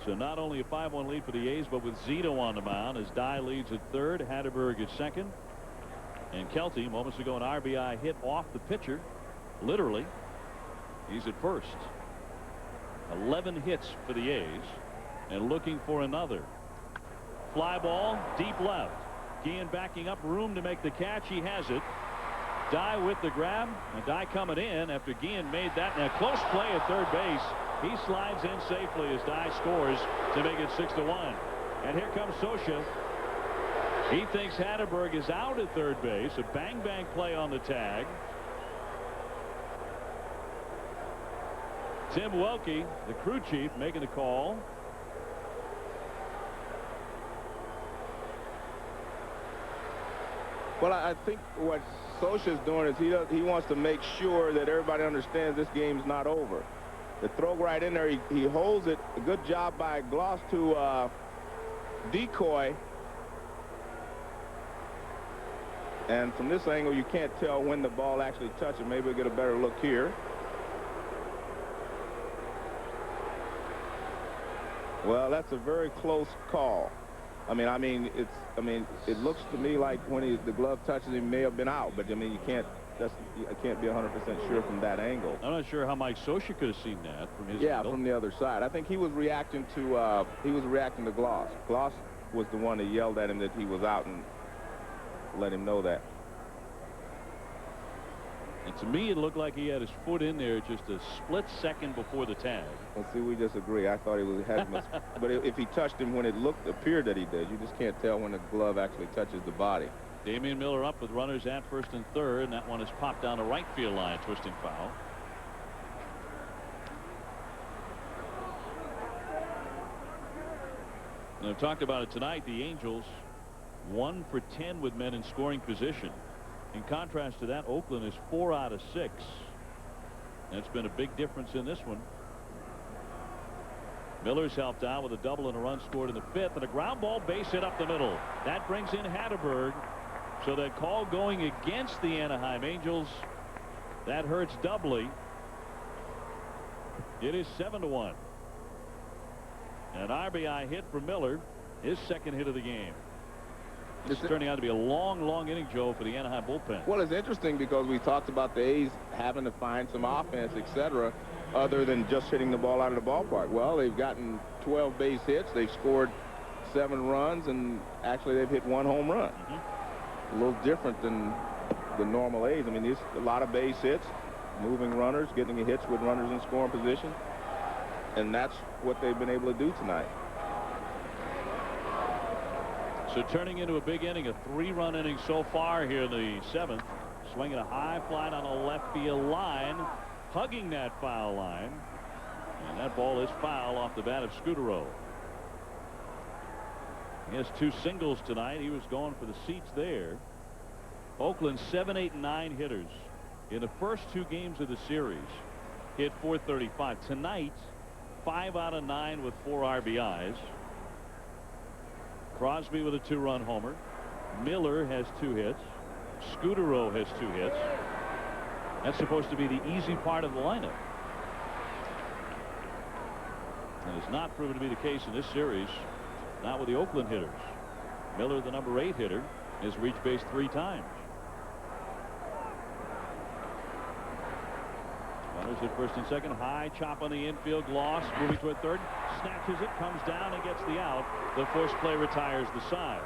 So not only a 5-1 lead for the A's, but with Zito on the mound as Dye leads at 3rd, Hatterberg at 2nd, and Kelty moments ago an RBI hit off the pitcher. Literally, he's at 1st. 11 hits for the A's, and looking for another. Fly ball deep left. Guillen backing up, room to make the catch. He has it. Dye with the grab, and Dye coming in after Guillen made that. And a close play at 3rd base. He slides in safely as Dye scores to make it 6-1. And here comes Scioscia. He thinks Hatterberg is out at 3rd base. A bang play on the tag. Tim Welke, the crew chief, making the call. Well, I think what Scioscia is doing is he wants to make sure that everybody understands this game's not over. The throw right in there, he holds it. A good job by Gloss to decoy. And from this angle, you can't tell when the ball actually touches. Maybe we'll get a better look here. Well, that's a very close call. I mean, it looks to me like when the glove touches him, he may have been out, but I mean, I can't be 100% sure from that angle. I'm not sure how Mike Scioscia could have seen that from his angle. angle. From the other side. I think he was reacting to Gloss. Gloss was the one that yelled at him that he was out and let him know that. And to me, it looked like he had his foot in there just a split second before the tag. Well, see, we disagree. I thought he was having but if he touched him when it appeared that he did, you just can't tell when the glove actually touches the body. Damian Miller up with runners at 1st and 3rd, and that one is popped down the right field line, twisting foul. And I've talked about it tonight. The Angels 1 for 10 with men in scoring position. In contrast to that, Oakland is 4 out of 6. That's been a big difference in this one. Miller's helped out with a double and a run scored in the 5th, and a ground ball base hit up the middle. That brings in Hatterberg. So that call going against the Anaheim Angels, that hurts doubly. It is 7-1. An RBI hit for Miller, his 2nd hit of the game. It's turning out to be a long, long inning, Joe, for the Anaheim bullpen. Well, it's interesting because we talked about the A's having to find some offense, etc., other than just hitting the ball out of the ballpark. Well, they've gotten 12 base hits. They've scored 7 runs, and actually they've hit 1 home run. A little different than the normal A's. I mean, there's a lot of base hits, moving runners, getting hits with runners in scoring position, and that's what they've been able to do tonight. So turning into a big inning, a 3-run inning so far here in the 7th. Swinging a high fly down a left field line, hugging that foul line, and that ball is foul off the bat of Scudero. He has 2 singles tonight. He was going for the seats there. Oakland 7, 8, and 9 hitters in the first 2 games of the series hit .435. Tonight, 5 out of 9 with 4 RBIs. Crosby with a 2-run homer. Miller has 2 hits. Scudero has 2 hits. That's supposed to be the easy part of the lineup. And it's not proven to be the case in this series. Not with the Oakland hitters. Miller, the number 8 hitter, has reached base 3 times. Runners at first and second. High chop on the infield. Lost. Moving toward third. Snatches it. Comes down and gets the out. The force play retires the side.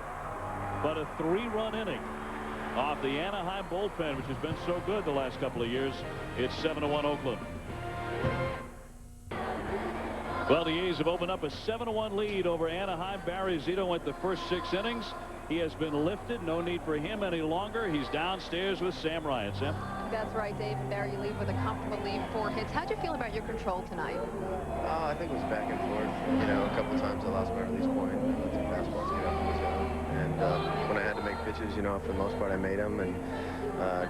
But a 3-run inning off the Anaheim bullpen, which has been so good the last couple of years. It's 7-1 Oakland. Well, the A's have opened up a 7-1 lead over Anaheim. Barry Zito went the first 6 innings. He has been lifted. No need for him any longer. He's downstairs with Sam Ryan. Sam? That's right, Dave. And there you leave with a comfortable lead, 4 hits. How'd you feel about your control tonight? I think it was back and forth. You know, a couple times I lost my release point and let some fastballs get up in the zone. And when I had to make pitches, you know, for the most part I made them. And,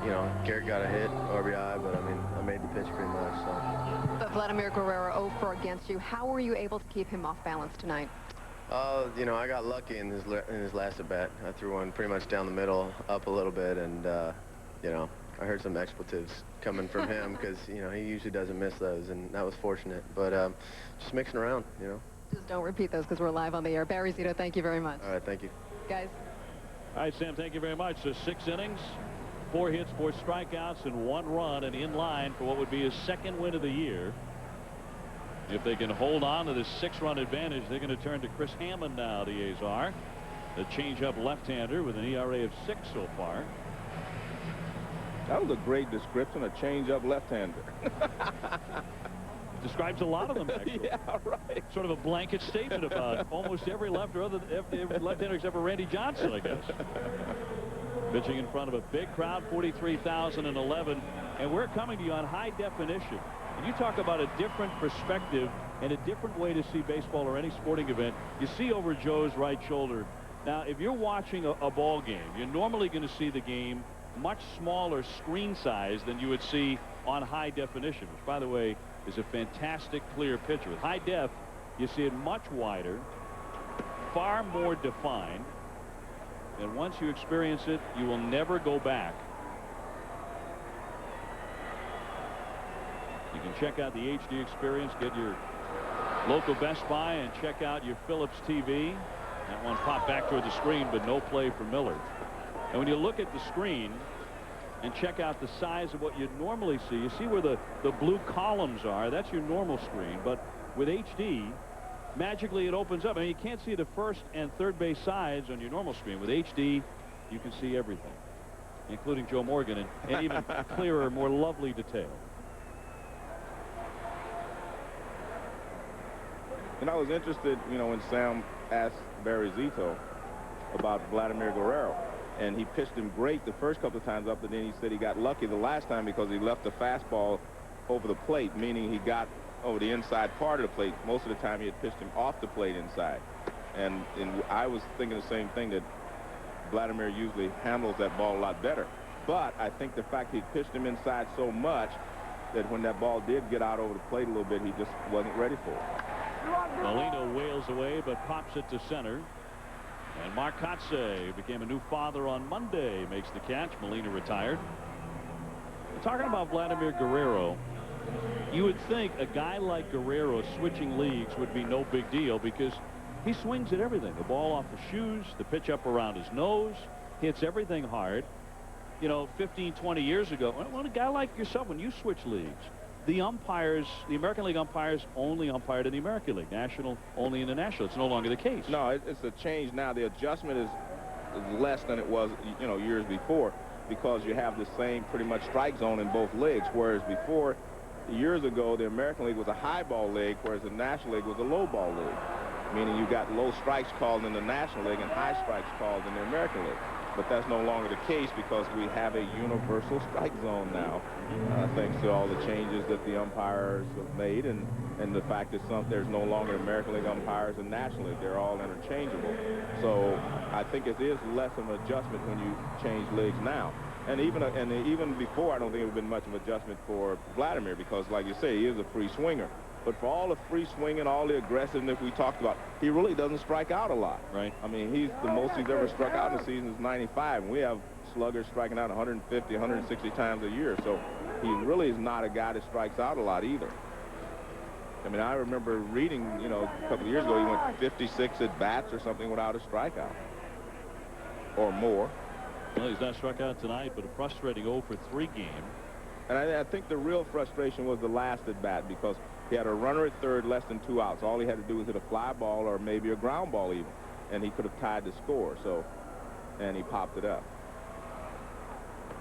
you know, Garrett got a hit, RBI, but I mean, I made the pitch pretty much. So. But Vladimir Guerrero 0 for against you. How were you able to keep him off balance tonight? You know, I got lucky in his last at bat. I threw one pretty much down the middle, up a little bit, and you know, I heard some expletives coming from him because you know he usually doesn't miss those, and that was fortunate. But just mixing around, you know. Just don't repeat those because we're live on the air. Barry Zito, thank you very much. All right, thank you, guys. All right, Sam, thank you very much. So 6 innings, 4 hits, 4 strikeouts, and 1 run, and in line for what would be his 2nd win of the year. If they can hold on to this 6-run advantage, they're going to turn to Chris Hammond now, the A's are. The change-up left-hander with an ERA of 6 so far. That was a great description, a change-up left-hander. Describes a lot of them, actually. Yeah, right. Sort of a blanket statement about almost every left-hander except for Randy Johnson, I guess. Pitching in front of a big crowd, 43,011, and we're coming to you on high definition. And you talk about a different perspective and a different way to see baseball or any sporting event. You see over Joe's right shoulder. Now, if you're watching a ball game, you're normally going to see the game much smaller screen size than you would see on high definition, which, by the way, is a fantastic clear picture. With high def, you see it much wider, far more defined, and once you experience it, you will never go back. You can check out the HD experience, get your local Best Buy, and check out your Philips TV. That one popped back toward the screen, but no play for Miller. And when you look at the screen and check out the size of what you'd normally see, you see where the blue columns are. That's your normal screen. But with HD, magically it opens up. I mean, you can't see the first and third base sides on your normal screen. With HD, you can see everything, including Joe Morgan, and even clearer, more lovely detail. And I was interested, you know, when Sam asked Barry Zito about Vladimir Guerrero. And he pitched him great the first couple of times up, but then he said he got lucky the last time because he left the fastball over the plate, meaning he got over the inside part of the plate. Most of the time he had pitched him off the plate inside. And I was thinking the same thing, that Vladimir usually handles that ball a lot better. But I think the fact he pitched him inside so much that when that ball did get out over the plate a little bit, he just wasn't ready for it. Molina wails away, but pops it to center. And Mark Kotze became a new father on Monday, makes the catch. Molina retired. Talking about Vladimir Guerrero, you would think a guy like Guerrero switching leagues would be no big deal because He swings at everything. The ball off the shoes, the pitch up around his nose, hits everything hard. You know, 15, 20 years ago, when a guy like yourself, when you switch leagues, the umpires, the American League umpires only umpired in the American League, National only in the National. It's no longer the case. No, it's a change now. The adjustment is less than it was, you know, years before, because you have the same pretty much strike zone in both leagues, whereas before, years ago, the American League was a high ball league, whereas the National League was a low ball league, meaning you got low strikes called in the National League and high strikes called in the American League. But that's no longer the case because we have a universal strike zone now, thanks to all the changes that the umpires have made and the fact that there's no longer American League umpires and National League. They're all interchangeable. So I think it is less of an adjustment when you change leagues now. And even before, I don't think it would have been much of an adjustment for Vladimir because, like you say, he is a free swinger. But for all the free swinging, all the aggressiveness we talked about, he really doesn't strike out a lot. Right. I mean, the most he's ever struck out in a season is 95. And we have sluggers striking out 150, 160 times a year. So he really is not a guy that strikes out a lot either. I mean, I remember reading, you know, a couple of years ago, he went 56 at-bats or something without a strikeout or more. Well, he's not struck out tonight, but a frustrating 0-for-3 game. And I think the real frustration was the last at-bat because he had a runner at third, less than 2 outs. All he had to do was hit a fly ball or maybe a ground ball even, and he could have tied the score. So, and he popped it up.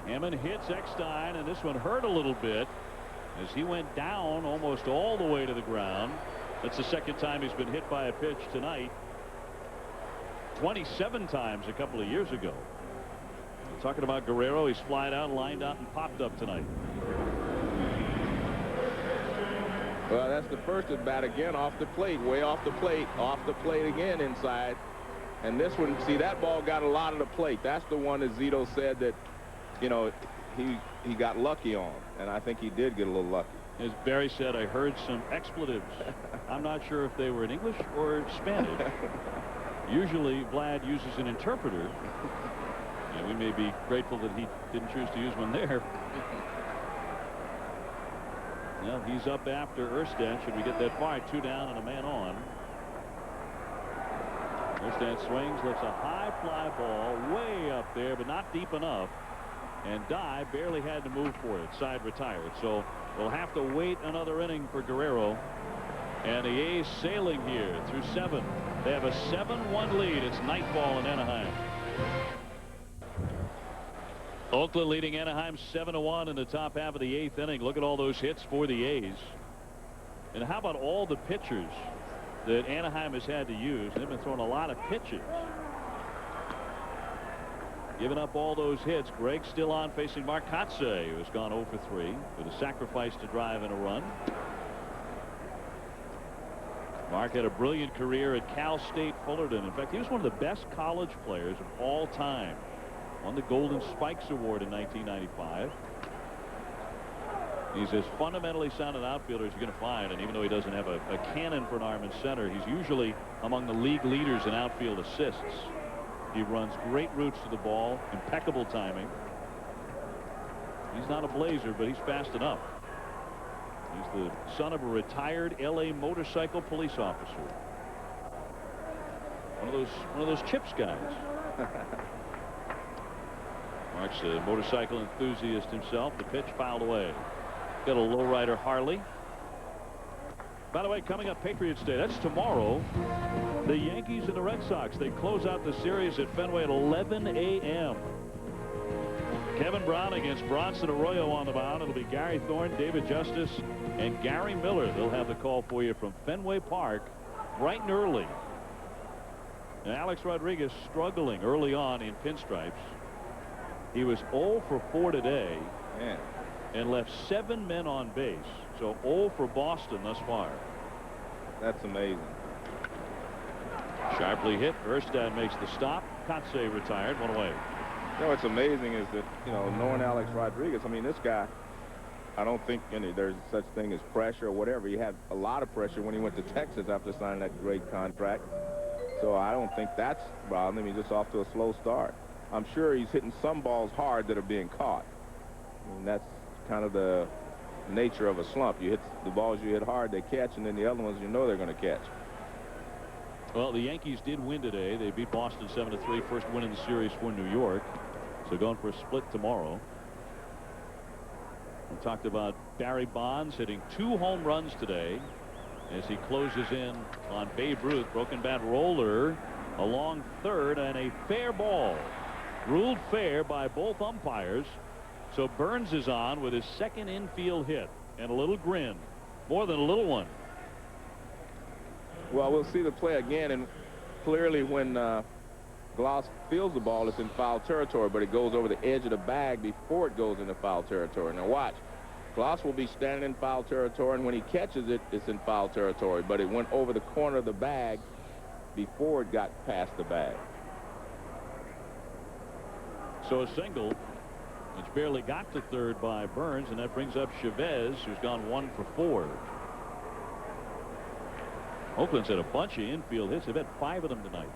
Hammond hits Eckstein, and this one hurt a little bit as he went down almost all the way to the ground. That's the second time he's been hit by a pitch tonight. 27 times a couple of years ago. We're talking about Guerrero. He's flied out, lined out, and popped up tonight. Well, that's the first at bat again off the plate, way off the plate again inside. And this one, see, that ball got a lot of the plate. That's the one that Zito said that, you know, he got lucky on. And I think he did get a little lucky. As Barry said, I heard some expletives. I'm not sure if they were in English or Spanish. Usually, Vlad uses an interpreter. And we may be grateful that he didn't choose to use one there. Well, he's up after Erstad. Should we get that far? 2 down and a man on. Erstad swings, lifts a high fly ball way up there, but not deep enough. And Dye barely had to move for it. Side retired. So we'll have to wait another inning for Guerrero. And the A's sailing here through 7. They have a 7-1 lead. It's nightfall in Anaheim. Oakland leading Anaheim 7-1 in the top half of the 8th inning. Look at all those hits for the A's. And how about all the pitchers that Anaheim has had to use? They've been throwing a lot of pitches. Giving up all those hits. Greg still on, facing Mark Kotsay, who has gone 0-for-3 with a sacrifice to drive and a run. Mark had a brilliant career at Cal State Fullerton. In fact, he was one of the best college players of all time. Won the Golden Spikes Award in 1995. He's as fundamentally sound an outfielder as you're going to find, and even though he doesn't have a cannon for an arm in center, he's usually among the league leaders in outfield assists. He runs great routes to the ball, impeccable timing. He's not a blazer, but he's fast enough. He's the son of a retired L.A. motorcycle police officer. One of those Chips guys. Mark's a motorcycle enthusiast himself. The pitch fouled away. Got a lowrider Harley. By the way, coming up Patriots Day, that's tomorrow. The Yankees and the Red Sox, they close out the series at Fenway at 11 a.m. Kevin Brown against Bronson Arroyo on the mound. It'll be Gary Thorne, David Justice, and Gary Miller. They'll have the call for you from Fenway Park bright and early. Now, Alex Rodriguez struggling early on in pinstripes. He was 0-for-4 today. Man. And left 7 men on base. So 0 for Boston thus far. That's amazing. Sharply hit. Erstad makes the stop. Kotsay retired. 1 away. You know what's amazing is that, you know, knowing Alex Rodriguez, I mean, this guy, I don't think there's such thing as pressure or whatever. He had a lot of pressure when he went to Texas after signing that great contract. So I don't think that's a problem. He's just off to a slow start. I'm sure he's hitting some balls hard that are being caught. I mean, that's kind of the nature of a slump. You hit the balls you hit hard, they catch, and then the other ones you know they're going to catch. Well, the Yankees did win today. They beat Boston 7-3. First win in the series for New York. So going for a split tomorrow. We talked about Barry Bonds hitting 2 home runs today as he closes in on Babe Ruth. Broken bat roller along third, and a fair ball. Ruled fair by both umpires. So Burns is on with his second infield hit, and a little grin. More than a little one. Well, we'll see the play again, and clearly when Gloss feels the ball, it's in foul territory, but it goes over the edge of the bag before it goes into foul territory. Now watch. Gloss will be standing in foul territory, and when he catches it, it's in foul territory, but it went over the corner of the bag before it got past the bag. So a single, which barely got to third by Burns, and that brings up Chavez, who's gone 1 for 4. Oakland's had a bunch of infield hits. They've had 5 of them tonight.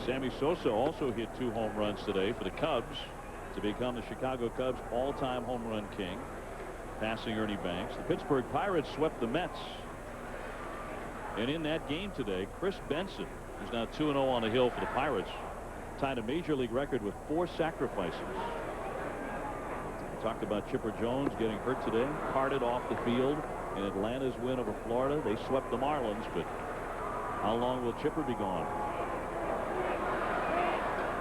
Sammy Sosa also hit 2 home runs today for the Cubs to become the Chicago Cubs all-time home run king, passing Ernie Banks. The Pittsburgh Pirates swept the Mets. And in that game today, Chris Benson, who's now 2-0 on the hill for the Pirates, tied a major league record with 4 sacrifices. We talked about Chipper Jones getting hurt today, carted off the field in Atlanta's win over Florida. They swept the Marlins, but how long will Chipper be gone?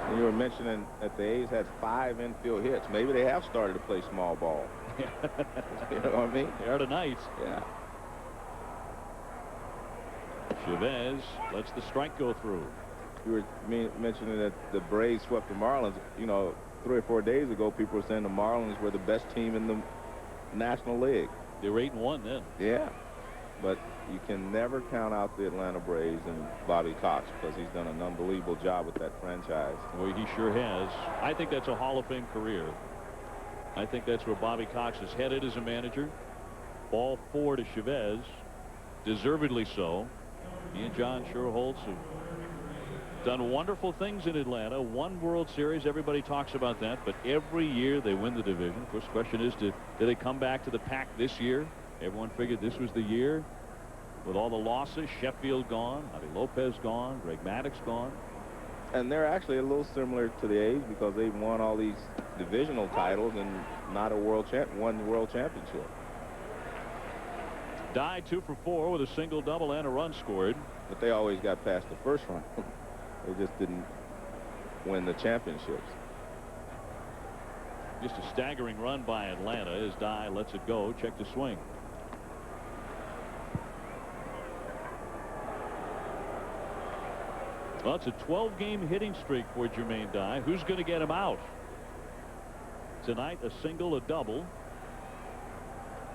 And you were mentioning that the A's had 5 infield hits. Maybe they have started to play small ball. You know what I mean? They are tonight. Yeah. Chavez lets the strike go through. You were mentioning that the Braves swept the Marlins. You know, 3 or 4 days ago, people were saying the Marlins were the best team in the National League. They were 8-1 then. Yeah. But you can never count out the Atlanta Braves and Bobby Cox, because he's done an unbelievable job with that franchise. Well, he sure has. I think that's a Hall of Fame career. I think that's where Bobby Cox is headed as a manager. Ball 4 to Chavez. Deservedly so. He and John Schuerholz have done wonderful things in Atlanta. 1 World Series. Everybody talks about that. But every year they win the division. Of course, the question is, do they come back to the pack this year? Everyone figured this was the year. With all the losses, Sheffield gone, Javi Lopez gone, Greg Maddux gone. And they're actually a little similar to the A's because they've won all these divisional titles and not a world championship. Dye 2 for 4 with a single, double, and a run scored. But they always got past the first round. They just didn't win the championships. Just a staggering run by Atlanta as Dye lets it go. Check the swing. Well, it's a 12-game hitting streak for Jermaine Dye. Who's going to get him out? Tonight, a single, a double.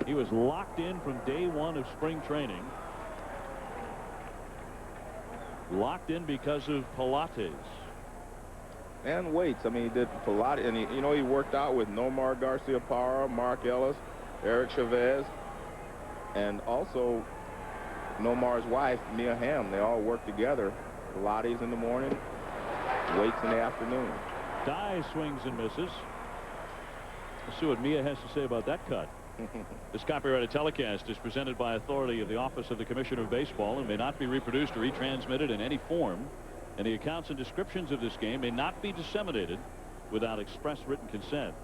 He was locked in from day 1 of spring training. Locked in because of Pilates. And weights. I mean, he did Pilates, and he worked out with Nomar Garcia-Parra, Mark Ellis, Eric Chavez, and also Nomar's wife, Mia Hamm. They all worked together. Pilates in the morning, weights in the afternoon. Dye swings and misses. Let's see what Mia has to say about that cut. This copyrighted telecast is presented by authority of the Office of the Commissioner of Baseball and may not be reproduced or retransmitted in any form. And the accounts and descriptions of this game may not be disseminated without express written consent.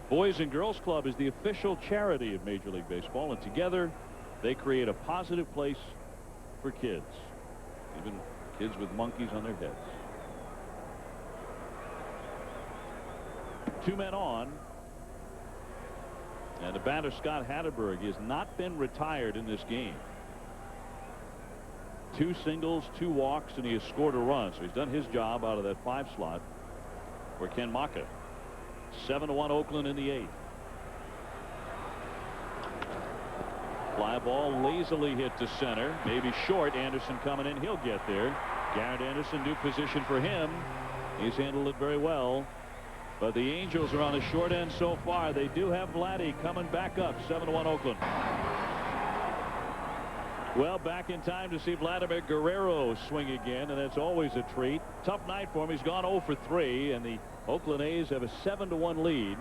Boys and Girls Club is the official charity of Major League Baseball, and together they create a positive place for kids, even kids with monkeys on their heads. 2 men on. And the batter, Scott Hatterberg, has not been retired in this game. 2 singles, 2 walks, and he has scored a run. So he's done his job out of that 5 slot for Ken Maka. 7-1 Oakland in the 8th. Fly ball lazily hit to center. Maybe short. Anderson coming in. He'll get there. Garrett Anderson, new position for him. He's handled it very well. But the Angels are on the short end so far. They do have Vladdy coming back up. 7-1 Oakland. Well, back in time to see Vladimir Guerrero swing again, and that's always a treat. Tough night for him. He's gone 0 for 3, and the Oakland A's have a 7-1 lead.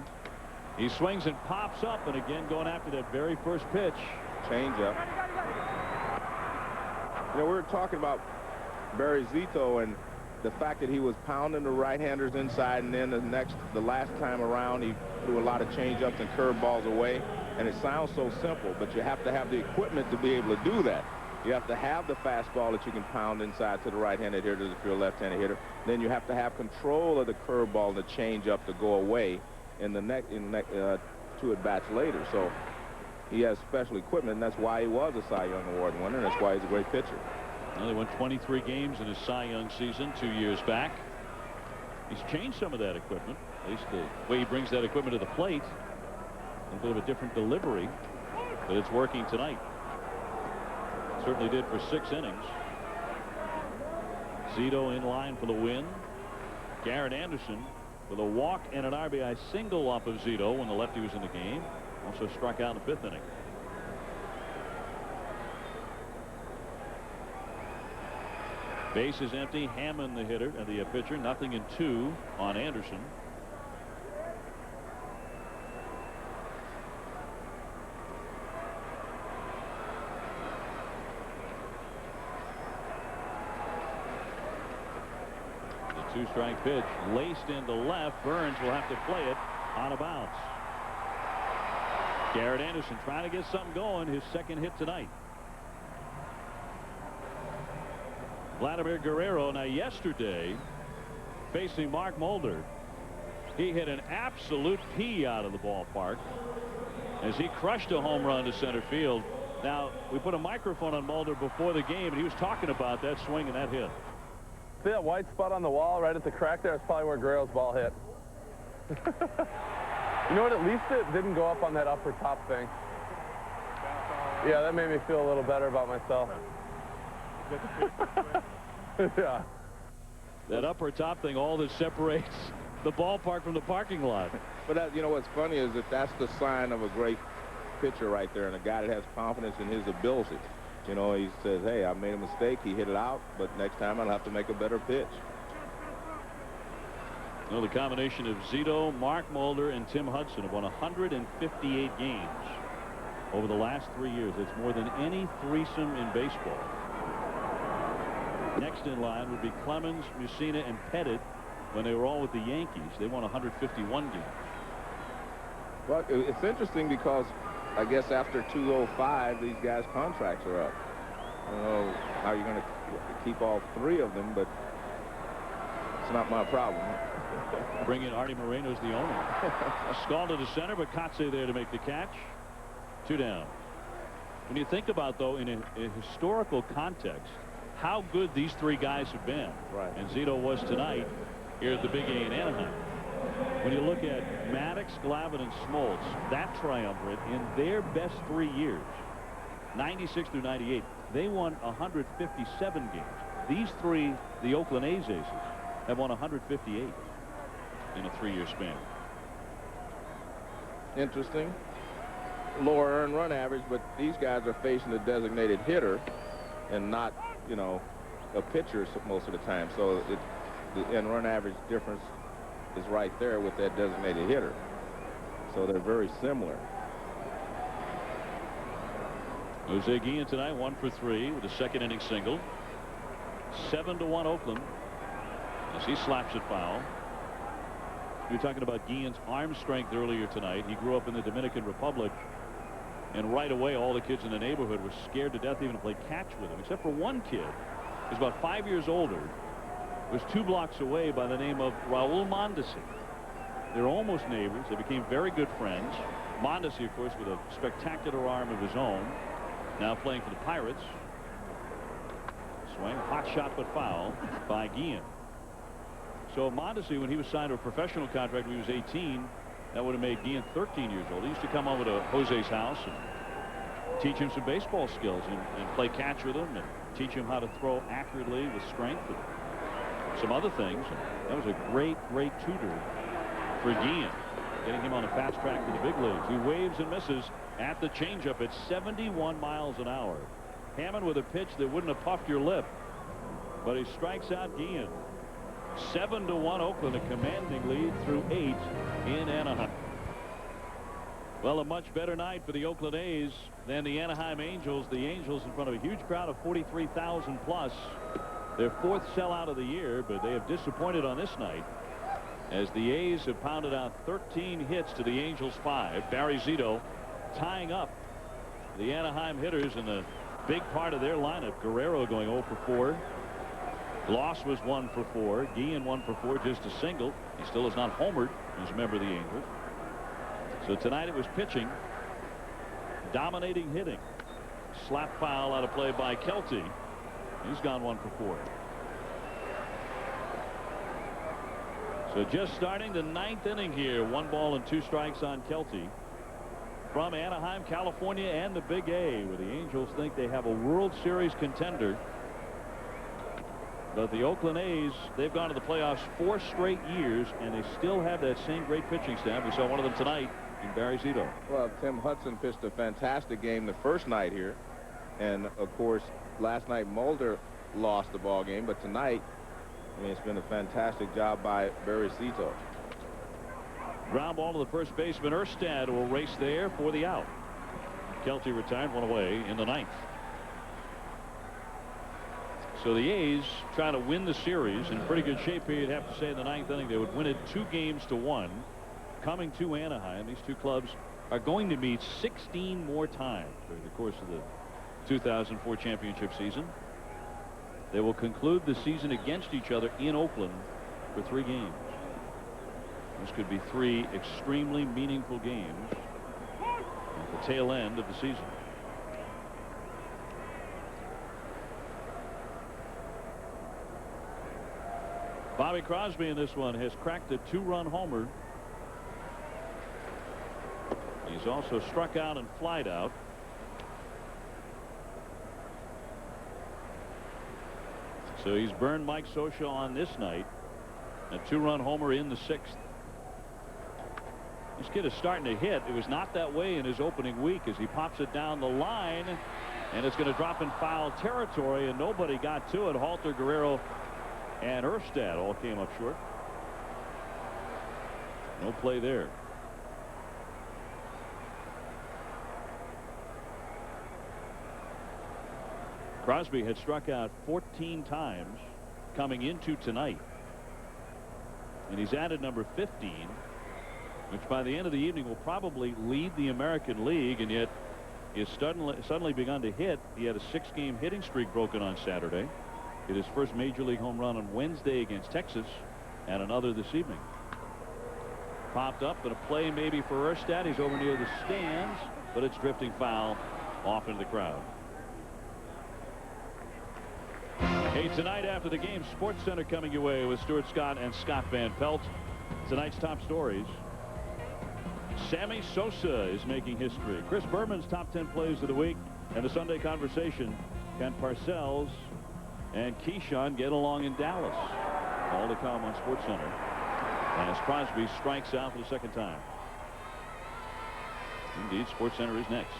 He swings and pops up, and again going after that very first pitch. Change up. You know, we were talking about Barry Zito and the fact that he was pounding the right-handers inside, and then the last time around he threw a lot of change-ups and curveballs away. And it sounds so simple, but you have to have the equipment to be able to do that. You have to have the fastball that you can pound inside to the right-handed hitter if you're a left-handed hitter. Then you have to have control of the curveball and the change-up to go away in the next 2 at-bats later. So he has special equipment, and that's why he was a Cy Young Award winner, and that's why he's a great pitcher. Well, they won 23 games in his Cy Young season 2 years back. He's changed some of that equipment, at least the way he brings that equipment to the plate. A bit of a different delivery, but it's working tonight. Certainly did for 6 innings. Zito in line for the win. Garrett Anderson with a walk and an RBI single off of Zito when the lefty was in the game. Also struck out in the 5th inning. Base is empty. Hammond, the hitter, and the pitcher, nothing in 2 on Anderson. The 2-strike pitch laced into left. Burns will have to play it on a bounce. Garrett Anderson trying to get something going. His 2nd hit tonight. Vladimir Guerrero, now yesterday, facing Mark Mulder, he hit an absolute pea out of the ballpark as he crushed a home run to center field. Now, we put a microphone on Mulder before the game, and he was talking about that swing and that hit. See that white spot on the wall right at the crack there? It's probably where Guerrero's ball hit. You know what? At least it didn't go up on that upper top thing. Yeah, that made me feel a little better about myself. Yeah. That upper top thing, all that separates the ballpark from the parking lot. But you know what's funny is that that's the sign of a great pitcher right there, and a guy that has confidence in his ability. You know, he says, hey, I made a mistake. He hit it out, but next time I'll have to make a better pitch. You know, the combination of Zito, Mark Mulder, and Tim Hudson have won 158 games over the last 3 years. It's more than any threesome in baseball. Next in line would be Clemens, Mussina, and Pettit when they were all with the Yankees. They won 151 games. Well, it's interesting because I guess after 205, these guys' contracts are up. I don't know how you're going to keep all 3 of them, but it's not my problem. Bring in Artie Moreno's the owner. Scalded to center, but Kotze there to make the catch. 2 down. When you think about, though, in a historical context, how good these 3 guys have been. Right. And Zito was tonight here at the Big A in Anaheim. When you look at Maddox, Glavine, and Smoltz, that triumvirate in their best 3 years, 96 through 98, they won 157 games. These 3, the Oakland A's aces, have won 158 in a 3-year span. Interesting. Lower earned run average, but these guys are facing a designated hitter and not, you know, a pitcher most of the time. So the earned run average difference is right there with that designated hitter. So they're very similar. Jose Guillen tonight 1 for 3 with a 2nd inning single. 7-1 Oakland as he slaps it foul. We were talking about Guillen's arm strength earlier tonight. He grew up in the Dominican Republic, and right away all the kids in the neighborhood were scared to death even to play catch with him, except for one kid who's about 5 years older, was 2 blocks away by the name of Raul Mondesi. They're almost neighbors. They became very good friends. Mondesi, of course, with a spectacular arm of his own, now playing for the Pirates. Swing, hot shot but foul by Guillen. So Mondesi, when he was signed to a professional contract when he was 18, that would have made Guillen 13 years old. He used to come over to Jose's house and teach him some baseball skills and play catch with him and teach him how to throw accurately with strength and some other things. That was a great tutor for Guillen, getting him on a fast track to the big leagues. He waves and misses at the changeup at 71 miles an hour. Hammond with a pitch that wouldn't have puffed your lip, but he strikes out Guillen. 7-1 Oakland, a commanding lead through 8 in Anaheim. Well, a much better night for the Oakland A's than the Anaheim Angels. The Angels in front of a huge crowd of 43,000 plus. Their 4th sellout of the year, but they have disappointed on this night as the A's have pounded out 13 hits to the Angels 5. Barry Zito tying up the Anaheim hitters in a big part of their lineup. Guerrero going 0 for 4. Loss was 1 for 4. Guillen 1 for 4, just a single. He still has not homered as a member of the Angels. So tonight it was pitching, dominating hitting. Slap foul out of play by Kelty. He's gone 1 for 4. So just starting the 9th inning here. 1 ball and 2 strikes on Kelty. From Anaheim, California, and the Big A, where the Angels think they have a World Series contender. But the Oakland A's, they've gone to the playoffs 4 straight years, and they still have that same great pitching staff. We saw one of them tonight in Barry Zito. Well, Tim Hudson pitched a fantastic game the first night here. And, of course, last night Mulder lost the ball game. But tonight, I mean, it's been a fantastic job by Barry Zito. Ground ball to the first baseman. Erstad will race there for the out. Kelty retired, 1 away in the 9th. So the A's trying to win the series in pretty good shape here. You'd have to say in the 9th inning they would win it 2-1 coming to Anaheim. These two clubs are going to meet 16 more times during the course of the 2004 championship season. They will conclude the season against each other in Oakland for 3 games. This could be 3 extremely meaningful games at the tail end of the season. Bobby Crosby in this one has cracked a 2-run homer. He's also struck out and flied out. So he's burned Mike Scioscia on this night. A 2-run homer in the 6th. This kid is starting to hit. It was not that way in his opening week as he pops it down the line, and it's going to drop in foul territory, and nobody got to it. Halter, Guerrero, and Erstad all came up short. No play there. Crosby had struck out 14 times coming into tonight, and he's added number 15, which by the end of the evening will probably lead the American League, and yet he has suddenly begun to hit. He had a 6-game hitting streak broken on Saturday. Hit his first major league home run on Wednesday against Texas, and another this evening. Popped up and a play maybe for Erstad. He's over near the stands, but it's drifting foul off into the crowd. Hey, tonight after the game, Sports Center coming your way with Stuart Scott and Scott Van Pelt. Tonight's top stories. Sammy Sosa is making history. Chris Berman's top 10 plays of the week. And the Sunday conversation. Can Parcells and Keyshawn get along in Dallas? All to come on Sports Center as Crosby strikes out for the 2nd time. Indeed, Sports Center is next.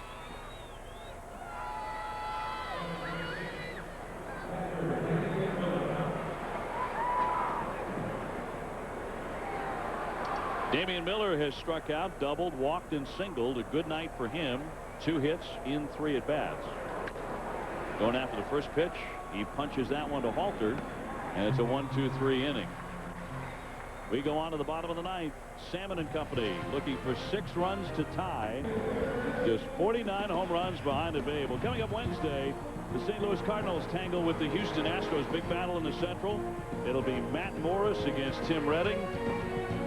Damian Miller has struck out, doubled, walked, and singled. A good night for him. 2 hits in 3 at-bats. Going after the first pitch, he punches that one to Halter, and it's a 1-2-3 inning. We go on to the bottom of the 9th. Salmon and Company looking for 6 runs to tie. Just 49 home runs behind the Babe. Well, coming up Wednesday, the St. Louis Cardinals tangle with the Houston Astros. Big battle in the Central. It'll be Matt Morris against Tim Redding.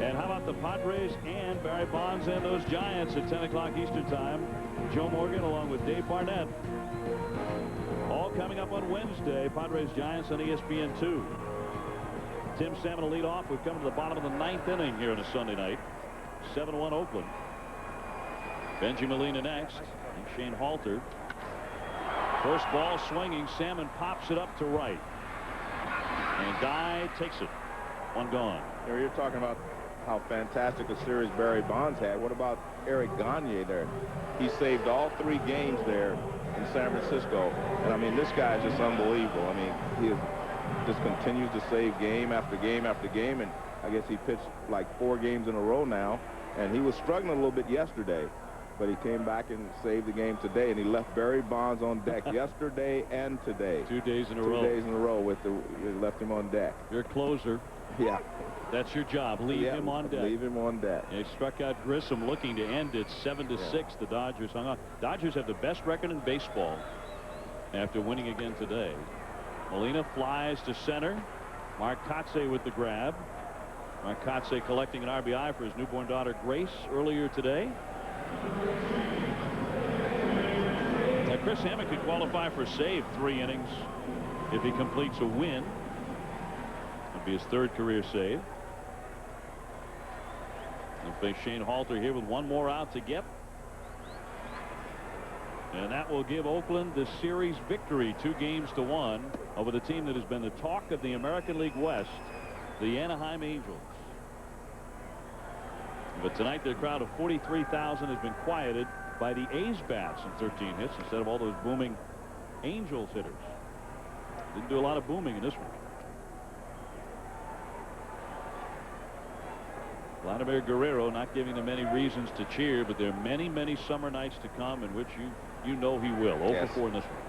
And how about the Padres and Barry Bonds and those Giants at 10 o'clock Eastern time? Joe Morgan along with Dave Barnett. All coming up on Wednesday. Padres Giants on ESPN 2. Tim Salmon will lead off. We've come to the bottom of the 9th inning here on a Sunday night. 7-1 Oakland. Benji Molina next. And Shane Halter. First ball swinging. Salmon pops it up to right. And Guy takes it. 1 gone. You're talking about how fantastic a series Barry Bonds had. What about Eric Gagne there? He saved all 3 games there in San Francisco. And, I mean, this guy is just unbelievable. I mean, he just continues to save game after game after game. And I guess he pitched like 4 games in a row now. And he was struggling a little bit yesterday. but he came back and saved the game today, and he left Barry Bonds on deck yesterday and today. 2 days in a row. 2 days in a row with left him on deck. Your closer. Yeah. That's your job. Leave him on deck. Leave him on deck. They struck out Grissom, looking to end it 7-6. The Dodgers hung on. Dodgers have the best record in baseball after winning again today. Molina flies to center. Marcotte with the grab. Marcotte collecting an RBI for his newborn daughter Grace earlier today. Now Chris Hammond could qualify for save 3 innings if he completes a win. It'll be his 3rd career save. They'll face Shane Halter here with 1 more out to get. And that will give Oakland the series victory, 2-1 over the team that has been the talk of the American League West, the Anaheim Angels. But tonight their crowd of 43,000 has been quieted by the A's bats in 13 hits instead of all those booming Angels hitters. Didn't do a lot of booming in this one. Vladimir Guerrero not giving them any reasons to cheer, but there are many, many summer nights to come in which you know he will. 0 for 4 in this one.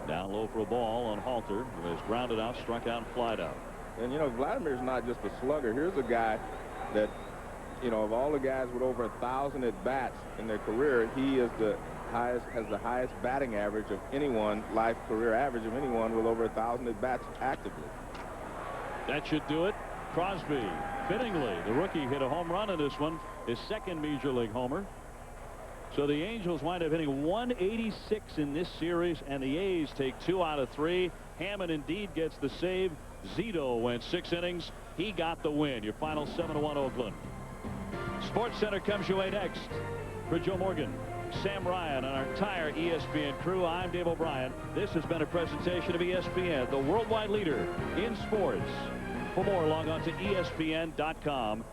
Down low for a ball on Halter, who has grounded out, struck out, and flied out. And, you know, Vladimir's not just a slugger. Here's a guy that, you know, of all the guys with over 1,000 at-bats in their career, he is has the highest batting average of anyone, life career average of anyone with over 1,000 at-bats actively. That should do it. Crosby, fittingly, the rookie, hit a home run in this one, his 2nd Major League homer. So the Angels wind up hitting 186 in this series, and the A's take 2 out of 3. Hammond indeed gets the save. Zito went 6 innings. He got the win. Your final 7-1 Oakland. Sports Center comes your way next. For Joe Morgan, Sam Ryan, and our entire ESPN crew, I'm Dave O'Brien. This has been a presentation of ESPN, the worldwide leader in sports. For more, log on to ESPN.com.